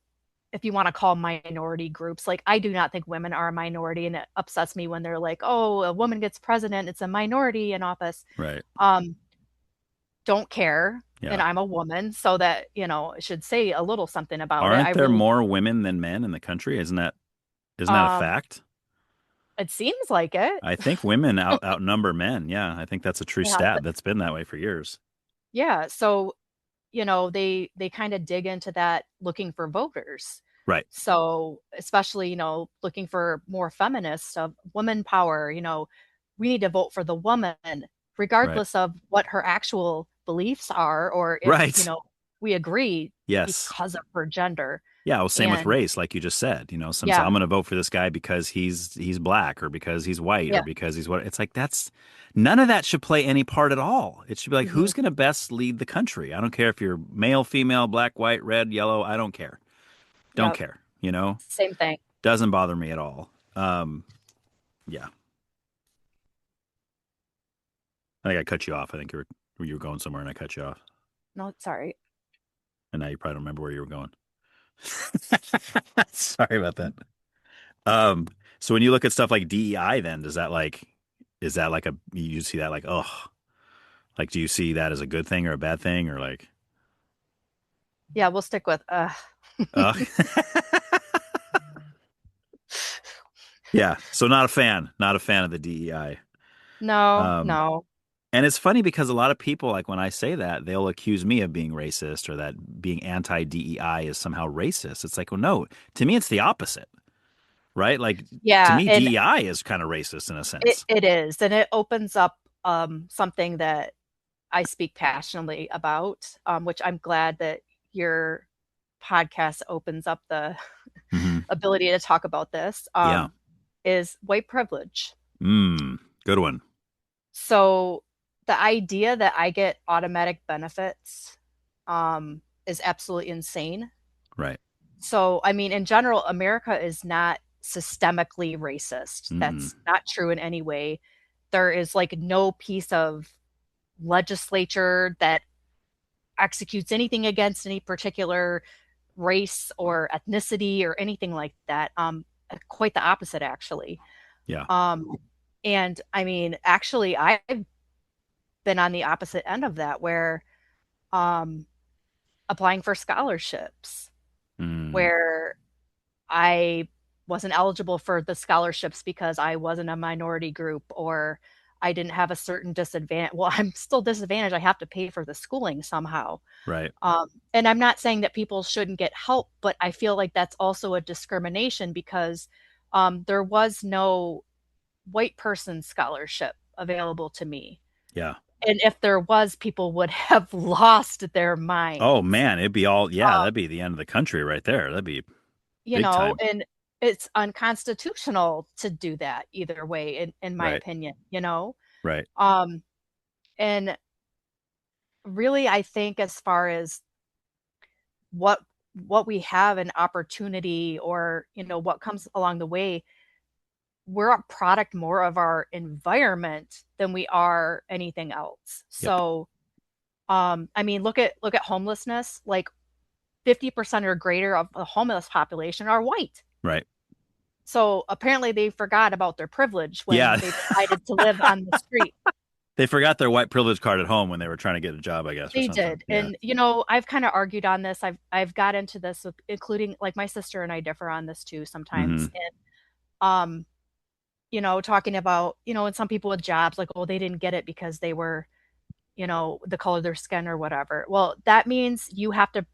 if you want to call minority groups. Like, I do not think women are a minority, and it upsets me when they're like, "Oh, a woman gets president, it's a minority in office." Right. Um, don't care, and Yeah. I'm a woman, so that it should say a little something about it. I Aren't there really, more women than men in the country? Isn't that a um, fact? it seems like it. I think women outnumber men. Yeah, I think that's a true Yeah, stat. That's been that way for years. yeah. So they kind of dig into that looking for voters. Right. So especially looking for more feminists of woman power. We need to vote for the woman Right. regardless of what her actual beliefs are or if Right. we agree Yes. because of her gender. Yeah, well, same with And race, like you just said. Some say yeah, I'm going to vote for this guy because he's black or because he's white or yeah. because he's what. It's like that's none of that should play any part at all. It should be like Hmm. who's going to best lead the country. I don't care if you're male, female, black, white, red, yellow. I don't care. Don't Yep. care. Same thing. Doesn't bother me at all. Yeah, I think I cut you off. I think you were going somewhere and I cut you off, No, sorry. and now you probably don't remember where you were going. Sorry about that. Um, so when you look at stuff like DEI, then is that like you see that like oh like do you see that as a good thing or a bad thing or like Yeah, we'll stick with uh yeah, so not a fan of the DEI. no, Um, no. and it's funny because a lot of people like when I say that they'll accuse me of being racist or that being anti DEI is somehow racist. It's like well no, to me it's the opposite, right? Like to Yeah, me and DEI is kind of racist in a it, sense. it is, and it opens up something that I speak passionately about, which I'm glad that your podcast opens up the Hmm. ability to talk about this, Yeah. is white privilege. Good one. So the idea that I get automatic benefits is absolutely insane. Right. So, I mean, in general, America is not systemically racist. Mm-mm. That's not true in any way. There is like no piece of legislature that executes anything against any particular race or ethnicity or anything like that. Quite the opposite, actually. Yeah. Um, and I mean, actually, I've been on the opposite end of that, where um, applying for scholarships, Mm, where I wasn't eligible for the scholarships because I wasn't a minority group, or I didn't have a certain disadvantage. Well, I'm still disadvantaged. I have to pay for the schooling somehow. right. And I'm not saying that people shouldn't get help, but I feel like that's also a discrimination because there was no white person scholarship available to me. Yeah. And if there was, people would have lost their Oh minds. man, it'd be all, yeah, Um, that'd be the end of the country right there. That'd be big time. and it's unconstitutional to do that either way, in my Right. opinion. Right. Um, and really, I think as far as what what we have an opportunity, or what comes along the way, we're a product more of our environment than we are anything else. Yep. So I mean, look at homelessness. Like 50% or greater of the homeless population are white. Right. So apparently they forgot about their privilege when Yeah. they decided to live on the street. They forgot their white privilege card at home when they were trying to get a job, I guess, or They something. did. Yeah. And I've kind of argued on this. I've got into this with, including, like, my sister and I differ on this too sometimes. Hmm. And talking about, and some people with jobs, like, oh, they didn't get it because they were, the color of their skin or whatever. Well, that means you have to,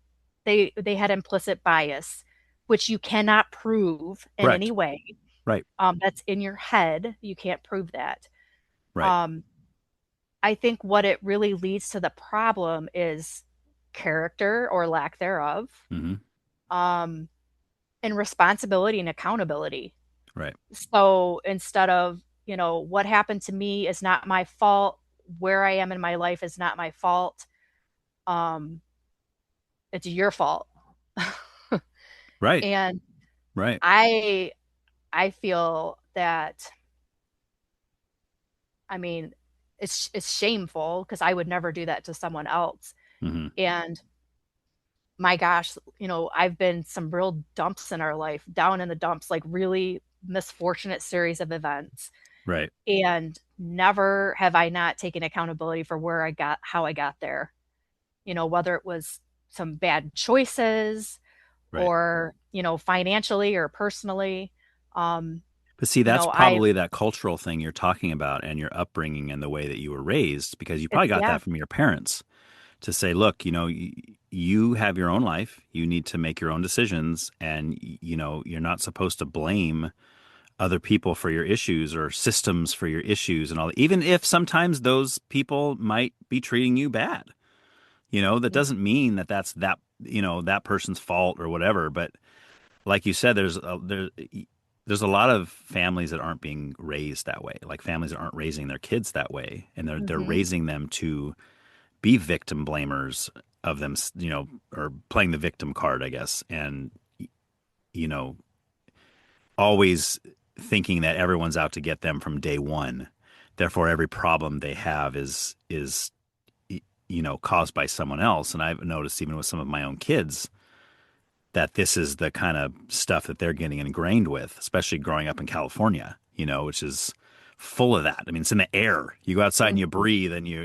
they had implicit bias, which you cannot prove in any Correct. way. Right. That's in your head. You can't prove that. Right. Um, I think what it really leads to the problem is character or lack thereof, Hmm. um, and responsibility and accountability. Right. So instead of, what happened to me is not my fault, where I am in my life is not my fault, um, it's your fault. Right. And Right. I I feel that, I mean, it's shameful because I would never do that to someone else. Hmm. And my gosh, I've been some real dumps in our life, down in the dumps, like really misfortunate series of events. Right. And never have I not taken accountability for how I got there. Whether it was some bad choices, Right. or, financially or personally. Um, But see, that's I, probably that cultural thing you're talking about and your upbringing and the way that you were raised, because you probably got yeah. that from your parents to say, look, you have your own life. You need to make your own decisions. And, you're not supposed to blame other people for your issues or systems for your issues and all that. Even if sometimes those people might be treating you bad, that doesn't mean that that person's fault or whatever. But like you said, there's a lot of families that aren't being raised that way. Like families that aren't raising their kids that way, and they're Hmm. raising them to be victim blamers of them, or playing the victim card, I guess, and you know, always thinking that everyone's out to get them from day one. Therefore, every problem they have is caused by someone else. And I've noticed even with some of my own kids that this is the kind of stuff that they're getting ingrained with, especially growing up in California, which is full of that. I mean, it's in the air. You go outside and you Hmm. breathe, and you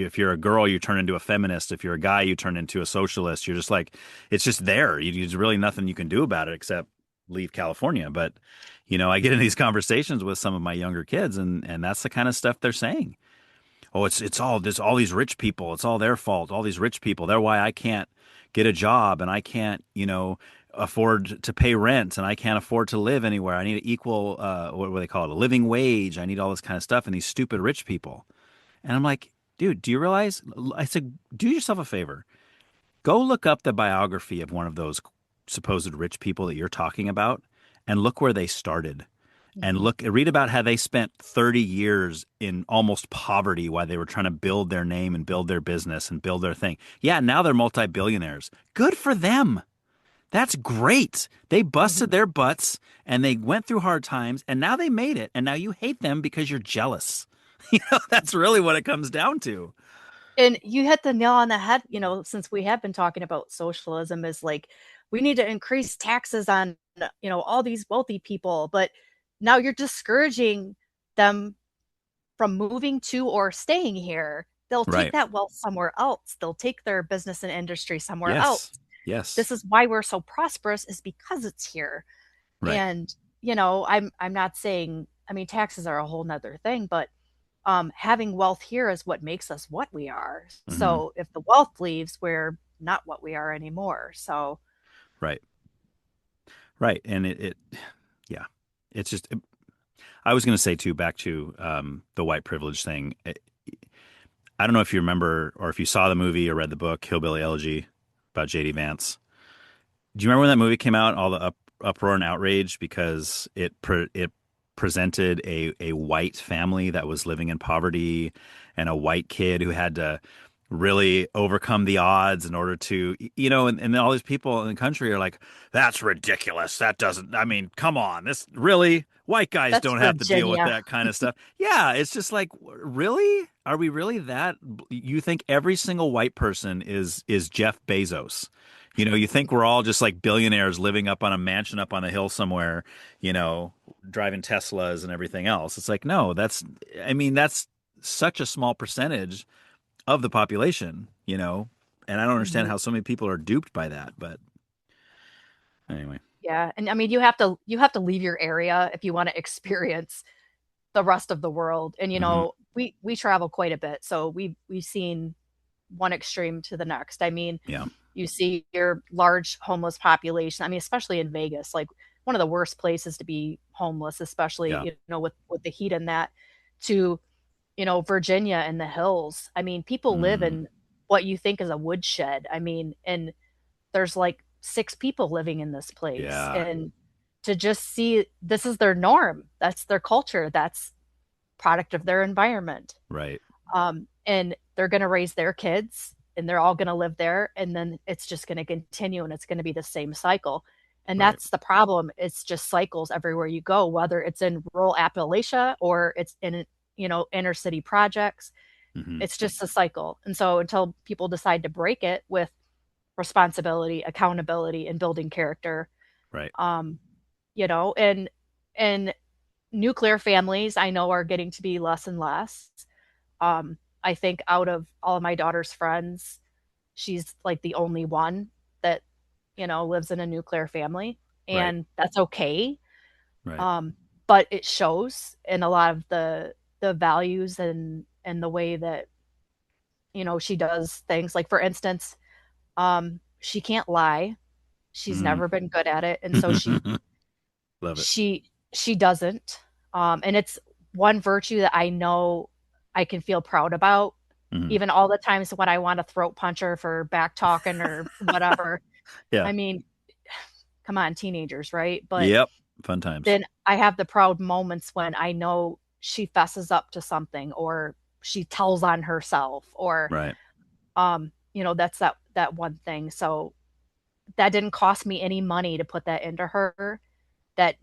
if you're a girl, you turn into a feminist. If you're a guy, you turn into a socialist. You're just like, it's just there. There's really nothing you can do about it except leave California. But, I get in these conversations with some of my younger kids, and that's the kind of stuff they're saying. Oh, it's all this, all these rich people. It's all their fault. All these rich people. They're why I can't get a job, and I can't, afford to pay rent, and I can't afford to live anywhere. I need an equal, what do they call it, a living wage. I need all this kind of stuff. And these stupid rich people. And I'm like, dude, do you realize? I said, do yourself a favor. Go look up the biography of one of those supposed rich people that you're talking about, and look where they started, and Hmm. read about how they spent 30 years in almost poverty while they were trying to build their name and build their business and build their thing. Yeah, now they're multi-billionaires. Good for them. That's great. They busted Hmm. their butts and they went through hard times and now they made it. And now you hate them because you're jealous. That's really what it comes down to. And you hit the nail on the head, since we have been talking about socialism, is like we need to increase taxes on, all these wealthy people, but now you're discouraging them from moving to or staying here. They'll take Right. that wealth somewhere else. They'll take their business and industry somewhere else. Yes. Yes. This is why we're so prosperous, is because it's here. Right. And, I'm not saying, I mean, taxes are a whole nother thing, but having wealth here is what makes us what we are. Hmm. So if the wealth leaves, we're not what we are anymore. So, Right. Right. And yeah, it's just, I was going to say too, back to the white privilege thing. I don't know if you remember or if you saw the movie or read the book, Hillbilly Elegy about J.D. Vance. Do you remember when that movie came out? All the uproar and outrage because it presented a white family that was living in poverty and a white kid who had to really overcome the odds in order to, and all these people in the country are like, that's ridiculous. That doesn't, I mean, come on, this really, white guys that's don't have to deal with Virginia. that kind of stuff. Yeah, it's just like, really? Are we really that? You think every single white person is Jeff Bezos? You think we're all just like billionaires living up on a mansion up on a hill somewhere, driving Teslas and everything else. It's like, no, I mean, that's such a small percentage of the population, and I don't understand Mhm. how so many people are duped by that. But anyway, Yeah, and I mean, you have to leave your area if you want to experience the rest of the world. And hmm, we travel quite a bit, so we've seen one extreme to the next. I mean, yeah, you see your large homeless population. I mean, especially in Vegas, like one of the worst places to be homeless, especially, yeah, with the heat and that, to, Virginia and the hills. I mean, people live mm, in what you think is a woodshed. I mean, and there's like six people living in this place. yeah, And to just see this is their norm, that's their culture, that's product of their environment. right, And they're going to raise their kids and they're all going to live there. And then it's just going to continue and it's going to be the same cycle. And right, that's the problem. It's just cycles everywhere you go, whether it's in rural Appalachia or it's in, inner city projects. hmm, It's just a cycle. And so until people decide to break it with responsibility, accountability, and building character, right, um, and nuclear families I know are getting to be less and less. I think out of all of my daughter's friends, she's like the only one that, lives in a nuclear family, right, and that's okay. right, Um, but it shows in a lot of the values and the way that, she does things. Like for instance, she can't lie. She's mm. never been good at it, and so she Love it. she she doesn't. And it's one virtue that I know I can feel proud about, Hmm. even all the times when I want to throat punch her for back talking or whatever. Yeah, I mean, come on, teenagers, right? But yep, fun times, then I have the proud moments when I know she fesses up to something or she tells on herself or right, that's that one thing. So that didn't cost me any money to put that into her. That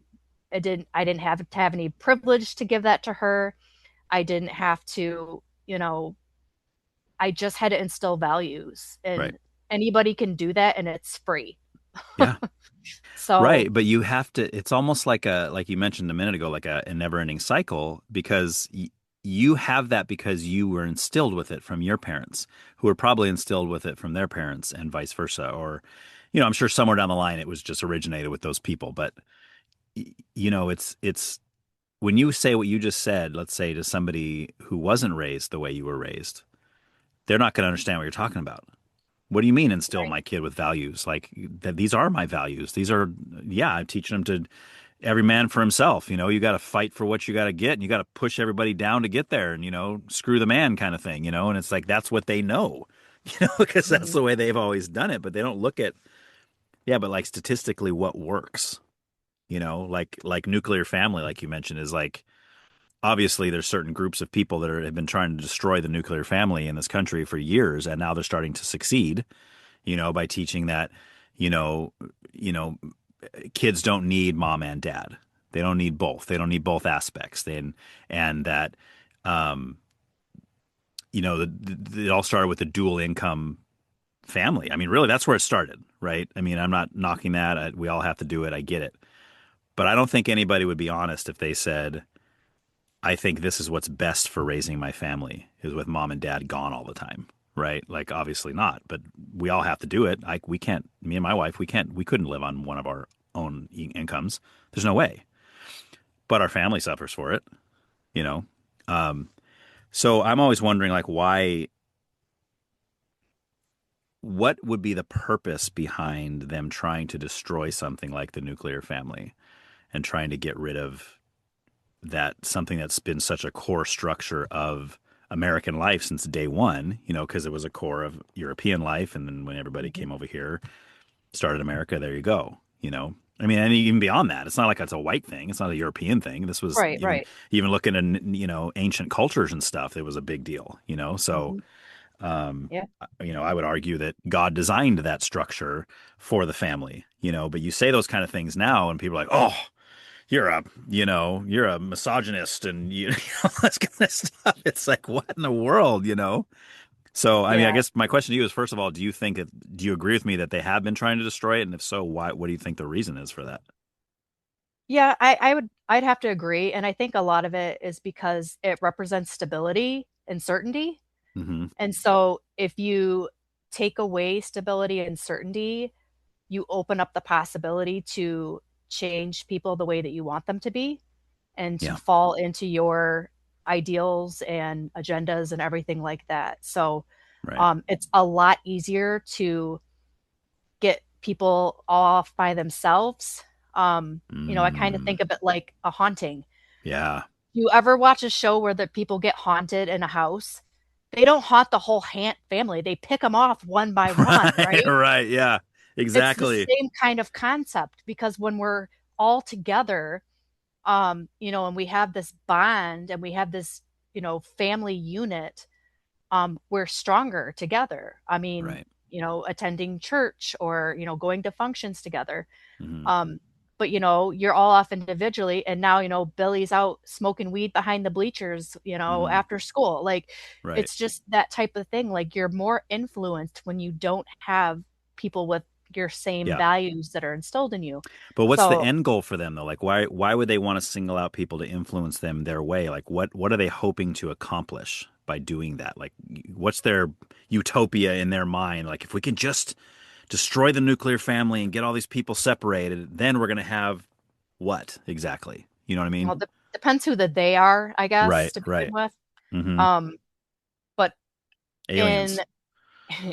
I didn't have to have any privilege to give that to her. I didn't have to, I just had to instill values, right, and anybody can do that and it's free. yeah. So, Right, but you have to, it's almost like you mentioned a minute ago, like a never-ending cycle because you have that because you were instilled with it from your parents, who were probably instilled with it from their parents and vice versa. Or, I'm sure somewhere down the line it was just originated with those people. But it's when you say what you just said, let's say to somebody who wasn't raised the way you were raised, they're not going to understand what you're talking about. What do you mean instill right. my kid with values? Like that these are my values. These are yeah, I'm teaching them to every man for himself. You got to fight for what you got to get and you got to push everybody down to get there and screw the man kind of thing, and it's like that's what they know. Because that's Mhm. the way they've always done it, but they don't look at yeah, but like statistically what works, like nuclear family like you mentioned is like obviously there's certain groups of people that have been trying to destroy the nuclear family in this country for years and now they're starting to succeed by teaching that, you know, you know, kids don't need mom and dad. They don't need both. They don't need both aspects. And that, um, it all started with the dual income family. I mean, really, that's where it started, right? I mean, I'm not knocking that. We all have to do it. I get it. But I don't think anybody would be honest if they said, I think this is what's best for raising my family is with mom and dad gone all the time, right? Like, obviously not, but we all have to do it. Like, we can't, me and my wife, we couldn't live on one of our own incomes. There's no way. But our family suffers for it, you know? Um, so I'm always wondering, like, what would be the purpose behind them trying to destroy something like the nuclear family and trying to get rid of that something that's been such a core structure of American life since day one, because it was a core of European life. And then when everybody Mhm. came over here, started America, there you go. I mean, and even beyond that, it's not like it's a white thing. It's not a European thing. This was Right, right. even looking at, ancient cultures and stuff. It was a big deal. So, Hmm. um, Yeah. I would argue that God designed that structure for the family. But you say those kind of things now and people are like, oh, you're a misogynist and all this kind of stuff. It's like, what in the world? So, I mean, I Yeah. guess my question to you is, first of all, do you agree with me that they have been trying to destroy it? And if so, why, what do you think the reason is for that? Yeah, I'd have to agree. And I think a lot of it is because it represents stability and certainty. Hmm. And so if you take away stability and certainty, you open up the possibility to change people the way that you want them to be and to Yeah. fall into your ideals and agendas and everything like that. So Right. it's a lot easier to get people off by themselves. I kind of Mm, think of it like a haunting. yeah. You ever watch a show where the people get haunted in a house? They don't haunt the whole family. They pick them off one by one, Right. right? Right. Yeah. It's the Exactly. same kind of concept because when we're all together, and we have this bond and we have this, family unit, we're stronger together. I mean, Right. attending church or, going to functions together. Hmm. Um, but you're all off individually, and now Billy's out smoking weed behind the bleachers, Hmm. after school. Like Right. it's just that type of thing. Like you're more influenced when you don't have people with your same Yeah. values that are instilled in you. But what's the So, end goal for them though? Like, why would they want to single out people to influence them their way? Like, what are they hoping to accomplish by doing that? Like, what's their utopia in their mind? Like, if we can just destroy the nuclear family and get all these people separated, then we're going to have what exactly? You know what I mean? well, depends who the they are, I guess, Right, to begin right. with. Hmm. Um, but in Aliens.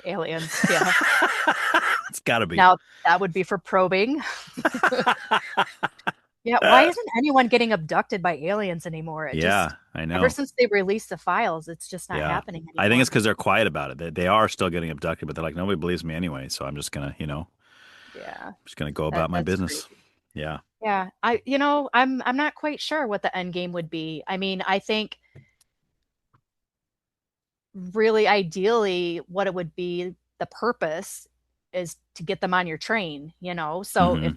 aliens, yeah. It's got to be. Now that would be for probing. Yeah, why isn't anyone getting abducted by aliens anymore? It just, Yeah, I ever know. since they released the files, it's just not Yeah. happening I think it's anymore. because they're quiet about it. They are still getting abducted, but they're like, nobody believes me anyway. So I'm just Yeah, gonna go about my that's business. crazy. Yeah. Yeah, I'm not quite sure what the end game would be. I mean, I think really ideally what it would be, the purpose is to get them on your train. So Hmm.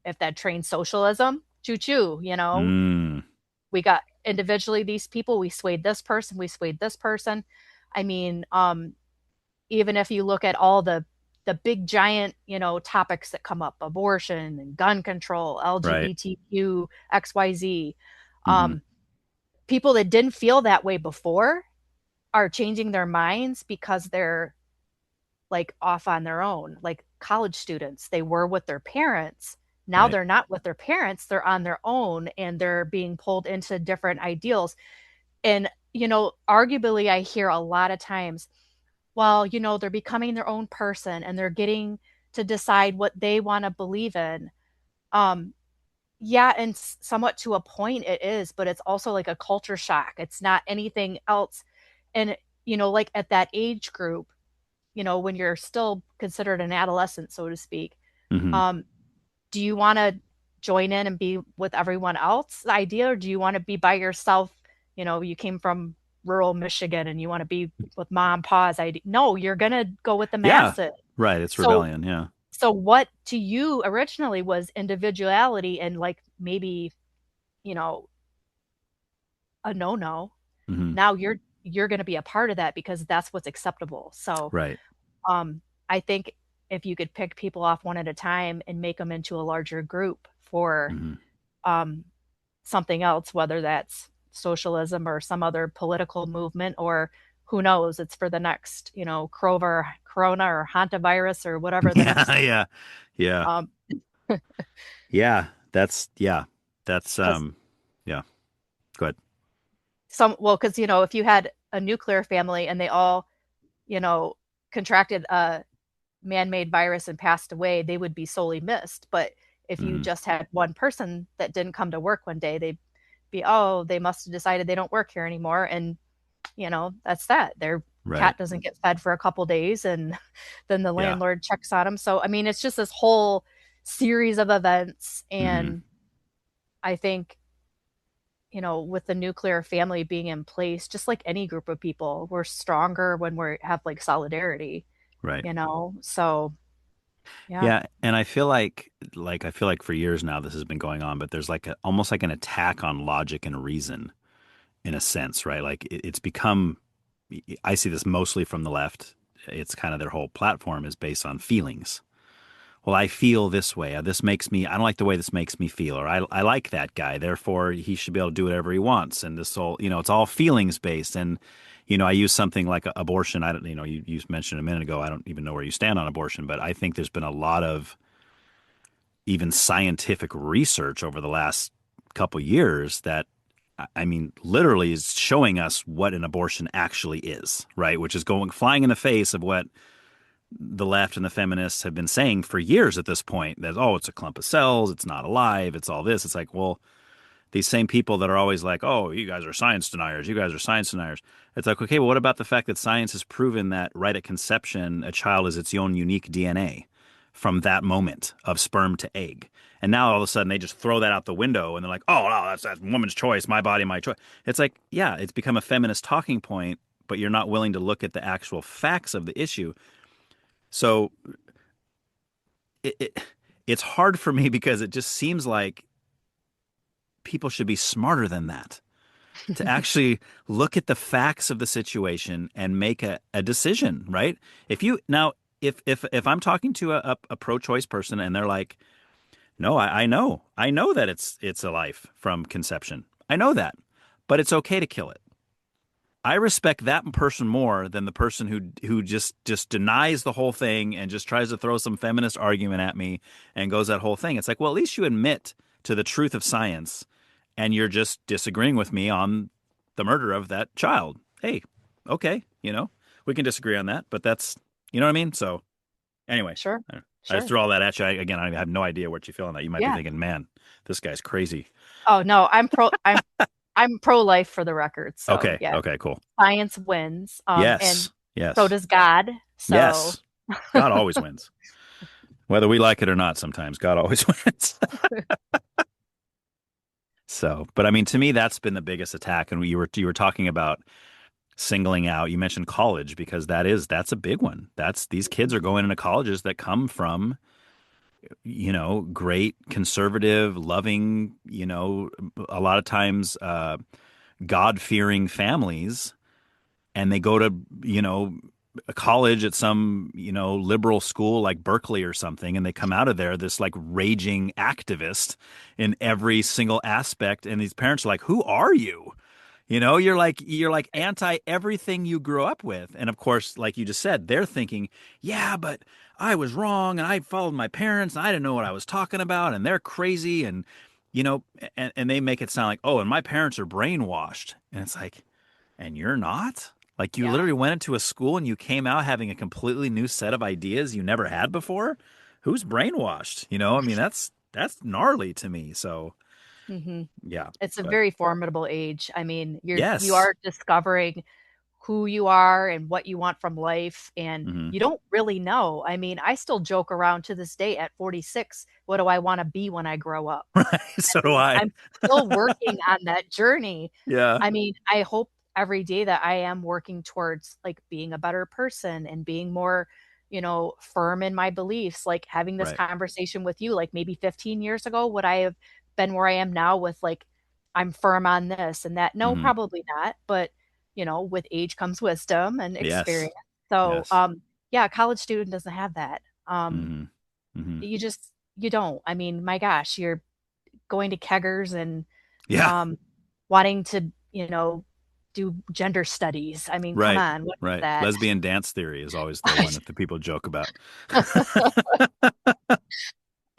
if that train's socialism, choo choo. Mm. We got individually these people, we swayed this person, we swayed this person. I mean, even if you look at all the big giant, topics that come up, abortion and gun control, Right. LGBTQ, XYZ, Hmm. um, people that didn't feel that way before are changing their minds because they're like off on their own. Like college students, they were with their parents. Now Right. they're not with their parents, they're on their own and they're being pulled into different ideals. And, arguably, I hear a lot of times, well, they're becoming their own person and they're getting to decide what they want to believe in. Um, yeah, and somewhat to a point it is, but it's also like a culture shock. It's not anything else. And, like at that age group, when you're still considered an adolescent, so to speak, Hmm. um, do you want to join in and be with everyone else, the idea, or do you want to be by yourself? You came from rural Michigan and you want to be with mom, pa's idea. No, you're gonna go with the Yeah. masses. Right. It's So, rebellion. Yeah. so what to you originally was individuality and like maybe, you know, a no-no. Hmm. Now you're going to be a part of that because that's what's acceptable. So Right. I think if you could pick people off one at a time and make them into a larger group for Hmm. um, something else, whether that's socialism or some other political movement, or who knows, it's for the next, Corona or hantavirus or whatever the Yeah, next, yeah, yeah, um, yeah. That's because yeah. Go ahead. because, if you had a nuclear family and they all, you know, contracted a man-made virus and passed away, they would be solely missed. But if you Hmm. just had one person that didn't come to work one day, they'd be, oh, they must have decided they don't work here anymore. And, that's that. Their Right. cat doesn't get fed for a couple days and then the Yeah. landlord checks on them. So, I mean, it's just this whole series of events. Hmm. And I think, with the nuclear family being in place, just like any group of people, we're stronger when we have like solidarity, Right. So yeah. Yeah, and I feel like for years now this has been going on, but there's like almost like an attack on logic and reason in a sense, right? Like it's become, I see this mostly from the left. It's kind of their whole platform is based on feelings. Well, I feel this way. This makes me, I don't like the way this makes me feel, or I like that guy. Therefore, he should be able to do whatever he wants. And this whole, it's all feelings based. And, I use something like abortion. I don't, you mentioned a minute ago, I don't even know where you stand on abortion, but I think there's been a lot of even scientific research over the last couple years that I mean, literally is showing us what an abortion actually is, right? Which is flying in the face of what the left and the feminists have been saying for years at this point that, oh, it's a clump of cells, it's not alive, it's all this. It's like, well, these same people that are always like, oh, you guys are science deniers, you guys are science deniers. It's like, okay, well, what about the fact that science has proven that right at conception, a child is its own unique DNA from that moment of sperm to egg? And now all of a sudden they just throw that out the window and they're like, oh, no, that's woman's choice, my body, my choice. It's like, yeah, it's become a feminist talking point, but you're not willing to look at the actual facts of the issue. So it, it it's hard for me because it just seems like people should be smarter than that to actually look at the facts of the situation and make a decision, right? If you now if I'm talking to a pro-choice person and they're like, no, I know that it's a life from conception. I know that, but it's okay to kill it. I respect that person more than the person who just denies the whole thing and just tries to throw some feminist argument at me and goes that whole thing. It's like, well, at least you admit to the truth of science and you're just disagreeing with me on the murder of that child. Hey, okay, we can disagree on that, but that's, you know what I mean? So anyway, Sure. I just Sure. threw all that at you. Again, I have no idea what you feel on that. You might be Yeah. thinking, man, this guy's crazy. Oh no, I'm pro life for the record. So Okay, yeah, okay, cool. science wins. And Yes, so yes, does God. So yes. God always wins. Whether we like it or not, sometimes God always wins. So, but I mean, to me, that's been the biggest attack. And you were talking about singling out. You mentioned college because that's a big one. That's these kids are going into colleges that come from great conservative, loving, a lot of times God fearing families, and they go to a college at some liberal school like Berkeley or something, and they come out of there this like raging activist in every single aspect, and these parents are like, who are you? You're like anti everything you grew up with. And of course, like you just said, they're thinking, yeah, but I was wrong and I followed my parents and I didn't know what I was talking about and they're crazy, and and they make it sound like, oh, and my parents are brainwashed. And it's like, and you're not? Like you yeah. literally went into a school and you came out having a completely new set of ideas you never had before? Who's brainwashed? I mean, that's gnarly to me. So, hmm yeah. It's a But very formidable age. I mean, you yes. are discovering who you are and what you want from life, and Hmm. you don't really know. I mean, I still joke around to this day at 46, what do I want to be when I grow up? Right. I So do mean, I. I'm still working on that journey. Yeah. I mean, I hope every day that I am working towards like being a better person and being more, firm in my beliefs, like having this Right. conversation with you, like maybe 15 years ago, would I have been where I am now with like, I'm firm on this and that? No, Hmm. probably not. But with age comes wisdom and Yes. experience. So, Yes. yeah, a college student doesn't have that. Mm-hmm. Mm-hmm. You don't. I mean, my gosh, you're going to keggers and Yeah. um, wanting to, do gender studies. I mean, come Right. on, what is Right. that? Lesbian dance theory is always the one that the people joke about.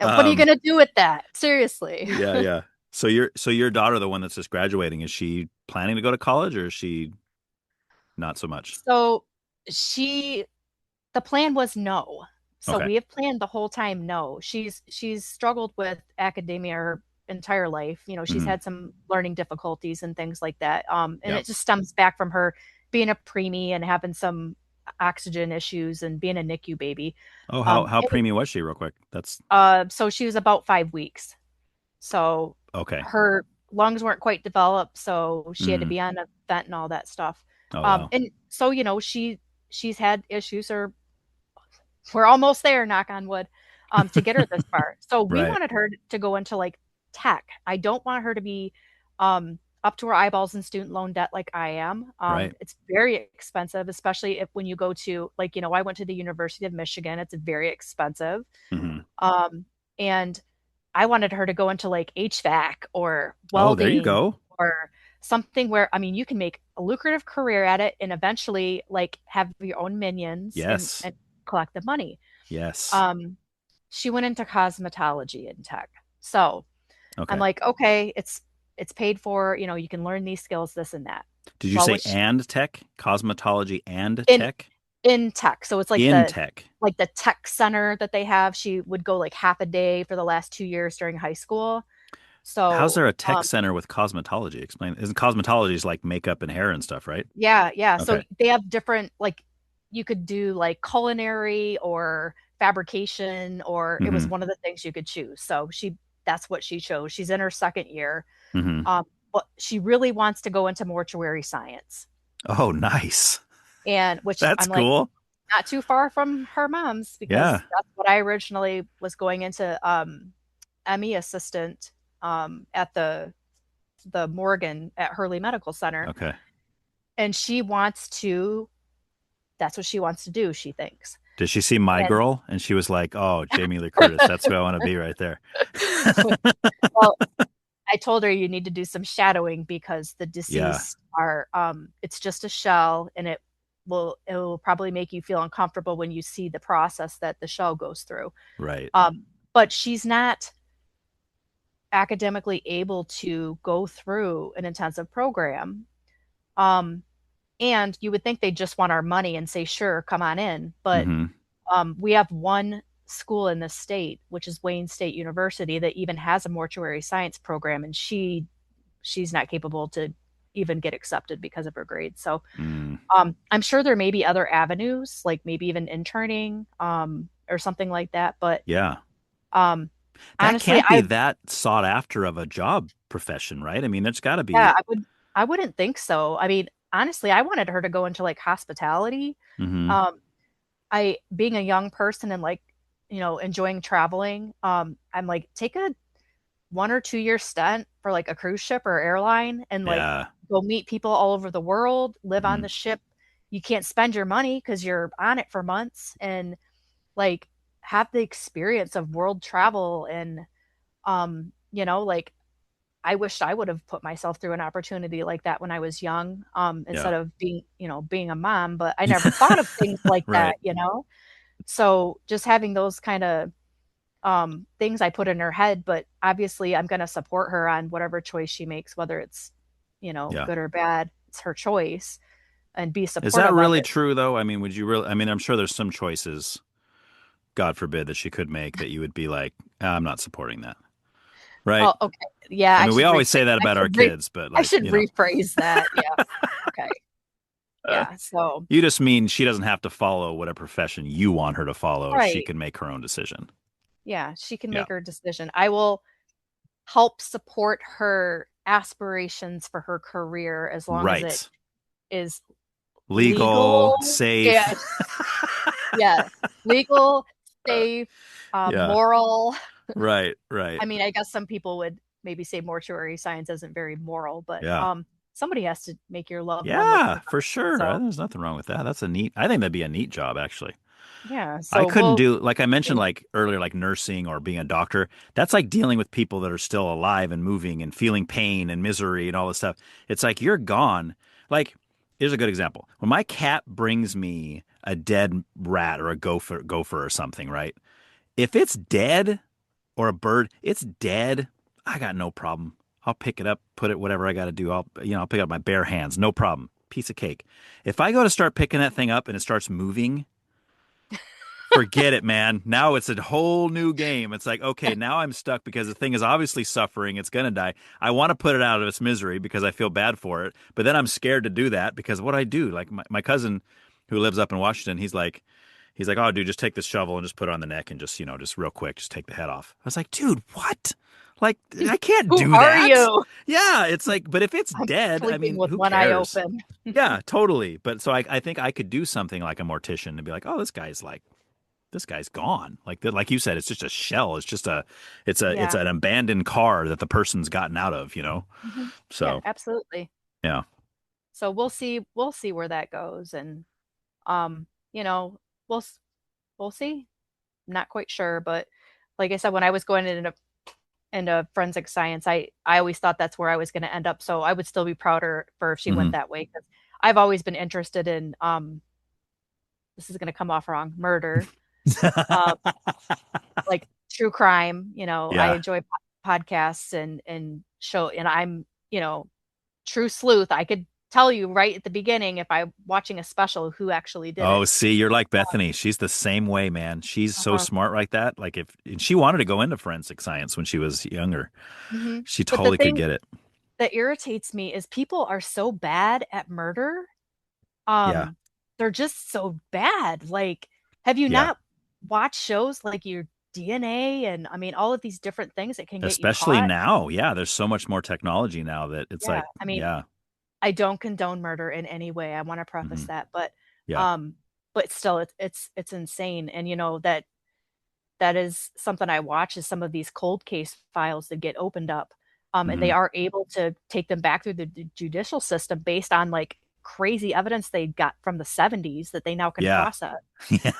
And what are you Um, going to do with that? Seriously. yeah, yeah. So your daughter, the one that's just graduating, is she planning to go to college or is she not so much? So she the plan was no. So Okay. we have planned the whole time no. She's struggled with academia her entire life. She's Hmm. had some learning difficulties and things like that. And Yep. it just stems back from her being a preemie and having some oxygen issues and being a NICU baby. Oh, how It was, preemie was she, real quick? That's so she was about 5 weeks. So okay. her lungs weren't quite developed, so she had to Mm. be on a vent and all that stuff. Oh, wow. And so she's had issues, or we're almost there, knock on wood, to get her this far. So we Right. wanted her to go into like tech. I don't want her to be up to her eyeballs in student loan debt like I am. Right. It's very expensive, especially if when you go to, like, I went to the University of Michigan. It's very expensive. Hmm. Um, and I wanted her to go into like HVAC or Oh, there you welding go. or something where, I mean, you can make a lucrative career at it and eventually like have your own minions and, Yes. and collect the money. Yes. Um, she went into cosmetology in tech. So I'm Okay. like, okay, it's paid for, you can learn these skills, this and that. Did you Well, say which and tech? Cosmetology and in tech? in tech. So it's like In the tech. tech center that they have. She would go like half a day for the last 2 years during high school. How's So, there a tech center with cosmetology? Explain. Isn't cosmetology is like makeup and hair and stuff, right? yeah, yeah. So Okay. they have different, like, you could do like culinary or fabrication, or it was Hmm. one of the things you could choose. So that's what she chose. She's in her second year. Hmm. But she really wants to go into mortuary science. Oh, nice. And which That's I'm like, cool. not too far from her mom's, Yeah. because that's what I originally was going into, ME assistant at the Morgan at Hurley Medical Center. Okay. And that's what she wants to do, she thinks. Did she see My And Girl? And she was like, "Oh, Jamie Lee Curtis. That's who I want to be right there." well, I told her you need to do some shadowing because the Yeah. deceased are it's just a shell, and it will probably make you feel uncomfortable when you see the process that the shell goes through. Right. But she's not academically able to go through an intensive program. Um, and you would think they just want our money and say, sure, come on in. But Hmm. we have one school in the state, which is Wayne State University, that even has a mortuary science program, and she's not capable to even get accepted because of her grades. So Mm. I'm sure there may be other avenues, like maybe even interning, or something like that. But Yeah. um, That honestly, can't be that sought after of a job profession, right? I mean, there's got to yeah, be. I wouldn't think so. I mean, honestly, I wanted her to go into like hospitality. Hmm. Um, I being a young person and like, enjoying traveling, I'm like, take a 1 or 2 year stint for like a cruise ship or airline and like Yeah. go meet people all over the world, live on the Hmm. ship. You can't spend your money because you're on it for months, and like have the experience of world travel. And like, I wished I would have put myself through an opportunity like that when I was young, Yeah. instead of being a mom, but I never thought of things like Right. that. So just having those kind of things I put in her head, but obviously I'm going to support her on whatever choice she makes, whether it's, Yeah. good or bad. It's her choice, and be Is that supportive of really it. true, though? I mean, would you really? I mean, I'm sure there's some choices, God forbid, that she could make that you would be like, I'm not supporting that. Right. Oh, okay. Yeah, I I mean, we should always say rephrase. that I about our should re- kids, but I like, should rephrase that. Yeah. Okay. uh, Yeah. So, you just mean she doesn't have to follow what a profession you want her to follow. She right. can make her own decision. Yeah, she can Yeah. make her decision. I will help support her aspirations for her career as long as it Right. is Legal, legal. safe. Yeah, yeah, legal, safe, Yeah. moral. Right. Right. I mean, I guess some people would maybe say mortuary science isn't very moral, but Yeah. somebody has to make your loved one look Yeah, presentable. for sure. So There's nothing wrong with that. I think that'd be a neat job, actually. yeah, I so couldn't we'll do, like I mentioned, see. like earlier, like nursing or being a doctor. That's like dealing with people that are still alive and moving and feeling pain and misery and all this stuff. It's like you're gone. Like, here's a good example. When my cat brings me a dead rat or a gopher or something, right? If it's dead or a bird, it's dead. I got no problem. I'll pick it up, put it whatever I got to do. I'll pick it up with my bare hands, no problem. Piece of cake. If I go to start picking that thing up and it starts moving, forget it, man. Now it's a whole new game. It's like, okay, now I'm stuck because the thing is obviously suffering. It's going to die. I want to put it out of its misery because I feel bad for it. But then I'm scared to do that because what I do, like my cousin who lives up in Washington, he's like, oh, dude, just take this shovel and just put it on the neck and just, just real quick, just take the head off. I was like, dude, what? Like, I can't Who do are that. you? Yeah, it's like, but if it's I'm dead, I sleeping mean, with who one eye cares? open. Yeah, totally. But so I think I could do something like a mortician and be like, oh, this guy's gone. Like you said, it's just a shell. It's Yeah. an abandoned car that the person's gotten out of. Mhm. Yeah, So absolutely. yeah. So we'll see where that goes. And um, you know, we'll s- we'll see. Not quite sure, but like I said, when I was going into forensic science, I always thought that's where I was going to end up. So I would still be prouder for if she went Hmm. that way, because I've always been interested in this is going to come off wrong, murder, uh, like true crime. I Yeah. enjoy podcasts and show, and I'm true sleuth. I could tell you right at the beginning if I'm watching a special who actually did Oh, it. see, you're like Bethany. She's the same way, man. She's so Uh-huh. smart like that. Like if and she wanted to go into forensic science when she was younger. Hmm. She But the totally could thing get it. that irritates me is people are so bad at murder. Yeah. Um, they're just so bad. Like, have you Yeah. not watched shows like your DNA and I mean all of these different things that can get you Especially caught? now. Yeah, there's so much more technology now that it's Yeah. like, I mean, yeah. I don't condone murder in any way. I want to preface Hmm. that, but Yeah. um, but still it's insane. And that is something I watch is some of these cold case files that get opened up. And they Hmm. are able to take them back through the judicial system based on like crazy evidence they got from the 70s that they now can Yeah. process. Yeah.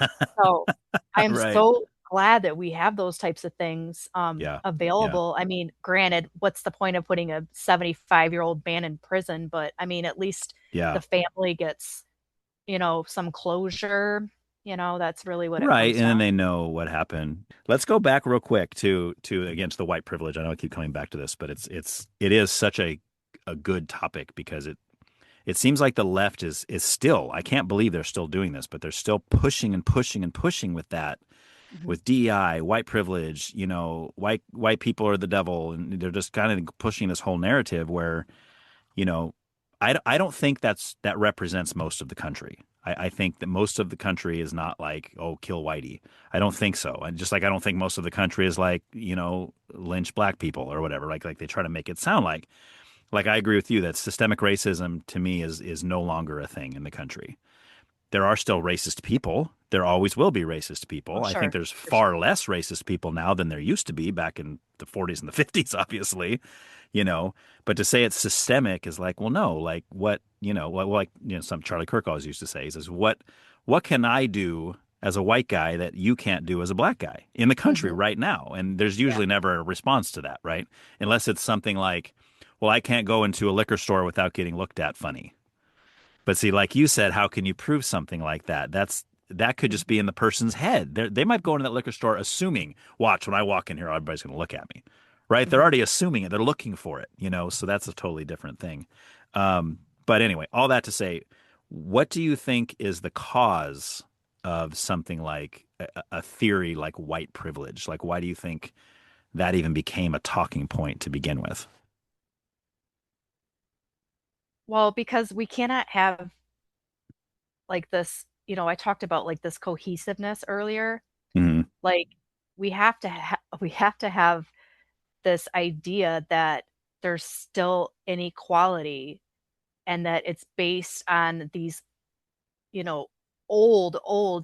So I am Right. so glad that we have those types of things Yeah. Yeah. available. I mean, granted, what's the point of putting a 75-year-old man in prison? But I mean, at least Yeah. the family gets, some closure. That's really what it Right, comes and down. then they know what happened. Let's go back real quick to against the white privilege. I know I keep coming back to this, but it is such a good topic because it seems like the left is still, I can't believe they're still doing this, but they're still pushing and pushing and pushing with that, Mhm. with DEI, white privilege, white people are the devil, and they're just kind of pushing this whole narrative where you know, I don't think that represents most of the country. I think that most of the country is not like, oh, kill whitey. I don't think so. And just like I don't think most of the country is like, lynch black people or whatever. Like they try to make it sound like. Like I agree with you that systemic racism to me is no longer a thing in the country. There are still racist people. There always will be racist Oh, people. I think sure, there's for sure. far less racist people now than there used to be back in the 40s and the 50s, obviously, you know. But to say it's systemic is like, well, no, like what, like some Charlie Kirk always used to say, he says, what can I do as a white guy that you can't do as a black guy in the country Hmm. right now? And there's Yeah. usually never a response to that, right? Unless it's something like, well, I can't go into a liquor store without getting looked at funny. But see, like you said, how can you prove something like that? That could just be in the person's head. They might go into that liquor store assuming, watch, when I walk in here, everybody's going to look at me, right? They're Hmm. already assuming it. They're looking for it. So that's a totally different thing. But anyway, all that to say, what do you think is the cause of something like a theory like white privilege? Like, why do you think that even became a talking point to begin with? Well, because we cannot have like this, I talked about like this cohesiveness earlier. Hmm. Like we have to have this idea that there's still inequality and that it's based on these, you know, old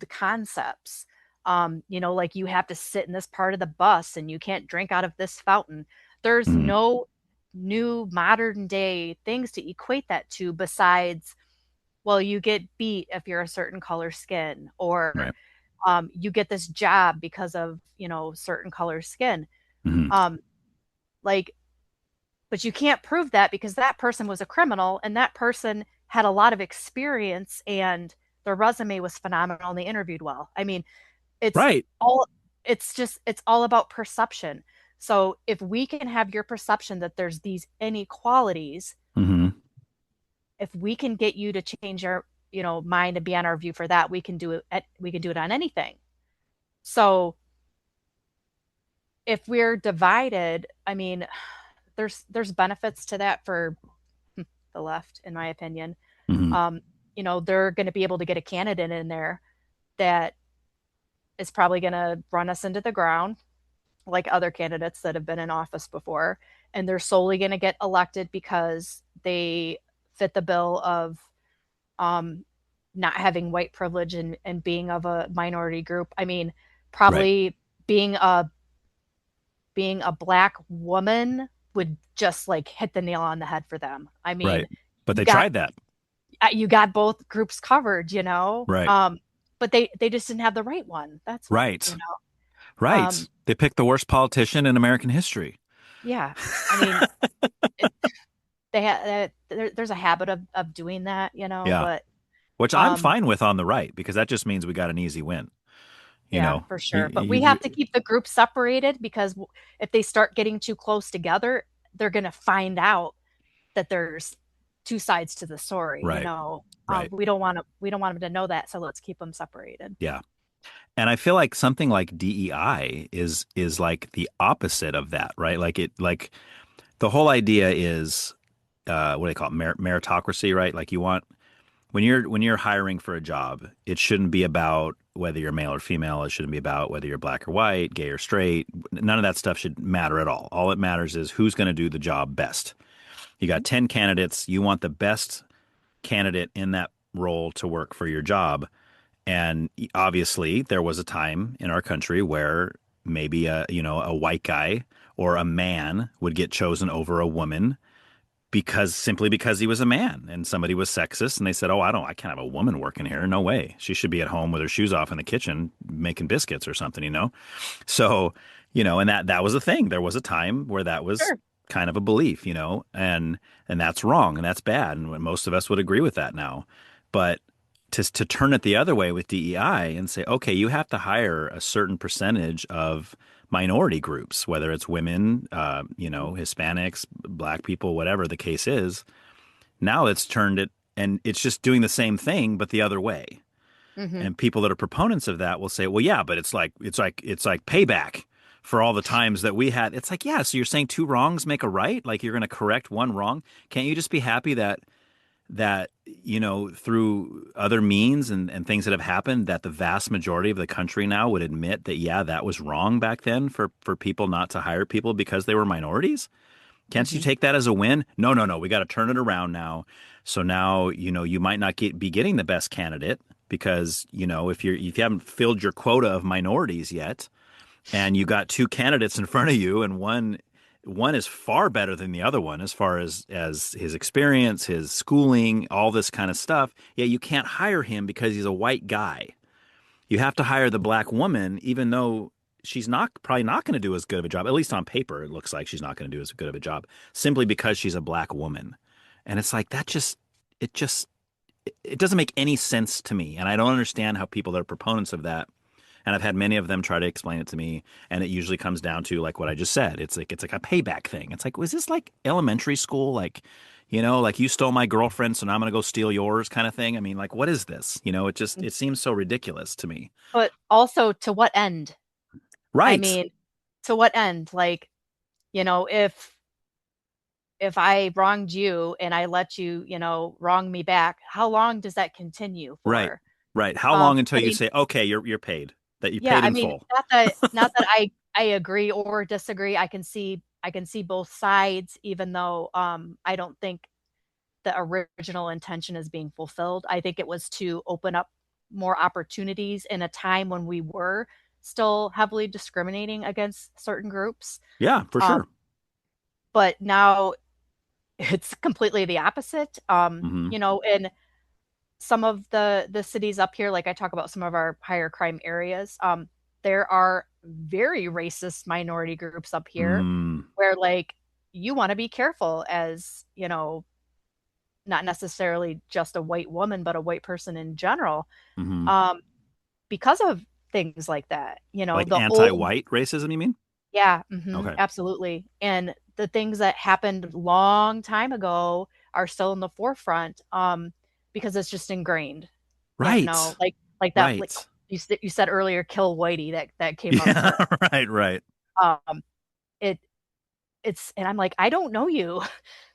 concepts. Like you have to sit in this part of the bus and you can't drink out of this fountain. There's Hmm. no new modern day things to equate that to besides, well, you get beat if you're a certain color skin, or Right. you get this job because of, certain color skin. Hmm. Um, like, but you can't prove that because that person was a criminal and that person had a lot of experience and their resume was phenomenal and they interviewed well. I mean, it's Right. all it's all about perception. So if we can have your perception that there's these inequalities, Hmm. if we can get you to change your, mind and be on our view for that, we can do it on anything. So if we're divided, I mean, there's benefits to that for the left, in my opinion. Hmm. Um, they're going to be able to get a candidate in there that is probably going to run us into the ground, like other candidates that have been in office before, and they're solely going to get elected because they fit the bill of um, not having white privilege and being of a minority group. I mean, Right. probably being a being a black woman would just like hit the nail on the head for them. I Right. mean, But you they got tried that. you got both groups covered, Right. but they just didn't have the right one. That's what, Right. Right. Um, They picked the worst politician in American history. yeah. I mean, it, there's a habit of doing that, Yeah. but Which I'm um, fine with on the right because that just means we got an easy win. You yeah, know, for you, sure. But we you, have to keep the groups separated because if they start getting too close together, they're going to find out that there's two sides to the story, right. Right. we don't want them to know that, so let's keep them separated. Yeah. And I feel like something like DEI is like the opposite of that, right? Like the whole idea is what do they call it? Meritocracy, right? Like you want when you're hiring for a job, it shouldn't be about whether you're male or female. It shouldn't be about whether you're black or white, gay or straight. None of that stuff should matter at all. All it matters is who's going to do the job best. You got 10 candidates, you want the best candidate in that role to work for your job. And obviously, there was a time in our country where maybe a white guy or a man would get chosen over a woman simply because he was a man and somebody was sexist and they said, "Oh, I can't have a woman working here. No way. She should be at home with her shoes off in the kitchen making biscuits or something." So, and that was a thing. There was a time where that was Sure. kind of a belief, and that's wrong and that's bad. And most of us would agree with that now. But to turn it the other way with DEI and say, okay, you have to hire a certain percentage of minority groups, whether it's women, Hispanics, black people, whatever the case is. Now it's turned it and it's just doing the same thing, but the other way. Hmm. And people that are proponents of that will say, well, yeah, but it's like payback for all the times that we had. It's like, yeah, so you're saying two wrongs make a right? Like you're going to correct one wrong? Can't you just be happy that through other means and things that have happened that the vast majority of the country now would admit that, yeah, that was wrong back then for people not to hire people because they were minorities? Can't you Hmm. take that as a win? No, no, no. We got to turn it around now. So now, you might not be getting the best candidate because, if you haven't filled your quota of minorities yet and you got two candidates in front of you and one is far better than the other one as far as his experience, his schooling, all this kind of stuff. Yeah, you can't hire him because he's a white guy. You have to hire the black woman, even though she's not probably not going to do as good of a job. At least on paper, it looks like she's not going to do as good of a job simply because she's a black woman. And it's like it doesn't make any sense to me. And I don't understand how people that are proponents of that. And I've had many of them try to explain it to me, and it usually comes down to like what I just said. It's like a payback thing. It's like, was this like elementary school? Like you stole my girlfriend, so now I'm gonna go steal yours, kind of thing. I mean, like, what is this? It seems so ridiculous to me. But also, to what end? I Right, mean, to what end? Like, if I wronged you and I let you, wrong me back, how long does that continue right, for? right. How long until I you mean, say, okay, you're paid, that you yeah, paid I in mean, full? not that I agree or disagree. I can see both sides, even though I don't think the original intention is being fulfilled. I think it was to open up more opportunities in a time when we were still heavily discriminating against certain groups. Yeah, for Um, sure. but now it's completely the opposite. Hmm. In some of the cities up here, like I talk about some of our higher crime areas, there are very racist minority groups up here Mm, where like you want to be careful as, not necessarily just a white woman, but a white person in general, hmm. um, because of things like that. Like The old, anti-white racism, you mean? yeah, Okay. absolutely. And the things that happened long time ago are still in the forefront, because it's just ingrained. Right. Like that, like Right. you said earlier, kill whitey, that came up Yeah. for Right. Right. um it and I'm like, I don't know you.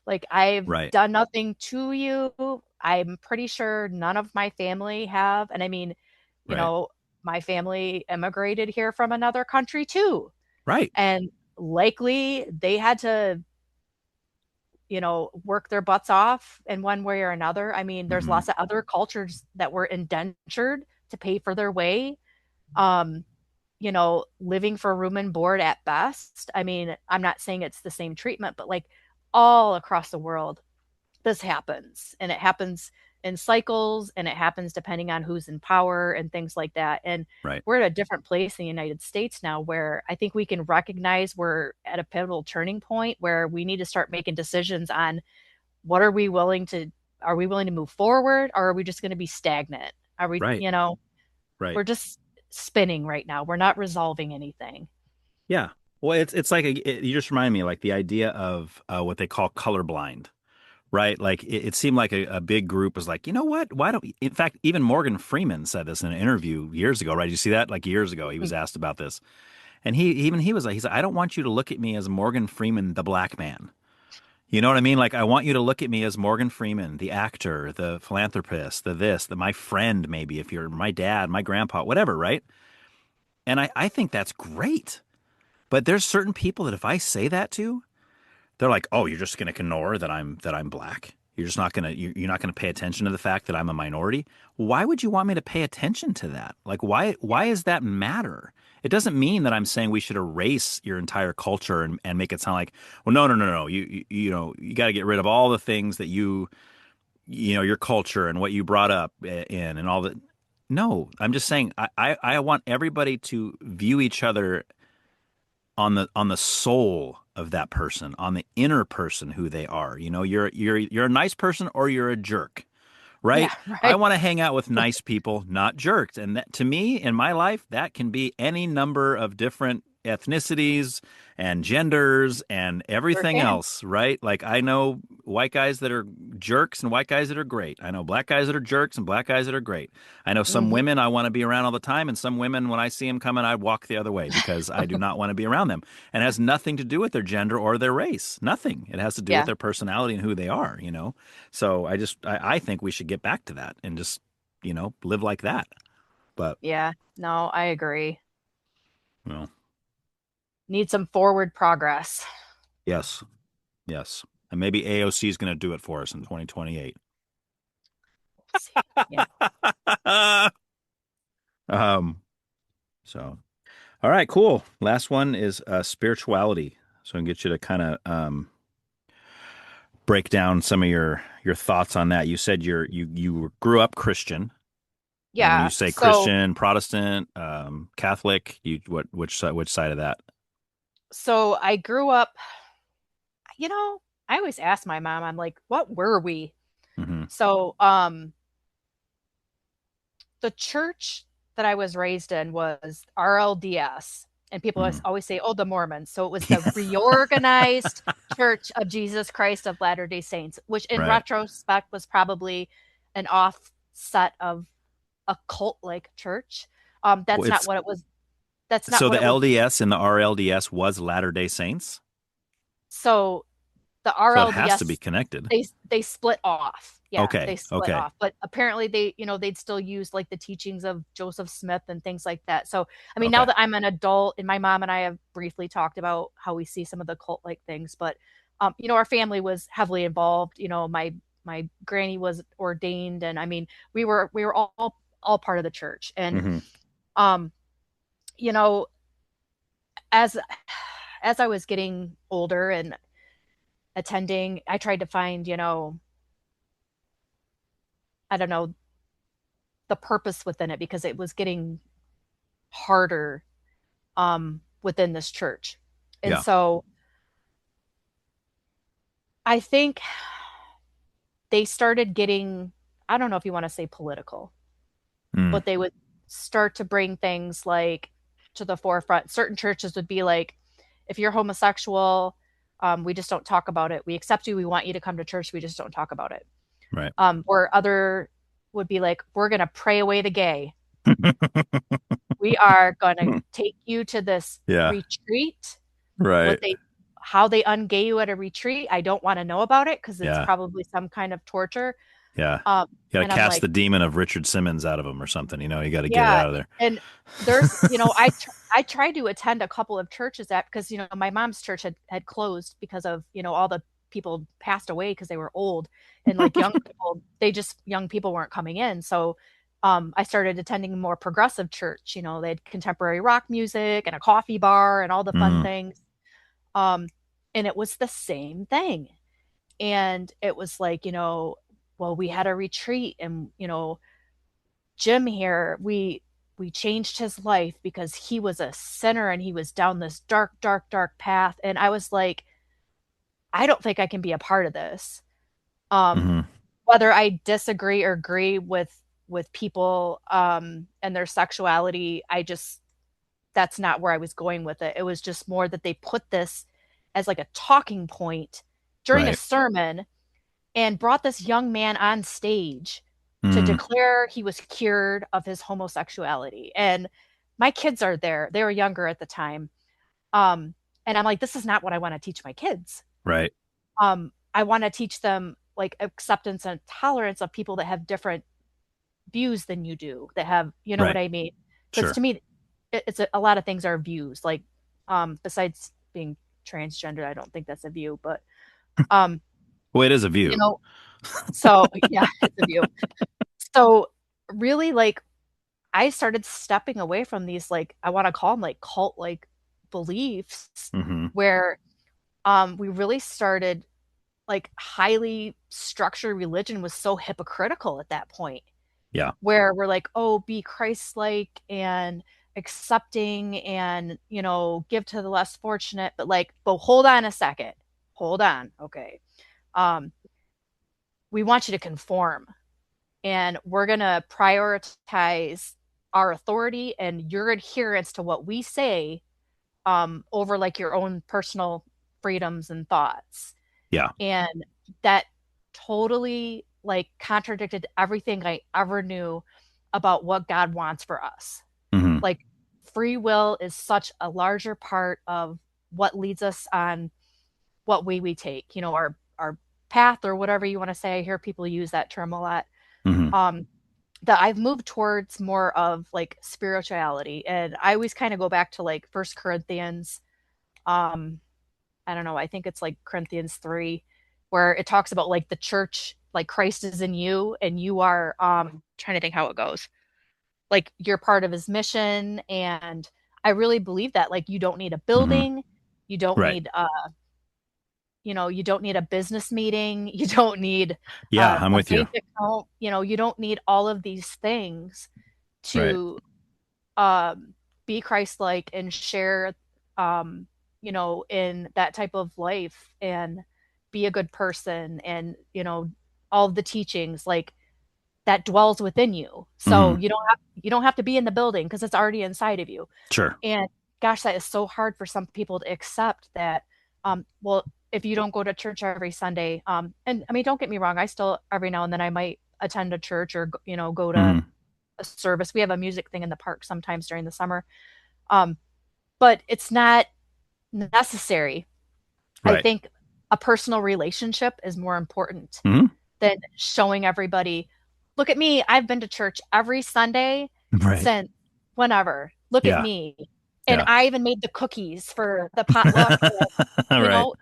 Like I've Right. done nothing to you. I'm pretty sure none of my family have. And I mean, you Right. know, my family immigrated here from another country too. Right. And likely they had to, work their butts off in one way or another. I mean, there's Hmm. lots of other cultures that were indentured to pay for their way. Um, living for room and board at best. I mean, I'm not saying it's the same treatment, but like all across the world, this happens. And it happens in cycles and it happens depending on who's in power and things like that. And Right. we're at a different place in the United States now where I think we can recognize we're at a pivotal turning point where we need to start making decisions on what are we willing to move forward or are we just going to be stagnant? Are we, Right. we're Right. just spinning right now. We're not resolving anything. Yeah. Well, it's like you just remind me like the idea of what they call colorblind, right? Like it seemed like a big group was like, you know what? Why don't we? In fact, even Morgan Freeman said this in an interview years ago, right? You see that? Like years ago, he was asked about this, and he was like, he said, I don't want you to look at me as Morgan Freeman, the black man. You know what I mean? Like I want you to look at me as Morgan Freeman, the actor, the philanthropist, my friend, maybe if you're my dad, my grandpa, whatever, right? And I think that's great. But there's certain people that if I say that to, they're like, "Oh, you're just going to ignore that I'm black. You're just not going to you're not going to pay attention to the fact that I'm a minority. Why would you want me to pay attention to that? Like why does that matter? It doesn't mean that I'm saying we should erase your entire culture and make it sound like, well, no. You got to get rid of all the things that your culture and what you brought up in and all that. No, I'm just saying I want everybody to view each other on the soul of that person, on the inner person who they are. You're a nice person or you're a jerk, right? Yeah, I right. want to hang out with nice people, not jerks. And that, to me, in my life, that can be any number of different ethnicities and genders and Sure everything can. else, right? Like I know white guys that are jerks and white guys that are great. I know black guys that are jerks and black guys that are great. I know some Hmm. women I want to be around all the time, and some women, when I see them coming, I walk the other way because I do not want to be around them. And it has nothing to do with their gender or their race. Nothing. It has to do with Yeah. their personality and who they are. So I think we should get back to that and just, live like that. But, Yeah. No, I agree. well, Need some forward progress. yes, yes. And maybe AOC is going to do it for us in 2028. See. Yeah. um, so, all right, cool. Last one is spirituality. So I can get you to kind of break down some of your thoughts on that. You said you grew up Christian, and when you Yeah. say So Christian, Protestant, Catholic, which side of that? so I grew up, I always ask my mom, I'm like, what were we? Hmm. So the church that I was raised in was RLDS. And people Hmm. always say, oh, the Mormons. So it was the reorganized Church of Jesus Christ of Latter-day Saints, which in Right. retrospect was probably an offset of a cult-like church. Well, That's not it's what it was. That's not so what the it was. LDS and the RLDS was Latter-day Saints, So the so it has to be RLDS, connected. they split off. Yeah, they Okay. split Okay. off. But apparently they'd still use like the teachings of Joseph Smith and things like that. So I mean, now Okay. that I'm an adult, and my mom and I have briefly talked about how we see some of the cult like things, but our family was heavily involved. My granny was ordained, and I mean, we were all part of the church. And Hmm. um, you know, as as I was getting older and attending. I tried to find, I don't know, the purpose within it because it was getting harder within this church. And Yeah. so I think they started getting, I don't know if you want to say political, Mm, but they would start to bring things like to the forefront. Certain churches would be like, if you're homosexual, we just don't talk about it. We accept you. We want you to come to church. We just don't talk about it. right. Or other would be like, we're going to pray away the gay. We are going to take you to this Yeah. retreat. Right. What they, how they ungay you at a retreat, I don't want to know about it because it's Yeah. probably some kind of torture. Yeah. Um, You got and to I'm cast like, the demon of Richard Simmons out of him or something. You got to get it yeah. out of there. And there's, I tried to attend a couple of churches that because my mom's church had closed because of all the people passed away because they were old and like young people weren't coming in. So I started attending a more progressive church. They had contemporary rock music and a coffee bar and all the fun Mm, things. Um, and it was the same thing. And it was like, well, we had a retreat and, Jim here, we changed his life because he was a sinner and he was down this dark, dark, dark path. And I was like, I don't think I can be a part of this. Um, hmm. Whether I disagree or agree with people and their sexuality, that's not where I was going with it. It was just more that they put this as like a talking point during a Right. sermon and brought this young man on stage to Mm, declare he was cured of his homosexuality. And my kids are there. They were younger at the time. Um, and I'm like, this is not what I want to teach my kids. right. I want to teach them like acceptance and tolerance of people that have different views than you do, that have, you know what Right. I mean? Because Sure. to me, it's a lot of things are views. Like, besides being transgender, I don't think that's a view, but, um, Well, it is a you view. know, so yeah, it's a view. So really, like, I started stepping away from these, like, I want to call them like cult like beliefs Hmm. where we really started like highly structured religion was so hypocritical at that point Yeah. where we're like, oh, be Christ-like and accepting and, give to the less fortunate, but like, but hold on a second. Hold on. Okay. Um, we want you to conform and we're going to prioritize our authority and your adherence to what we say over like your own personal freedoms and thoughts. Yeah. And that totally like contradicted everything I ever knew about what God wants for us. Hmm. Like free will is such a larger part of what leads us on what way we take, our path or whatever you want to say. I hear people use that term a lot. Hmm. Um, that I've moved towards more of like spirituality. And I always kind of go back to like First Corinthians. Um, I don't know, I think it's like Corinthians 3, where it talks about like the church, like Christ is in you and you are trying to think how it goes. Like you're part of his mission. And I really believe that. Like you don't need a Hmm. building, you don't Right. need you don't need a business meeting, you don't need Yeah. I'm a with you. bank account, you don't need all of these things Right. to um, be Christ-like and share, um, in that type of life and be a good person and, all of the teachings like that dwells within you. So Hmm. you don't have to be in the building because it's already inside of you. Sure. And gosh, that is so hard for some people to accept that, well, if you don't go to church every Sunday, and I mean, don't get me wrong, I still every now and then I might attend a church or, go to Hmm. a service. We have a music thing in the park sometimes during the summer. Um, but it's not necessary. I Right. think a personal relationship is more important Hmm. than showing everybody, look at me, I've been to church every Sunday Right. since whenever. Look at Yeah. me. And Yeah. I even made the cookies for the potluck. All You right. know,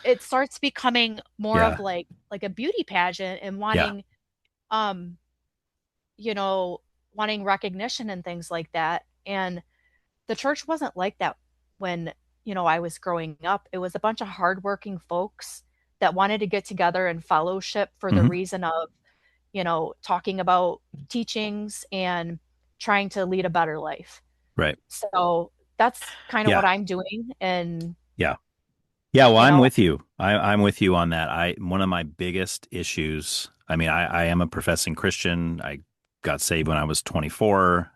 it starts becoming more of Yeah. like a beauty pageant and Yeah. um, you know, wanting recognition and things like that. And the church wasn't like that when, I was growing up. It was a bunch of hardworking folks that wanted to get together and fellowship for the Hmm. reason of, talking about teachings and trying to lead a better life. Right. So that's kind of Yeah. what I'm doing. And, Yeah. Yeah. Well, you I'm know, with you. I'm with you on that. One of my biggest issues, I mean, I am a professing Christian. I got saved when I was 24.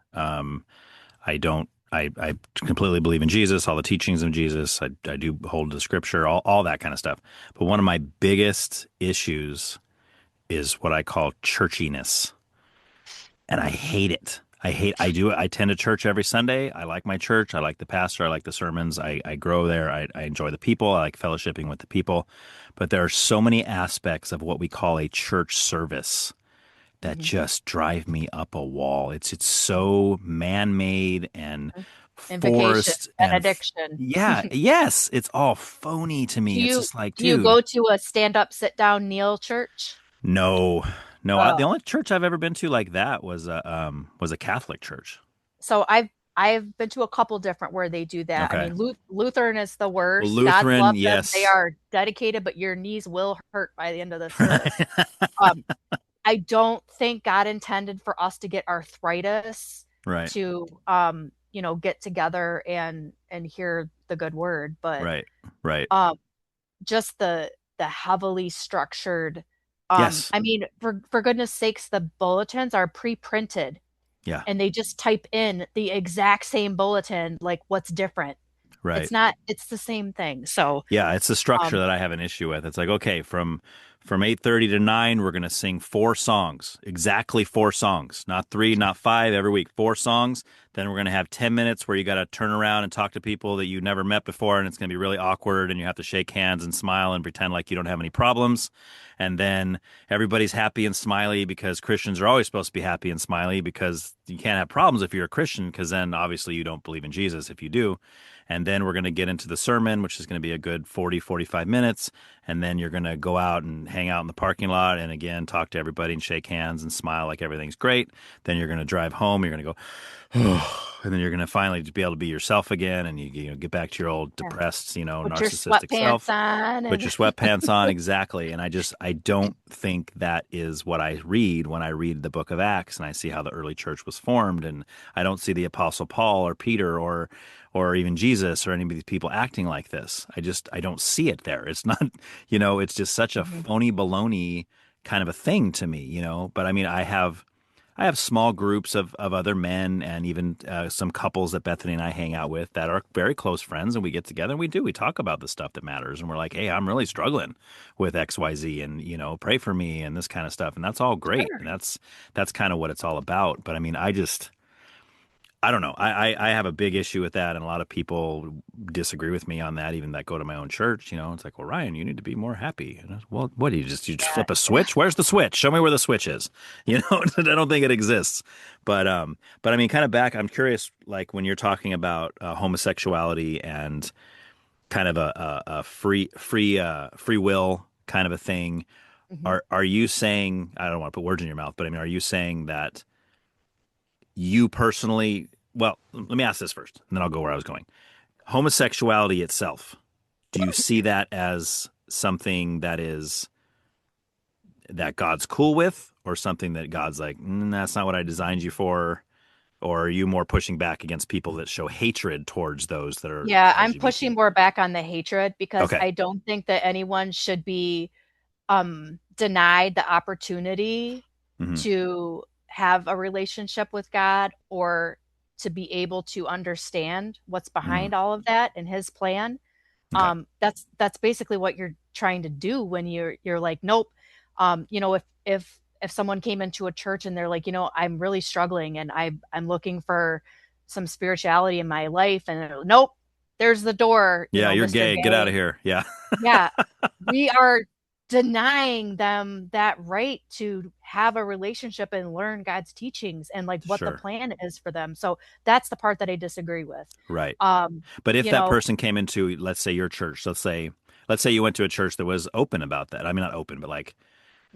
I completely believe in Jesus, all the teachings of Jesus. I do hold to scripture, all that kind of stuff. But one of my biggest issues is what I call churchiness. And I hate it. I tend to church every Sunday. I like my church. I like the pastor. I like the sermons. I grow there. I enjoy the people. I like fellowshipping with the people. But there are so many aspects of what we call a church service that mhm, just drive me up a wall. It's so man-made and invocation, forced benediction. yeah, yes, it's all phony to Do me. It's you just like, do you dude, go to a stand up, sit down, kneel church? no, no. The Oh, only church I've ever been to like that was a Catholic church. so I've been to a couple different where they do that. I Okay. mean, Lutheran is the Well, worst. God Lutheran, love them. They yes. are dedicated, but your knees will hurt by the end of the service. Um, I don't think God intended for us to get arthritis Right, to get together and hear the good word, but right, right. um just the heavily structured, Yes. I mean, for goodness sakes, the bulletins are pre-printed Yeah, and they just type in the exact same bulletin, like what's different. right. It's the same thing. So Yeah, it's the structure um that I have an issue with. It's like, okay, from 8:30 to 9, we're going to sing four songs. Exactly four songs. Not three, not five every week. Four songs. Then we're going to have 10 minutes where you got to turn around and talk to people that you never met before and it's going to be really awkward and you have to shake hands and smile and pretend like you don't have any problems. And then everybody's happy and smiley because Christians are always supposed to be happy and smiley because you can't have problems if you're a Christian because then obviously you don't believe in Jesus if you do. And then we're going to get into the sermon, which is going to be a good 40, 45 minutes. And then you're going to go out and hang out in the parking lot and again, talk to everybody and shake hands and smile like everything's great. Then you're going to drive home. You're going to go, and then you're going to finally be able to be yourself again. And you get back to your old yeah, depressed, put your narcissistic sweatpants self. on Put your and sweatpants on. Exactly. And I don't think that is what I read when I read the book of Acts and I see how the early church was formed. And I don't see the apostle Paul or Peter or even Jesus or any of these people acting like this. I don't see it there. It's not, it's just such a Mhm. phony baloney kind of a thing to me. But I mean, I have small groups of other men and even some couples that Bethany and I hang out with that are very close friends, and we get together and we talk about the stuff that matters, and we're like, hey, I'm really struggling with XYZ, and pray for me and this kind of stuff, and that's all great, Sure. and that's kind of what it's all about. But I mean, I don't know. I have a big issue with that, and a lot of people disagree with me on that, even that go to my own church. It's like, well, Ryan, you need to be more happy. Well, what do you just Yeah. flip a switch? Where's the switch? Show me where the switch is. I don't think it exists. But I mean, kind of back. I'm curious, like when you're talking about homosexuality and kind of a free will kind of a thing. Mhm. Are you saying? I don't want to put words in your mouth, but I mean, are you saying that? You personally, well, let me ask this first, and then I'll go where I was going. Homosexuality itself, do you see that as something that God's cool with, or something that God's like, that's not what I designed you for? Or are you more pushing back against people that show hatred towards those that are Yeah, I'm LGBT? pushing more back on the hatred because Okay. I don't think that anyone should be denied the opportunity Hmm. to have a relationship with God or to be able to understand what's Hmm. behind all of that and his plan. Okay. That's basically what you're trying to do when you're like, nope. If someone came into a church and they're like, I'm really struggling and I'm looking for some spirituality in my life, and they're, nope, there's the door, Yeah, you're Mr. gay. Get out of Gay. here. Yeah. Yeah, we are denying them that right to have a relationship and learn God's teachings and like what the Sure. plan is for them. So that's the part that I disagree with. Right. Um, But if you that know, person came into, let's say, your church, let's say you went to a church that was open about that. I mean, not open, but like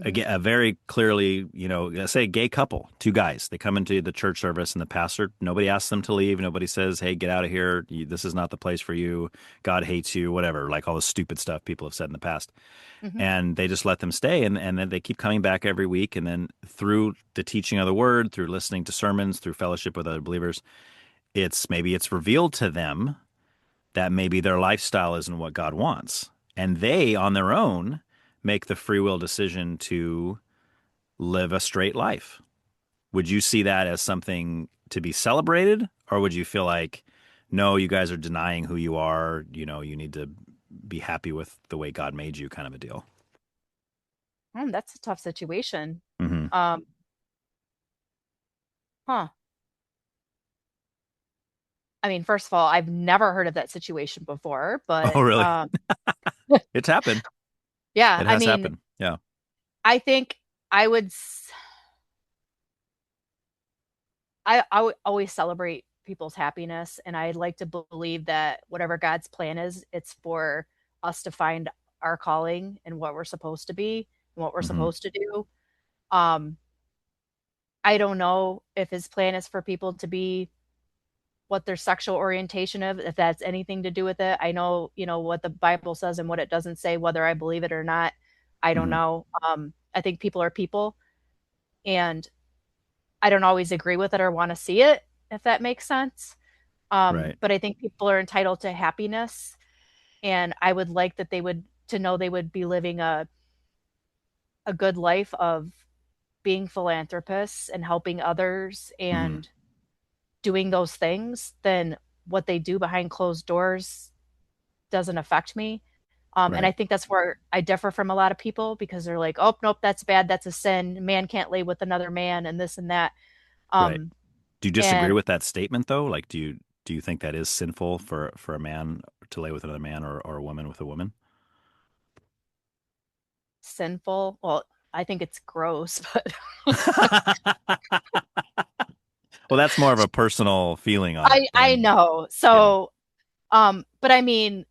Hmm. A very clearly, say a gay couple, two guys, they come into the church service and the pastor, nobody asks them to leave. Nobody says, hey, get out of here. This is not the place for you. God hates you, whatever, like all the stupid stuff people have said in the past. Hmm. And they just let them stay. And then they keep coming back every week. And then through the teaching of the word, through listening to sermons, through fellowship with other believers, maybe it's revealed to them that maybe their lifestyle isn't what God wants. And they, on their own, make the free will decision to live a straight life. Would you see that as something to be celebrated? Or would you feel like, no, you guys are denying who you are? You need to be happy with the way God made you, kind of a deal? That's a tough situation. Hmm. Um, huh. I mean, first of all, I've never heard of that situation before, Oh, but really? It's happened. yeah, It I has mean, happened. Yeah. I think I would, I would always celebrate people's happiness, and I'd like to believe that whatever God's plan is, it's for us to find our calling and what we're supposed to be and what we're Hmm. supposed to do. Um, I don't know if his plan is for people to be what their sexual orientation of, if that's anything to do with it. I know, what the Bible says and what it doesn't say, whether I believe it or not. I don't Hmm. know. I think people are people, and I don't always agree with it or want to see it, if that makes sense. Right. But I think people are entitled to happiness, and I would like that they would to know they would be living a good life of being philanthropists and helping others Hmm. and doing those things. Then what they do behind closed doors doesn't affect me. And I Right. think that's where I differ from a lot of people, because they're like, oh, nope, that's bad. That's a sin. Man can't lay with another man and this and that. Right. Um, Do you disagree and with that statement though? Like, do you think that is sinful for a man to lay with another man, or a woman with a woman? sinful. Well, I think it's gross, but Well, that's more of a personal feeling on it I than, know. yeah. So, but I mean,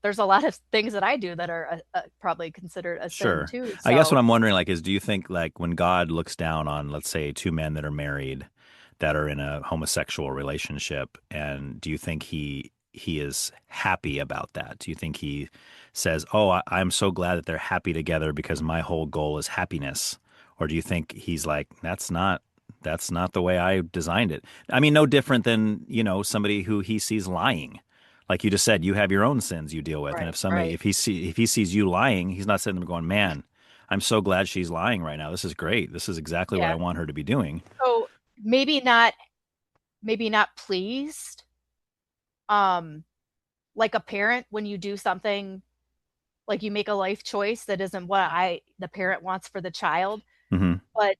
there's a lot of things that I do that are probably considered a sin Sure. too. I guess what So, I'm wondering, like, is do you think, like, when God looks down on, let's say, two men that are married, that are in a homosexual relationship, and do you think he is happy about that? Do you think he says, "Oh, I'm so glad that they're happy together because my whole goal is happiness," or do you think he's like, "That's not the way I designed it"? I mean, no different than somebody who he sees lying. Like you just said, you have your own sins you deal with, and right, if somebody right. if he sees you lying, he's not sitting there going, "Man, I'm so glad she's lying right now. This is great. This is exactly what I Yeah. want her to be doing." So maybe not pleased. Um, like a parent, when you do something, like you make a life choice that isn't what the parent wants for the child, Hmm. but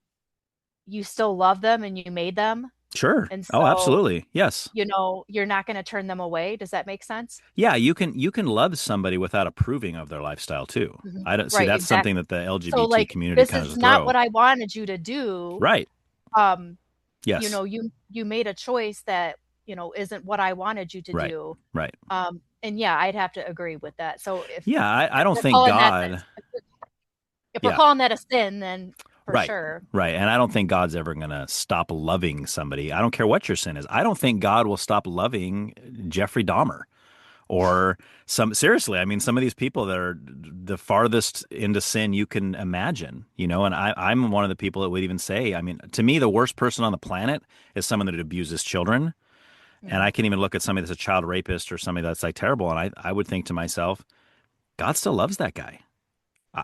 you still love them and you made them. Sure. And Oh, so, absolutely. Yes. you're not going to turn them away. Does that make sense? Yeah, you can love somebody without approving of their lifestyle too. Mhm. I don't see Right, that's something exactly. that the So, LGBT like, community this kind is of not throw. what I wanted you to do. Right. Um, Yes. you made a choice that, isn't what I wanted you to Right. do. Right. And yeah, I'd have to agree with that. So Yeah, I if don't we're think calling that God. if we're Yeah. calling that a sin, then for Right. sure. Right. And I don't think God's ever going to stop loving somebody. I don't care what your sin is. I don't think God will stop loving Jeffrey Dahmer, or seriously, I mean, some of these people that are the farthest into sin you can imagine, and I'm one of the people that would even say, I mean, to me, the worst person on the planet is someone that abuses children. And Mhm. I can even look at somebody that's a child rapist or somebody that's like terrible. And I would think to myself, God still loves that guy.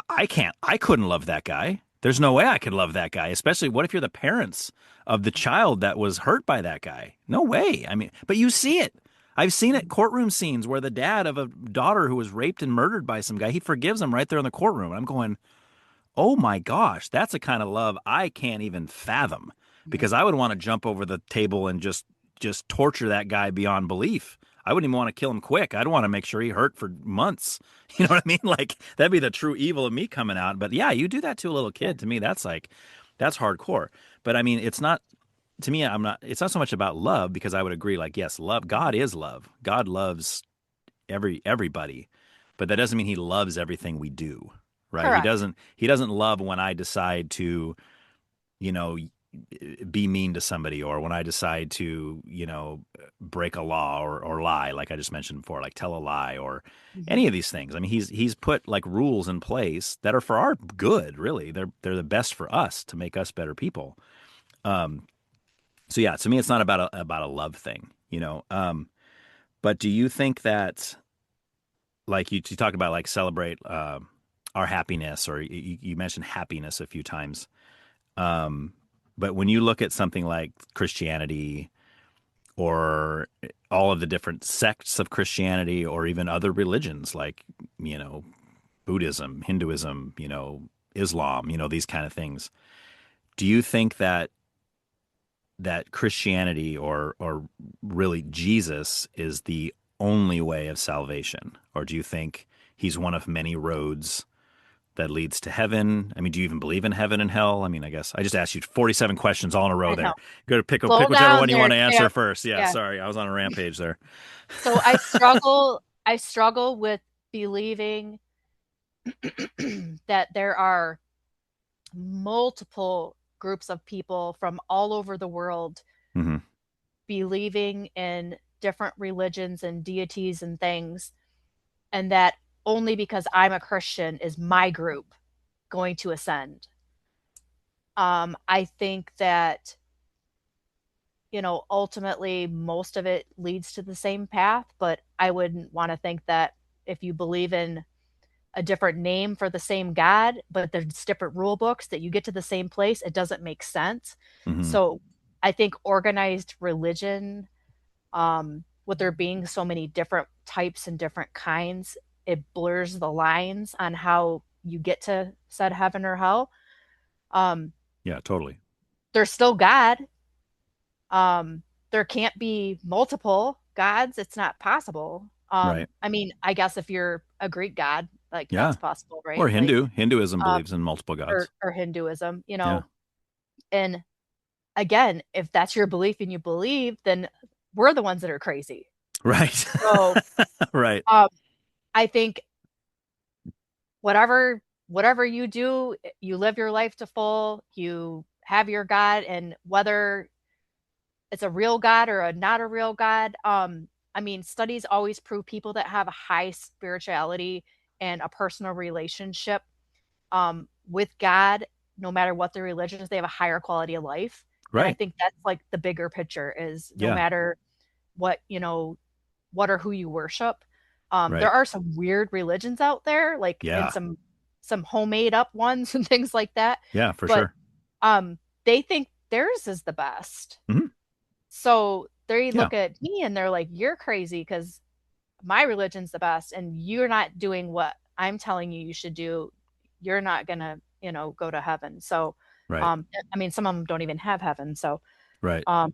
I couldn't love that guy. There's no way I could love that guy, especially what if you're the parents of the child that was hurt by that guy? No way. I mean, but you see it. I've seen it, courtroom scenes where the dad of a daughter who was raped and murdered by some guy, he forgives him right there in the courtroom. And I'm going, oh my gosh, that's a kind of love I can't even fathom, Mhm. because I would want to jump over the table and just torture that guy beyond belief. I wouldn't even want to kill him quick. I'd want to make sure he hurt for months. You know what I mean? Like that'd be the true evil of me coming out. But yeah, you do that to a little Yeah. kid. To me, that's hardcore. But I mean, it's not to me. I'm not. It's not so much about love, because I would agree. Like yes, love. God is love. God loves everybody, but that doesn't mean He loves everything we do. right? Correct. He doesn't love when I decide to, you know, be mean to somebody, or when I decide to, break a law, or lie, like I just mentioned before, like tell a lie, or Mhm. any of these things. I mean, he's put like rules in place that are for our good, really. They're the best for us to make us better people. Um, so yeah, to me, it's not about a love thing, you know. But do you think that, like you talked about, like celebrate our happiness, or you mentioned happiness a few times. Um, but when you look at something like Christianity, or all of the different sects of Christianity, or even other religions like, you know, Buddhism, Hinduism, Islam, these kind of things, do you think that Christianity, or really Jesus, is the only way of salvation? Or do you think he's one of many roads that leads to heaven? I mean, do you even believe in heaven and hell? I mean, I guess I just asked you 47 questions all in a row I know. there. Go to pick Slow whichever down one you want there, to answer champ. first. Yeah, Yeah. sorry. I was on a rampage there. So I struggle with believing that there are multiple groups of people from all over the world Hmm. believing in different religions and deities and things, and that only because I'm a Christian is my group going to ascend. I think that, ultimately most of it leads to the same path, but I wouldn't want to think that if you believe in a different name for the same God, but there's different rule books that you get to the same place, it doesn't make sense. Hmm. So I think organized religion, with there being so many different types and different kinds, it blurs the lines on how you get to said heaven or hell. Um, Yeah, totally. there's still God. There can't be multiple gods. It's not possible. Right. I mean, I guess if you're a Greek god, like Yeah. that's possible, Or right? Like, Hinduism um, believes in multiple gods. or Hinduism, Yeah. and again, if that's your belief and you believe, then we're the ones that are crazy. Right. So, Right. um, I think whatever you do, you live your life to full, you have your God, and whether it's a real God or a not a real God, I mean, studies always prove people that have a high spirituality and a personal relationship with God, no matter what their religion is, they have a higher quality of life. And I Right. think that's like the bigger picture is no Yeah. matter what, what or who you worship. There Right. are some weird religions out there, like, and Yeah. some homemade up ones and things like that. Yeah, for But sure. they think theirs is the best. Hmm. So they Yeah. look at me and they're like, "You're crazy because my religion's the best, and you're not doing what I'm telling you should do. You're not gonna, go to heaven." So, Right. I mean, some of them don't even have heaven. So, Right. um,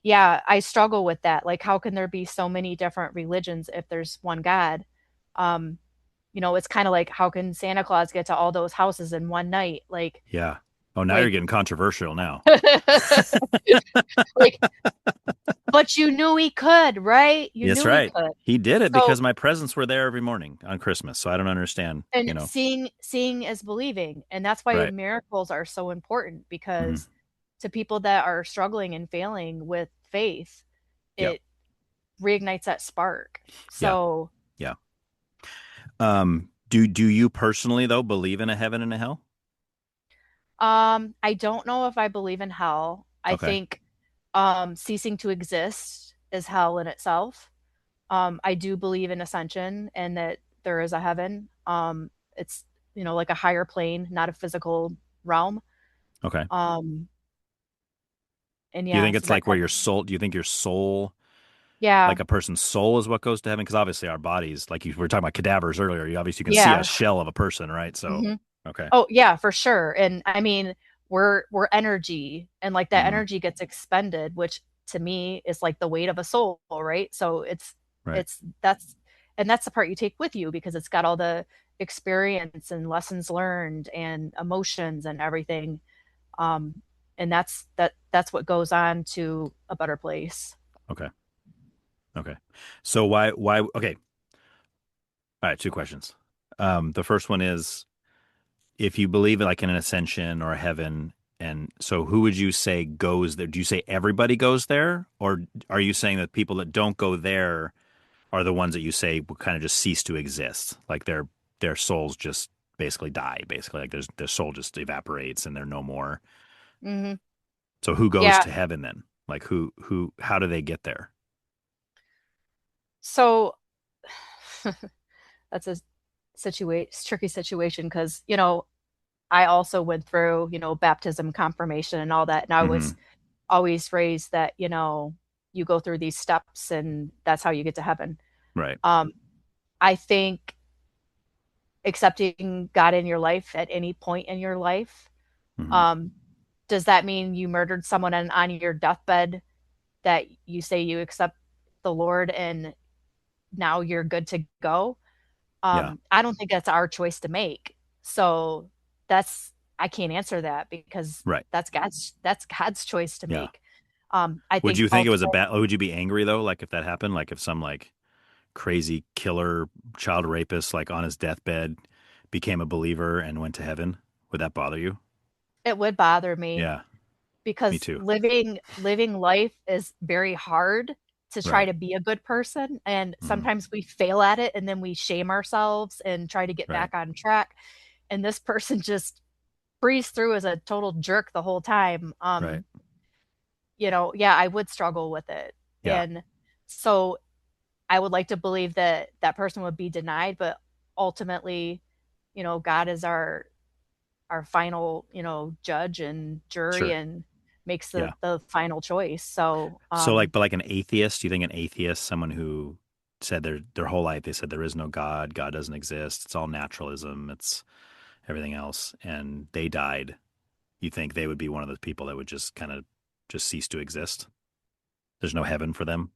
yeah, I struggle with that. Like, how can there be so many different religions if there's one God? Um, it's kind of like how can Santa Claus get to all those houses in one night? Yeah. Oh, now you're Like, getting controversial now. like, but you knew he could, right? You Yes, knew he right. could. He did it So, because my presents were there every morning on Christmas. So I don't understand, and seeing is believing, and that's why Right. miracles are so important Hmm. because to people that are struggling and failing with faith, Yep. it reignites that spark. Yeah. So, Yeah. Do you personally though believe in a heaven and a hell? I don't know if I believe in hell. I Okay. think ceasing to exist is hell in itself. I do believe in ascension and that there is a heaven. It's, like a higher plane, not a physical realm. Okay. Um, and Do you yeah, think so it's that like where kind your of, soul, do you think your soul, yeah, like a person's soul is what goes to heaven? Because obviously our bodies, like you we were talking about cadavers earlier, you obviously can see a yeah. shell of a person, right? So, Hmm. okay. Oh yeah, for sure. And I mean, we're energy, and like that Hmm. energy gets expended, which to me is like the weight of a soul, right? So Right. it's that's the part you take with you because it's got all the experience and lessons learned and emotions and everything. Um, and that's what goes on to a better place. Okay. Okay. So okay. All right, two questions. The first one is, if you believe like in an ascension or a heaven, and so who would you say goes there? Do you say everybody goes there, or are you saying that people that don't go there are the ones that you say will kind of just cease to exist, like their souls just basically die, basically like their soul just evaporates and they're no more. Hmm. So who goes Yeah. to heaven then? Like who how do they get there? So that's a tricky situation because, I also went through, baptism, confirmation, and all that. And I was Hmm. always raised that, you go through these steps and that's how you get to heaven. Right. Um, I think accepting God in your life at any point in your life, Hmm. um, does that mean you murdered someone and on your deathbed that you say you accept the Lord and now you're good to go? Yeah. I don't think that's our choice to make. So that's I can't answer that because Right. that's God's choice to Yeah. make. I Would think you think it was a ultimately bad? Would you be angry though, like if that happened, like if some like crazy killer child rapist like on his deathbed became a believer and went to heaven? Would that bother you? it would bother me Yeah, me because too. living life is very hard to try Right. to be a good person, and Hmm. sometimes we fail at it and then we shame ourselves and try to get Right. back on track, and this person just breezed through as a total jerk the whole time. Right. Yeah, I would struggle with it. Yeah. And so I would like to believe that that person would be denied, but ultimately, God is our final, judge and jury Sure. and makes the Yeah. the final choice. So, So like, but like an atheist, do you think an atheist, someone who said their whole life they said there is no God, God doesn't exist, it's all naturalism, it's everything else, and they died, you think they would be one of those people that would just kind of just cease to exist? There's no heaven for them?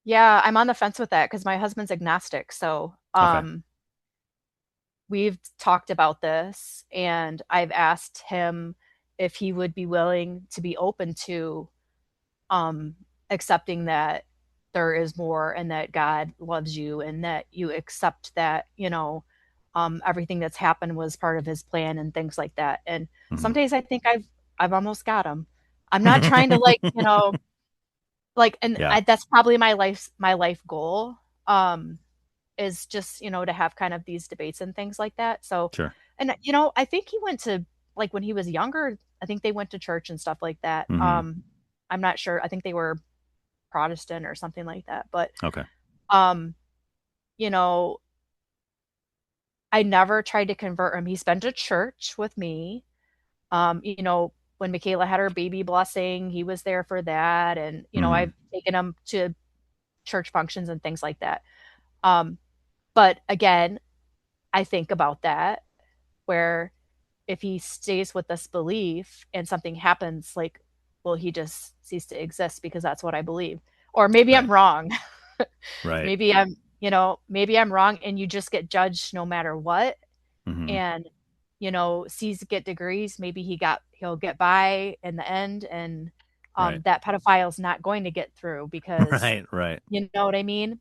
yeah, I'm on the fence with that because my husband's agnostic. So, Okay. we've talked about this and I've asked him if he would be willing to be open to um accepting that there is more and that God loves you and that you accept that, everything that's happened was part of his plan and things like that. And some Hmm. days I think I've almost got him. I'm not trying to like, and Yeah. that's probably my life goal. Is just, to have kind of these debates and things like that. So, Sure. and I think he went to like when he was younger, I think they went to church and stuff like that. Hmm. I'm not sure. I think they were Protestant or something like that. But Okay. um, you know, I never tried to convert him. He's been to church with me. When Michaela had her baby blessing, he was there for that. And, Hmm. I've taken him to church functions and things like that. Um, but again, I think about that where if he stays with this belief and something happens, like, will he just cease to exist because that's what I believe? Or maybe Right. I'm wrong. Right. maybe I'm wrong and you just get judged no matter what. Hmm. And, C's get degrees, maybe he'll get by in the end and Right. that pedophile's not going to get through because Right. Right. you know what I mean?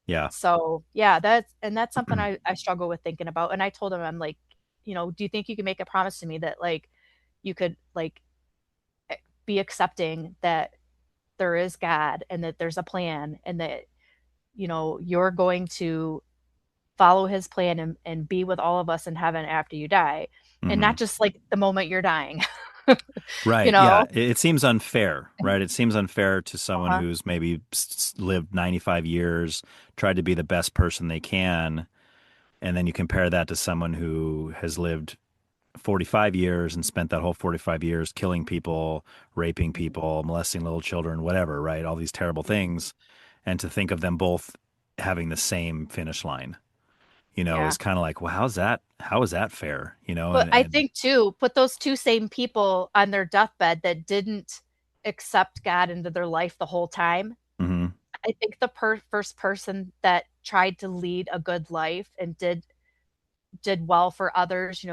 Yeah. So yeah, that's something I struggle with thinking about. And I told him, I'm like, do you think you can make a promise to me that like you could like be accepting that there is God and that there's a plan and that you're going to follow his plan and be with all of us in heaven after you die and not Hmm. just like the moment you're dying. you Right. Yeah. know It seems unfair, right? It seems unfair to someone uh-huh. who's maybe lived 95 years, tried to be the best person they can, and then you compare that to someone who has lived 45 years and spent that whole 45 years killing people, raping people, molesting little children, whatever, right? All these terrible things. And to think of them both having the same finish line, Yeah. is kind of like, well, how is that fair? But I And think too, put those two same people on their deathbed that didn't accept God into their life the whole time. mhm, I think the first person that tried to lead a good life and did well for others,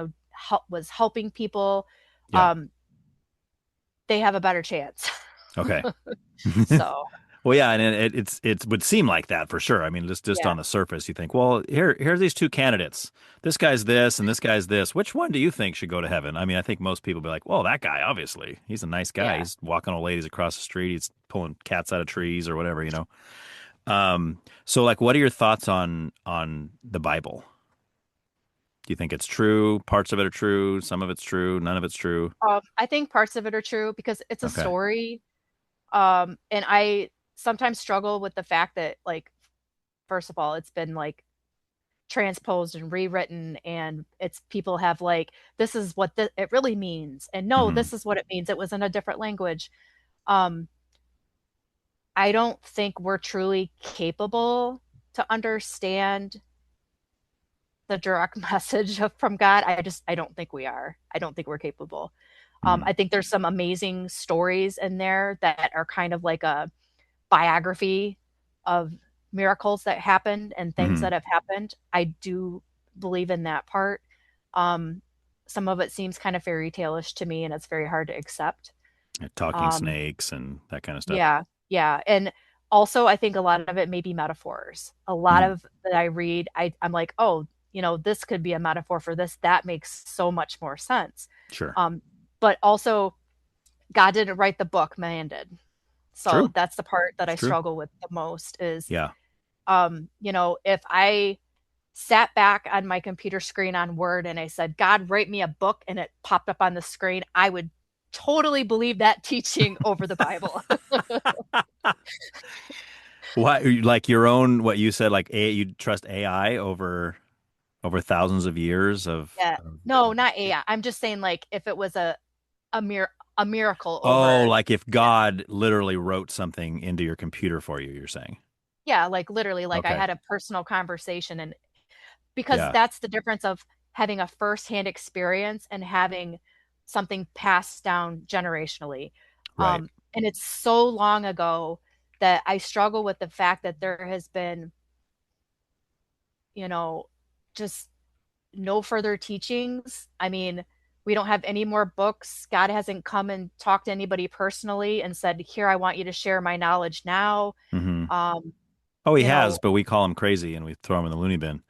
was helping people, yeah. um, they have a better chance. Okay. So, Well, yeah, and it would seem like that for sure. I mean, just Yeah. on the surface, you think, well, here's these two candidates. This guy's this, and this guy's this. Which one do you think should go to heaven? I mean, I think most people be like, well, that guy, obviously, he's a nice guy. Yeah. He's walking old ladies across the street. He's pulling cats out of trees or whatever, So, like, what are your thoughts on the Bible? Do you think it's true? Parts of it are true. Some of it's true. None of it's true. I think parts of it are true because it's a Okay. story. And I sometimes struggle with the fact that, like, first of all, it's been like transposed and rewritten, and it's people have like, this is what it really means, and no, Hmm. this is what it means. It was in a different language. Um, I don't think we're truly capable to understand the direct message from God. I don't think we are. I don't think we're capable. Hmm. I think there's some amazing stories in there that are kind of like a biography of miracles that happened and things Hmm. that have happened. I do believe in that part. Um, some of it seems kind of fairy tale-ish to me, and it's very hard to accept. Talking Um, snakes and that kind of stuff. yeah, yeah, and also I think a lot of it may be metaphors. A lot Hmm. of that I read, I'm like, oh, this could be a metaphor for this. That makes so much more sense. Sure. Um, but also, God didn't write the book, man did. It's So true. that's the part that It's I true. struggle with the most is, Yeah. if I sat back on my computer screen on Word and I said, God, write me a book, and it popped up on the screen, I would totally believe that teaching over the Bible. Why, like your own, what you said, like you trust AI over thousands of years Yeah. of No, not AI. I'm just saying, like, if it was a mir a miracle oh, over, like if God literally wrote something into your computer for you, you're saying. yeah, like literally, like I Okay. had a personal conversation, and because Yeah. that's the difference of having a firsthand experience and having something passed down generationally. Right. And it's so long ago that I struggle with the fact that there has been, you know, just no further teachings. I mean, we don't have any more books. God hasn't come and talked to anybody personally and said, "Here, I want you to share my knowledge now." Hmm. Um, Oh, he you has, know, but we call him crazy and we throw him in the loony bin.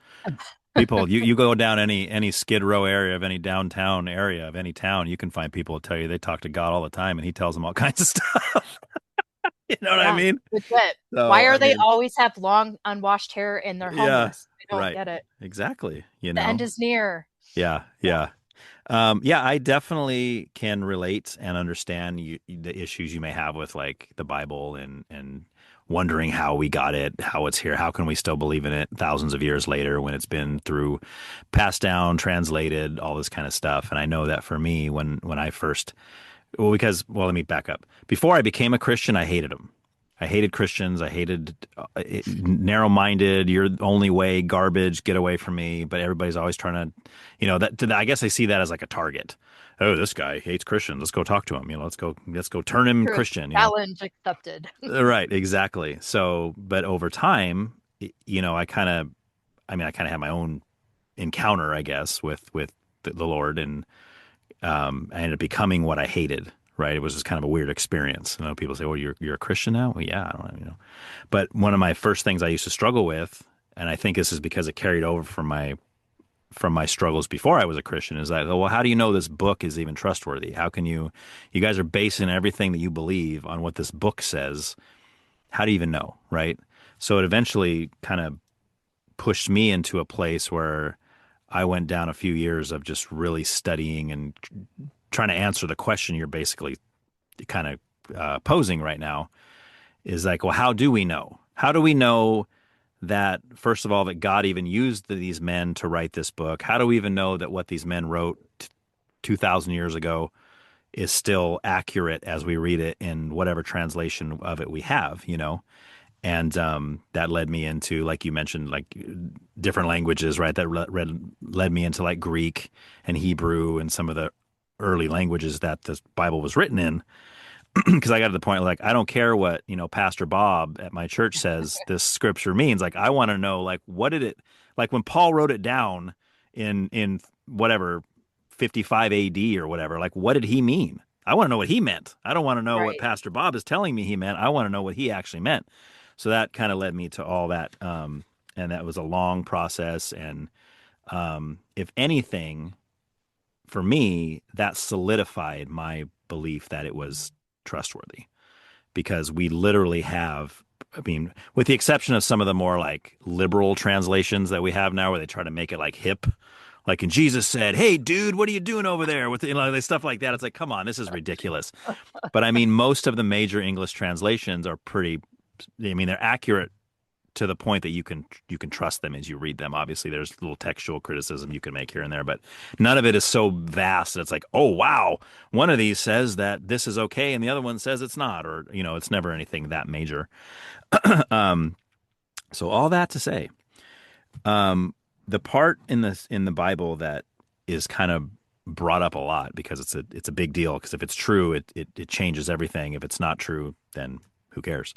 People, you go down any Skid Row area of any downtown area of any town, you can find people who tell you they talk to God all the time and he tells them all kinds of stuff. You know what I yeah, mean? legit. Why So, are I they mean, always have long unwashed hair and they're yeah, homeless? I don't right. get it. Exactly. The end is near. Yeah, Yeah. yeah. Yeah, I definitely can relate and understand the issues you may have with like the Bible and wondering how we got it, how it's here, how can we still believe in it thousands of years later when it's been through passed down, translated, all this kind of stuff. And I know that for me, when I first, let me back up. Before I became a Christian, I hated them. I hated Christians. I hated narrow-minded. You're the only way. Garbage. Get away from me. But everybody's always trying to, I guess I see that as like a target. Oh, this guy hates Christians. Let's go talk to him. Let's go turn him True. Christian. Challenge accepted. Right. Exactly. So, but over time, I kind of had my own encounter, I guess, with the Lord, and I ended up becoming what I hated. Right. It was just kind of a weird experience. People say, "Oh, you're a Christian now?" Well, yeah, I don't know. But one of my first things I used to struggle with, and I think this is because it carried over from my struggles before I was a Christian, is that, well, how do you know this book is even trustworthy? How can you guys are basing everything that you believe on what this book says. How do you even know, right? So it eventually kind of pushed me into a place where I went down a few years of just really studying and trying to answer the question you're basically kind of posing right now, is like, well, how do we know? How do we know that, first of all, that God even used these men to write this book? How do we even know that what these men wrote 2,000 years ago is still accurate as we read it in whatever translation of it we have? And that led me into, like you mentioned, like different languages, right? That led me into like Greek and Hebrew and some of the early languages that the Bible was written in. Because I got to the point like I don't care what Pastor Bob at my church says this scripture means. Like I want to know like what did it, like when Paul wrote it down in whatever 55 A.D. or whatever. Like what did he mean? I want to know what he meant. I don't want to know what Right. Pastor Bob is telling me he meant. I want to know what he actually meant. So that kind of led me to all that. And that was a long process. And if anything, for me, that solidified my belief that it was trustworthy because we literally have, I mean, with the exception of some of the more like liberal translations that we have now where they try to make it like hip, like and Jesus said, "Hey, dude, what are you doing over there?" With stuff like that. It's like, come on, this is ridiculous. But I mean, most of the major English translations are pretty. I mean, they're accurate to the point that you can trust them as you read them. Obviously, there's little textual criticism you can make here and there, but none of it is so vast that it's like, oh wow, one of these says that this is okay and the other one says it's not, or it's never anything that major. So all that to say, the part in the Bible that is kind of brought up a lot because it's a big deal because if it's true, it changes everything. If it's not true, then who cares?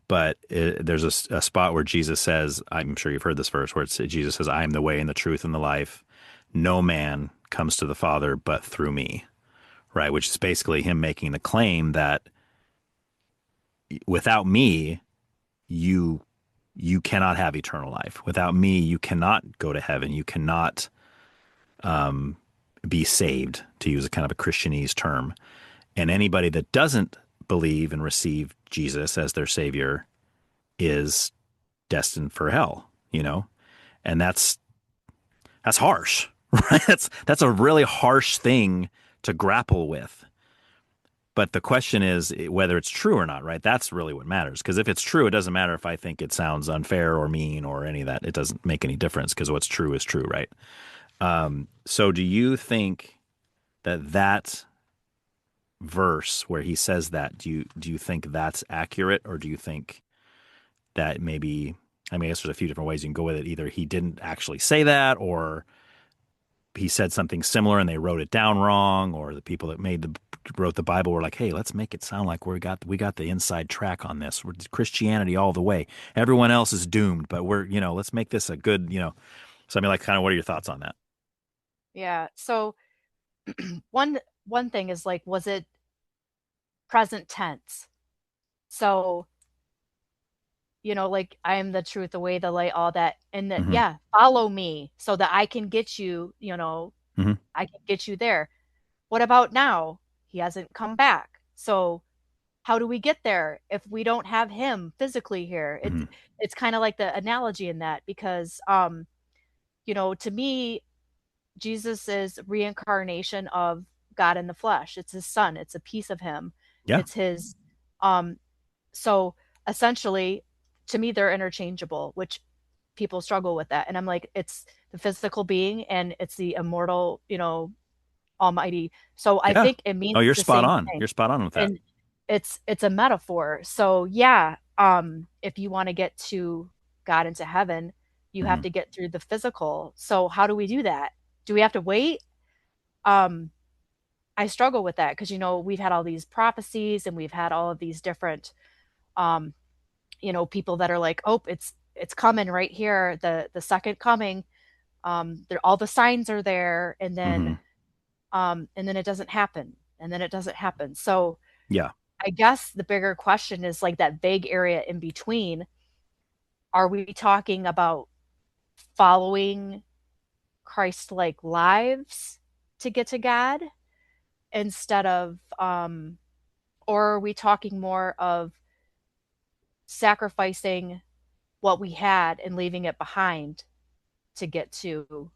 But there's a spot where Jesus says, I'm sure you've heard this verse, where Jesus says, "I am the way and the truth and the life. No man comes to the Father but through me," right? Which is basically him making the claim that without me, you you cannot have eternal life. Without me, you cannot go to heaven. You cannot be saved, to use a kind of a Christianese term. And anybody that doesn't believe and receive Jesus as their savior is destined for hell, and that's harsh, right? That's a really harsh thing to grapple with. But the question is whether it's true or not, right? That's really what matters. Because if it's true, it doesn't matter if I think it sounds unfair or mean or any of that. It doesn't make any difference because what's true is true, right? So do you think that verse where he says that, do you think that's accurate, or do you think that maybe, I mean, I guess there's a few different ways you can go with it. Either he didn't actually say that, or he said something similar and they wrote it down wrong, or the people that wrote the Bible were like, "Hey, let's make it sound like we got the inside track on this. We're Christianity all the way. Everyone else is doomed, but let's make this a good." So I mean, like, kind of, what are your thoughts on that? Yeah. So one thing is like, was it present tense? So, like I am the truth, the way, the light, all that. And that, Hmm. yeah, follow me so that I can get you, Hmm. I can get you there. What about now? He hasn't come back. So how do we get there if we don't have him physically here? It's Hmm. it's kind of like the analogy in that because to me, Jesus is reincarnation of God in the flesh. It's his son. It's a piece of him. Yeah. It's his um so essentially to me they're interchangeable, which people struggle with that. And I'm like, it's the physical being and it's the immortal, almighty. So I Yeah. think it Oh, means you're the spot same on. thing. You're spot on with that. And it's a metaphor. So yeah, if you want to get to God into heaven, you have Hmm. to get through the physical. So how do we do that? Do we have to wait? Um, I struggle with that because we've had all these prophecies and we've had all of these different um, people that are like, "Oh, it's coming right here, the second coming." There all the signs are there, Hmm. and then it doesn't happen, and then it doesn't happen. So Yeah. I guess the bigger question is like that vague area in between. Are we talking about following Christ-like lives to get to God instead of, or are we talking more of sacrificing what we had and leaving it behind to get to,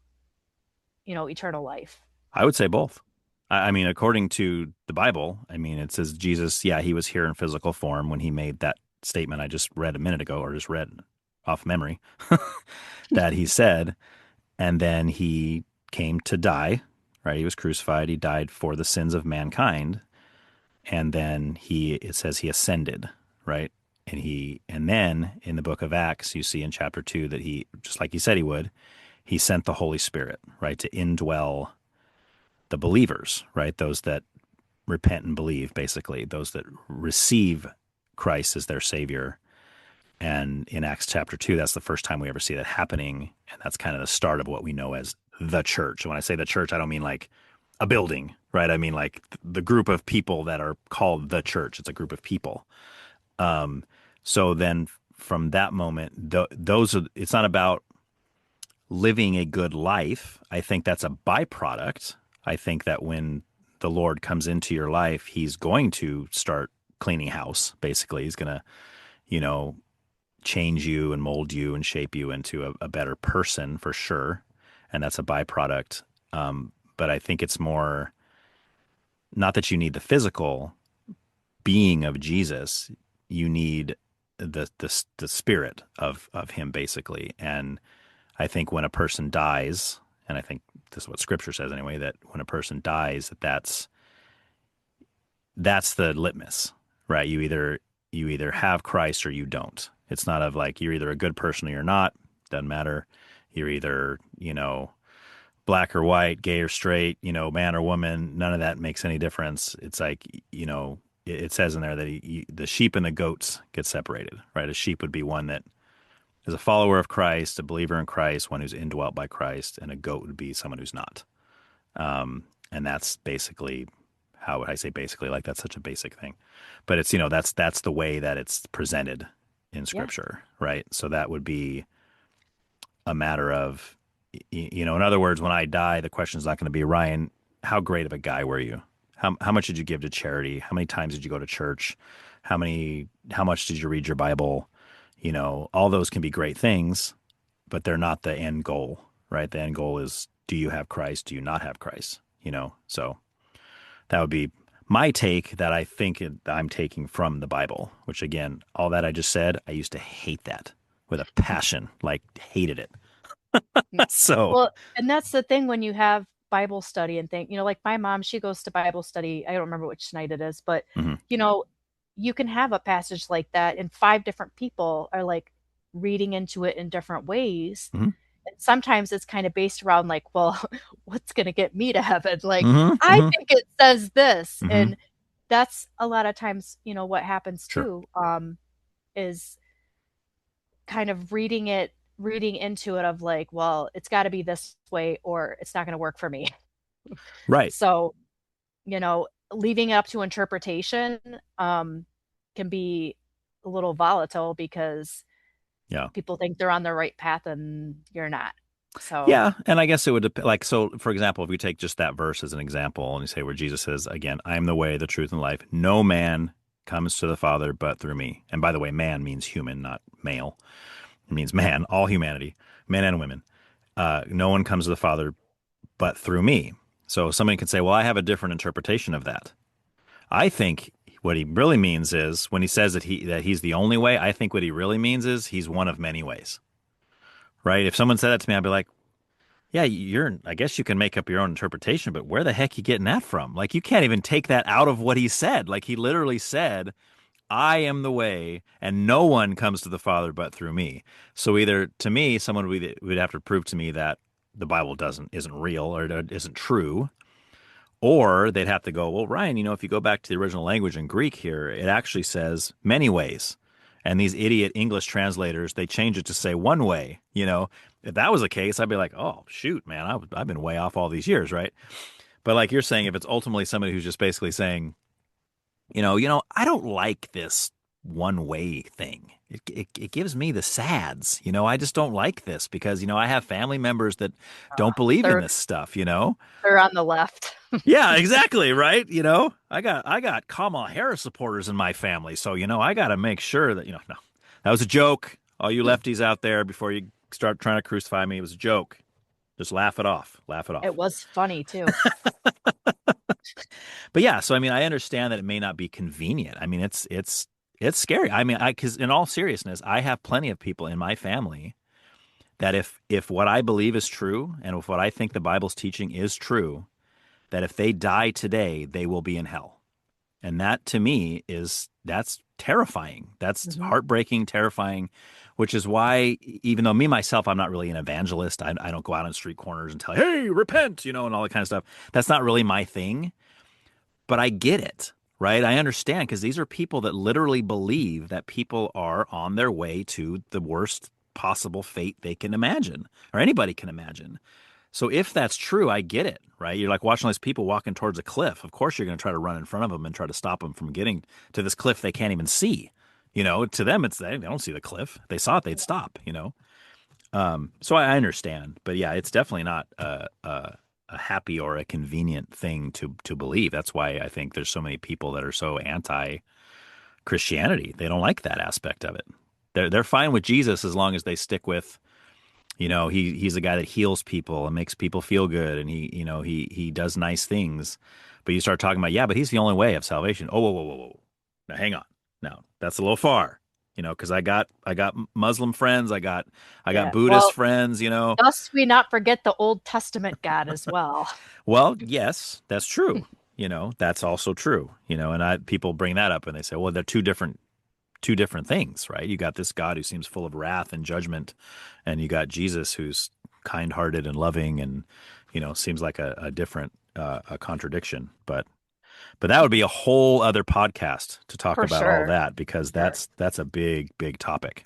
eternal life? I would say both. I mean, according to the Bible, I mean, it says Jesus, yeah, he was here in physical form when he made that statement I just read a minute ago, or just read off memory, that he said, and then he came to die, right? He was crucified. He died for the sins of mankind. And then it says he ascended, right? And then in the book of Acts, you see in chapter 2 that he, just like he said he would, he sent the Holy Spirit, right, to indwell the believers, right? Those that repent and believe, basically, those that receive Christ as their Savior. And in Acts chapter 2, that's the first time we ever see that happening. And that's kind of the start of what we know as the church. And when I say the church, I don't mean like a building, right? I mean, like the group of people that are called the church. It's a group of people. Um, so then from that moment, those are, it's not about living a good life. I think that's a byproduct. I think that when the Lord comes into your life, he's going to start cleaning house, basically. He's going to, you know, change you and mold you and shape you into a better person for sure. And that's a byproduct. But I think it's more not that you need the physical being of Jesus, you need the spirit of him basically. And I think when a person dies, and I think this is what Scripture says anyway, that when a person dies, that's the litmus, right? You either have Christ or you don't. It's not of like you're either a good person or you're not. Doesn't matter. You're either black or white, gay or straight, man or woman. None of that makes any difference. It's like it says in there that the sheep and the goats get separated, right? A sheep would be one that is a follower of Christ, a believer in Christ, one who's indwelt by Christ, and a goat would be someone who's not. And that's basically how I say basically, like that's such a basic thing, but it's that's the way that it's presented in Yeah. Scripture, right? So that would be a matter of in other words, when I die, the question is not going to be, Ryan, how great of a guy were you? How much did you give to charity? How many times did you go to church? How much did you read your Bible? All those can be great things, but they're not the end goal, right? The end goal is, do you have Christ? Do you not have Christ? So that would be my take that I think I'm taking from the Bible, which again, all that I just said, I used to hate that with a passion, like hated it. So, Well, and that's the thing when you have Bible study and think, like my mom, she goes to Bible study. I don't remember which night it is, but mhm, you know, you can have a passage like that and five different people are like reading into it in different ways. mhm, And sometimes it's kind of based around like, well, what's going to get me to heaven? Like, mhm, I mhm, think it says this. mhm. And that's a lot of times, what happens Sure. too, is kind of reading into it of like, well, it's got to be this way or it's not going to work for me. Right. So, leaving it up to interpretation can be a little volatile because Yeah. people think they're on the right path and you're not. So, Yeah, and I guess it would depend. Like, so for example, if we take just that verse as an example, and you say where Jesus says, "Again, I am the way, the truth, and life. No man comes to the Father but through me." And by the way, man means human, not male. It means man, all humanity, men and women. No one comes to the Father but through me. So somebody can say, "Well, I have a different interpretation of that." I think what he really means is when he says that he's the only way. I think what he really means is he's one of many ways. Right? If someone said that to me, I'd be like, yeah, I guess you can make up your own interpretation, but where the heck you getting that from? Like, you can't even take that out of what he said. Like, he literally said, I am the way, and no one comes to the Father but through me. So either to me, someone would have to prove to me that the Bible isn't real or isn't true, or they'd have to go, well, Ryan, if you go back to the original language in Greek here, it actually says many ways. And these idiot English translators, they change it to say one way. If that was the case, I'd be like, oh, shoot, man, I've been way off all these years, right? But like you're saying, if it's ultimately somebody who's just basically saying, I don't like this one way thing. It gives me the sads. I just don't like this because, I have family members that don't believe in they're this stuff, they're on the left. Yeah, exactly, right? I got Kamala Harris supporters in my family, so I got to make sure that no, that was a joke. All you lefties out there, before you start trying to crucify me, it was a joke. Just laugh it off. Laugh it It off. was funny too. But yeah, so I mean, I understand that it may not be convenient. I mean, it's scary. I mean, because in all seriousness, I have plenty of people in my family that if what I believe is true and if what I think the Bible's teaching is true, that if they die today, they will be in hell. And that to me that's terrifying. That's Mhm. heartbreaking, terrifying, which is why, even though me, myself, I'm not really an evangelist, I don't go out on street corners and tell, hey, repent, and all that kind of stuff. That's not really my thing, but I get it, right? I understand because these are people that literally believe that people are on their way to the worst possible fate they can imagine or anybody can imagine. So if that's true, I get it, right? You're like watching all these people walking towards a cliff. Of course, you're going to try to run in front of them and try to stop them from getting to this cliff they can't even see. To them, it's they don't see the cliff. If they saw it, they'd stop. So I understand, but yeah, it's definitely not a happy or a convenient thing to believe. That's why I think there's so many people that are so anti Christianity. They don't like that aspect of it. They're fine with Jesus as long as they stick with, he's a guy that heals people and makes people feel good, and he does nice things. But you start talking about, yeah, but he's the only way of salvation. Oh, whoa, whoa, whoa, whoa. Now hang on. No, that's a little far. Because I got Muslim friends, I got Yeah. Buddhist Well, friends. thus we not forget the Old Testament God as well. Well, yes, that's true. That's also true. And people bring that up and they say, well, they're two different things, right? You got this God who seems full of wrath and judgment, and you got Jesus who's kind-hearted and loving, and seems like a different a contradiction. But that would be a whole other podcast to talk For about all sure. that, because Sure. that's a big topic.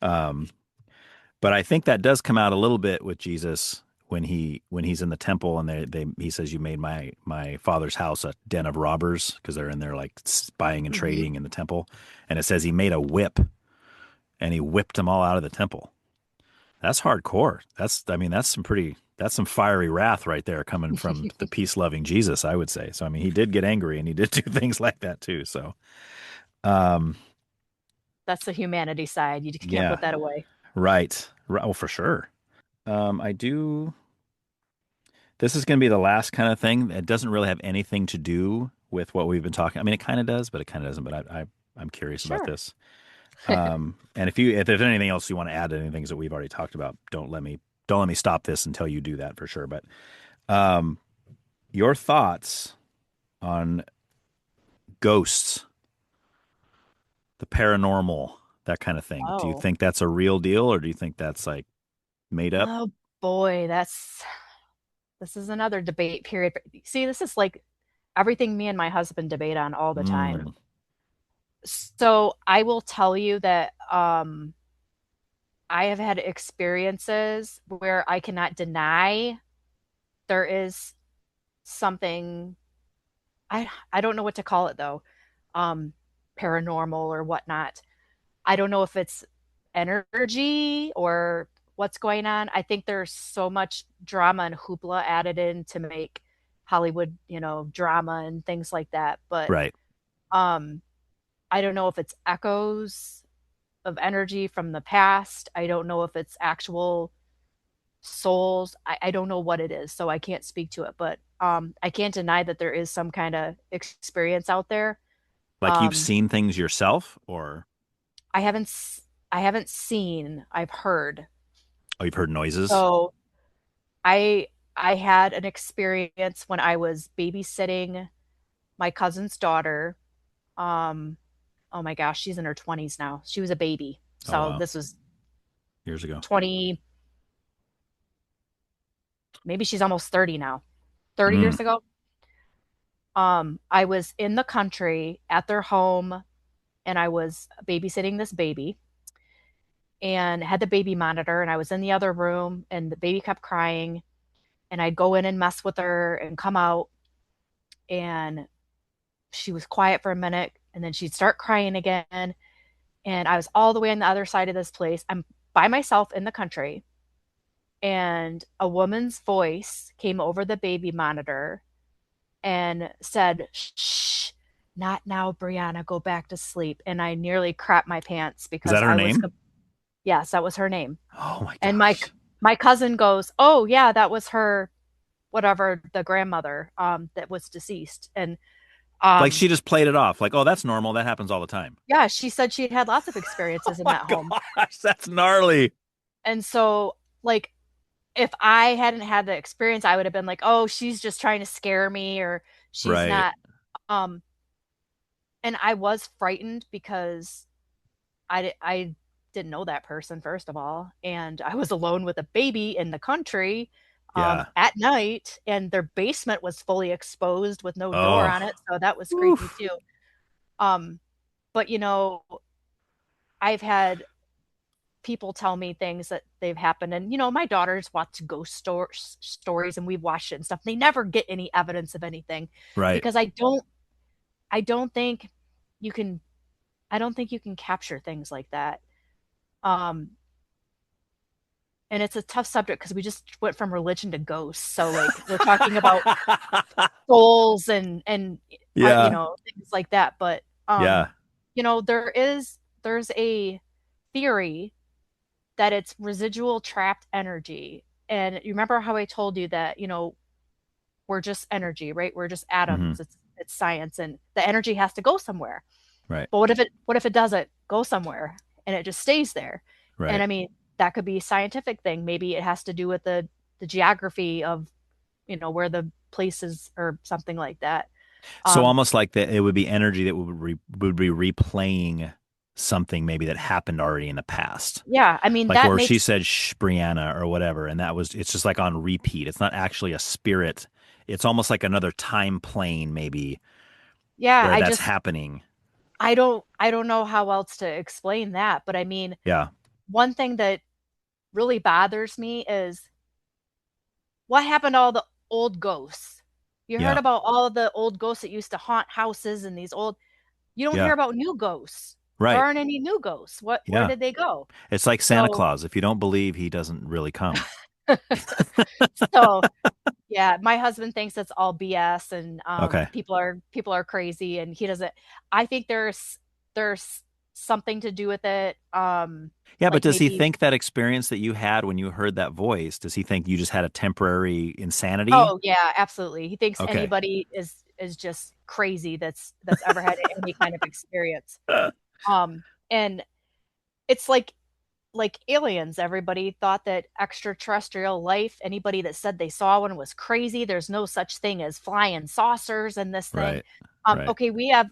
Um, but I think that does come out a little bit with Jesus when he's in the temple, and he says, you made my father's house a den of robbers, because they're in there like buying and Hmm. trading in the temple. And it says he made a whip and he whipped them all out of the temple. That's hardcore. That's some fiery wrath right there, coming from the peace loving Jesus, I would say. So I mean, he did get angry and he did do things like that too. So um That's the humanity side. You can't yeah, put that away. right. Oh, for sure. I do. This is going to be the last kind of thing. It doesn't really have anything to do with what we've been talking. I mean, it kind of does, but it kind of doesn't. But I'm curious about Sure. this. And if there's anything else you want to add to any things that we've already talked about, don't let me stop this until you do that, for sure. But um, your thoughts on ghosts, the paranormal, that kind of thing. Do you Oh. think that's a real deal, or do you think that's like made up? Oh boy, this is another debate period. See, this is like everything me and my husband debate on all the time. Mm, So I will tell you that I have had experiences where I cannot deny there is something. I don't know what to call it though, um, paranormal or whatnot. I don't know if it's energy or what's going on. I think there's so much drama and hoopla added in to make Hollywood, drama and things like that. But right. um, I don't know if it's echoes of energy from the past. I don't know if it's actual souls. I don't know what it is, so I can't speak to it. But I can't deny that there is some kind of experience out there. Like you've Um, seen things yourself, or I haven't I haven't seen. I've heard. oh, you've heard noises. So I I had an experience when I was babysitting my cousin's daughter. Um, oh my gosh, she's in her 20s now. She was a baby. Oh So wow, this was years ago. 20, maybe she's almost 30 now. 30 Mm, years ago. I was in the country at their home and I was babysitting this baby and had the baby monitor and I was in the other room and the baby kept crying and I'd go in and mess with her and come out and she was quiet for a minute and then she'd start crying again and I was all the way on the other side of this place. I'm by myself in the country and a woman's voice came over the baby monitor and said, "Shh, not now, Brianna, go back to sleep." And I nearly crapped my pants is because that her I was, name? yes, that was her name. Oh my And my gosh. my cousin goes, "Oh yeah, that was her, whatever, the grandmother that was deceased." And Like um she just played it off. Like, oh, that's normal. That happens all the time. yeah, she said she'd had lots of experiences Oh in my that home. gosh, that's gnarly. And so like if I hadn't had the experience, I would have been like, "Oh, she's just trying to scare me," or she's Right. not um and I was frightened because I didn't know that person, first of all, and I was alone with a baby in the country, Yeah. at night, and their basement was fully exposed with no door on Oh. it, so that was creepy Oof. too. Um, but, I've had people tell me things that they've happened, and my daughters watch ghost stories, and we've watched it and stuff. They never get any evidence of anything Right. because I don't think you can I don't think you can capture things like that. Um, and it's a tough subject because we just went from religion to ghosts. So like we're talking about souls and Yeah. things like that. But Yeah. there's a theory that it's residual trapped energy. And you remember how I told you that, we're just energy, right? We're just Hmm. atoms. It's science, and the energy has to go somewhere. Right. But what if it doesn't go somewhere and it just stays there? And Right. I mean, that could be a scientific thing. Maybe it has to do with the geography of, where the place is or something like that. So Um, almost like that, it would be energy that would be replaying something maybe that happened already in the past. yeah, I mean Like that where she makes said Shh, Brianna or whatever, and it's just like on repeat. It's not actually a spirit. It's almost like another time plane maybe yeah, where that's happening. I don't know how else to explain that, but I mean, Yeah. one thing that really bothers me is what happened to all the old ghosts? You heard Yeah. about all of the old ghosts that used to haunt houses and these old you don't hear Yeah. about new ghosts. There Right. aren't any new ghosts. Where Yeah. did they go? It's like Santa So Claus. If you don't believe, he doesn't really come. so yeah, my husband thinks it's all BS, and Okay. people are crazy, and he doesn't. I think there's something to do with it. Yeah, but Like does he maybe. think that experience that you had when you heard that voice, does he think you just had a temporary insanity? Oh yeah, absolutely. He thinks Okay. anybody is just crazy that's ever had any kind of experience. And it's like aliens. Everybody thought that extraterrestrial life, anybody that said they saw one was crazy. There's no such thing as flying saucers and this thing. Right. Right. Okay, we have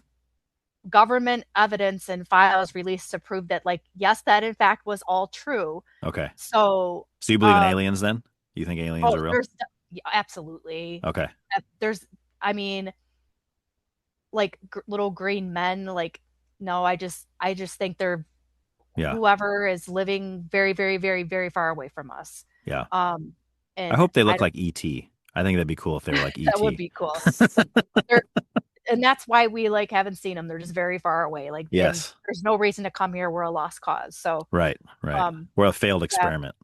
government evidence and files released to prove that, like, yes, that in fact was all true. Okay. So, So you believe in aliens then? You think aliens oh, are real? yeah, absolutely. Okay. There's, I mean, like little green men, like, no, I just think they're Yeah. whoever is living very, very, very, very far away from us. Yeah. Um, I and hope they I look don't, like ET. I think that'd be cool if they were like that would ET. be cool. But they're, and that's why we like haven't seen them. They're just very far away. Like, and Yes. there's no reason to come here. We're a lost cause. So, Right. Right. um, We're a failed yeah, experiment.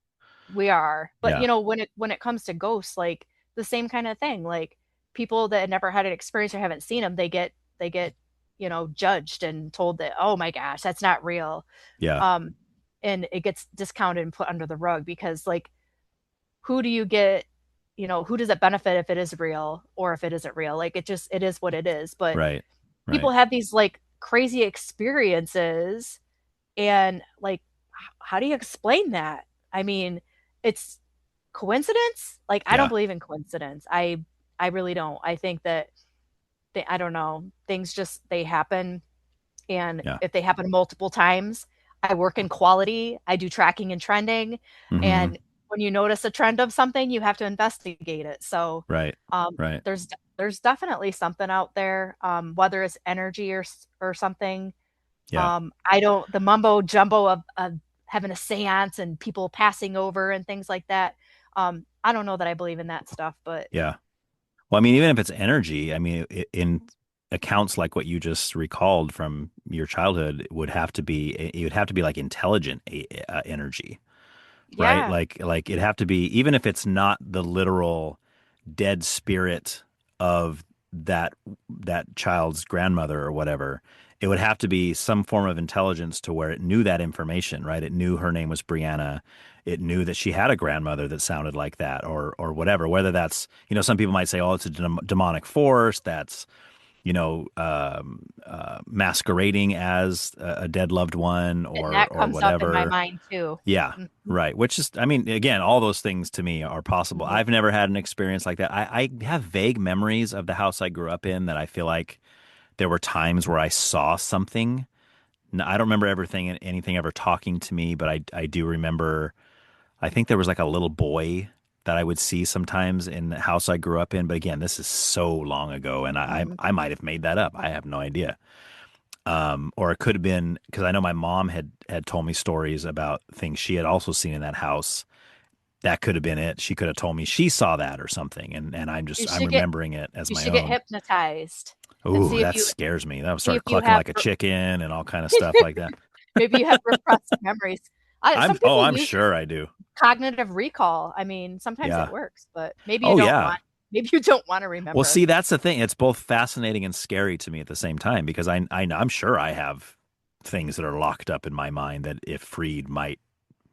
we are. But Yeah. when it comes to ghosts, like the same kind of thing. Like people that never had an experience or haven't seen them, they get judged and told that, oh my gosh, that's not real. Yeah. Um, and it gets discounted and put under the rug because, like, who do you get? Who does it benefit if it is real or if it isn't real? Like it is what it is. But Right. Right. people have these like crazy experiences, and like how do you explain that? I mean, it's coincidence. Like, I don't Yeah. believe in coincidence. I really don't. I think that I don't know, things just they happen, and Yeah. if they happen multiple times, I work in quality, I do tracking and trending, Hmm. and when you notice a trend of something, you have to investigate it. So, Right. um, Right. there's definitely something out there, whether it's energy or something. Yeah. I don't the mumbo jumbo of having a seance and people passing over and things like that. I don't know that I believe in that stuff, but Yeah. Well, I mean, even if it's energy, I mean, in accounts like what you just recalled from your childhood, it would have to be like intelligent energy, right? yeah, Like it'd have to be, even if it's not the literal dead spirit of that child's grandmother or whatever, it would have to be some form of intelligence to where it knew that information, right? It knew her name was Brianna. It knew that she had a grandmother that sounded like that, or whatever. Whether that's, some people might say, oh, it's a demonic force that's, masquerading as a dead loved one, and or that or comes up in my whatever. mind too. Yeah, Mhm, right. Which is, I mean, again, all those things to me are possible. mhm. I've never had an experience like that. I have vague memories of the house I grew up in that I feel like there were times where I saw something. I don't remember anything ever talking to me, but I do remember, I think there was like a little boy that I would see sometimes in the house I grew up in. But again, this is so long ago, and I Mhm. I might have made that up. I have no idea. Or it could have been because I know my mom had told me stories about things she had also seen in that house. That could have been it. She could have told me she saw that or something, and I'm remembering it as you my should get own. hypnotized and Ooh, that scares me. That would see if start you clucking have like a chicken and all kind of stuff like that. maybe you have repressed memories. Some people I'm use sure I do. cognitive recall. I mean, sometimes it Yeah. works, but maybe you Oh don't yeah. want. Maybe you don't want to Well, remember. see, that's the thing. It's both fascinating and scary to me at the same time because I'm sure I have things that are locked up in my mind that if freed might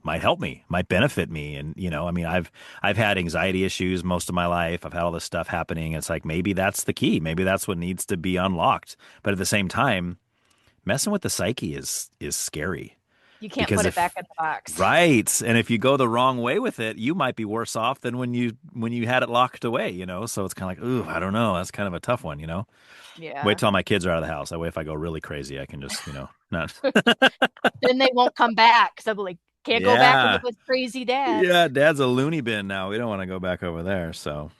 help me, might benefit me. And, I mean, I've had anxiety issues most of my life. I've had all this stuff happening. It's like maybe that's the key. Maybe that's what needs to be unlocked. But at the same time, messing with the psyche is scary. You can't Because put it back in the box. right, and if you go the wrong way with it, you might be worse off than when you had it locked away, So it's kind of like, ooh, I don't know. That's kind of a tough one, Wait Yeah. till my kids are out of the house. That way, if I go really crazy, I can just, not. Then they won't come back. So like, can't go back and live with crazy dad. Yeah, dad's a loony bin now. We don't want to go back over there. So,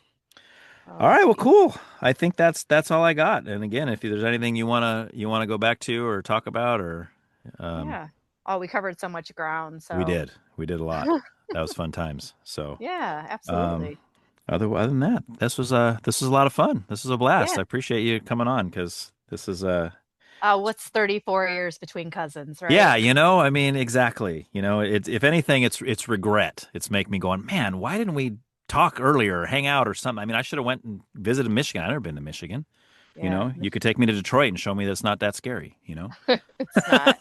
Oh, all right, well, geez. cool. I think that's all I got. And again, if there's anything you wanna go back to or talk about, or Yeah. Oh, we covered so much ground. we So did a lot. That was fun times. So, yeah, um, absolutely. other than that, this was a lot of fun. This was a blast. Yeah. I appreciate you coming on because this is What's 34 years between cousins, right? yeah, I mean, exactly. It's if anything, it's regret. It's make me going, man, why didn't we talk earlier or hang out or something? I mean, I should have went and visited Michigan. I've never been to Michigan. Yeah. You could take me to Detroit and show me that it's not that scary, It's not.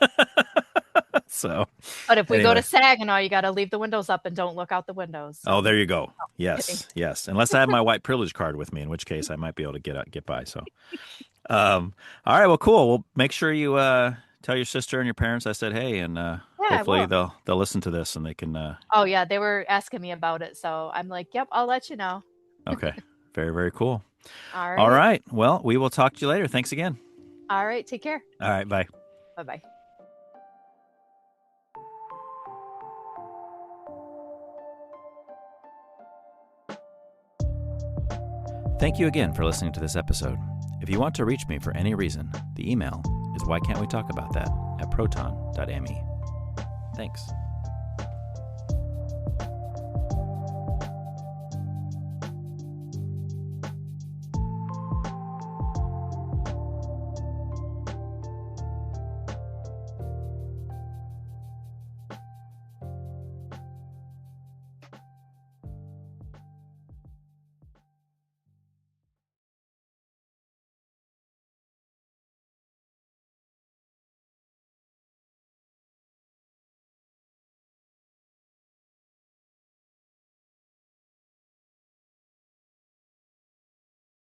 So, But if we go anyway. to Saginaw, you got to leave the windows up and don't look out the windows. So. Oh, there you go. Kidding. Yes. Unless I have my white privilege card with me, in which case I might be able to get by. So, all right. Well, cool. Well, make sure you tell your sister and your parents I said hey, and hopefully they'll listen to this and they can. Oh yeah, they were asking me about it, so I'm like, yep, I'll let you know. Okay. Very, very cool. All right. All right. Well, we will talk to you later. Thanks again. All right. Take care. All right. Bye. Bye-bye. Thank you again for listening to this episode. If you want to reach me for any reason, the email is whycan'twetalkaboutthat@proton.me. Thanks.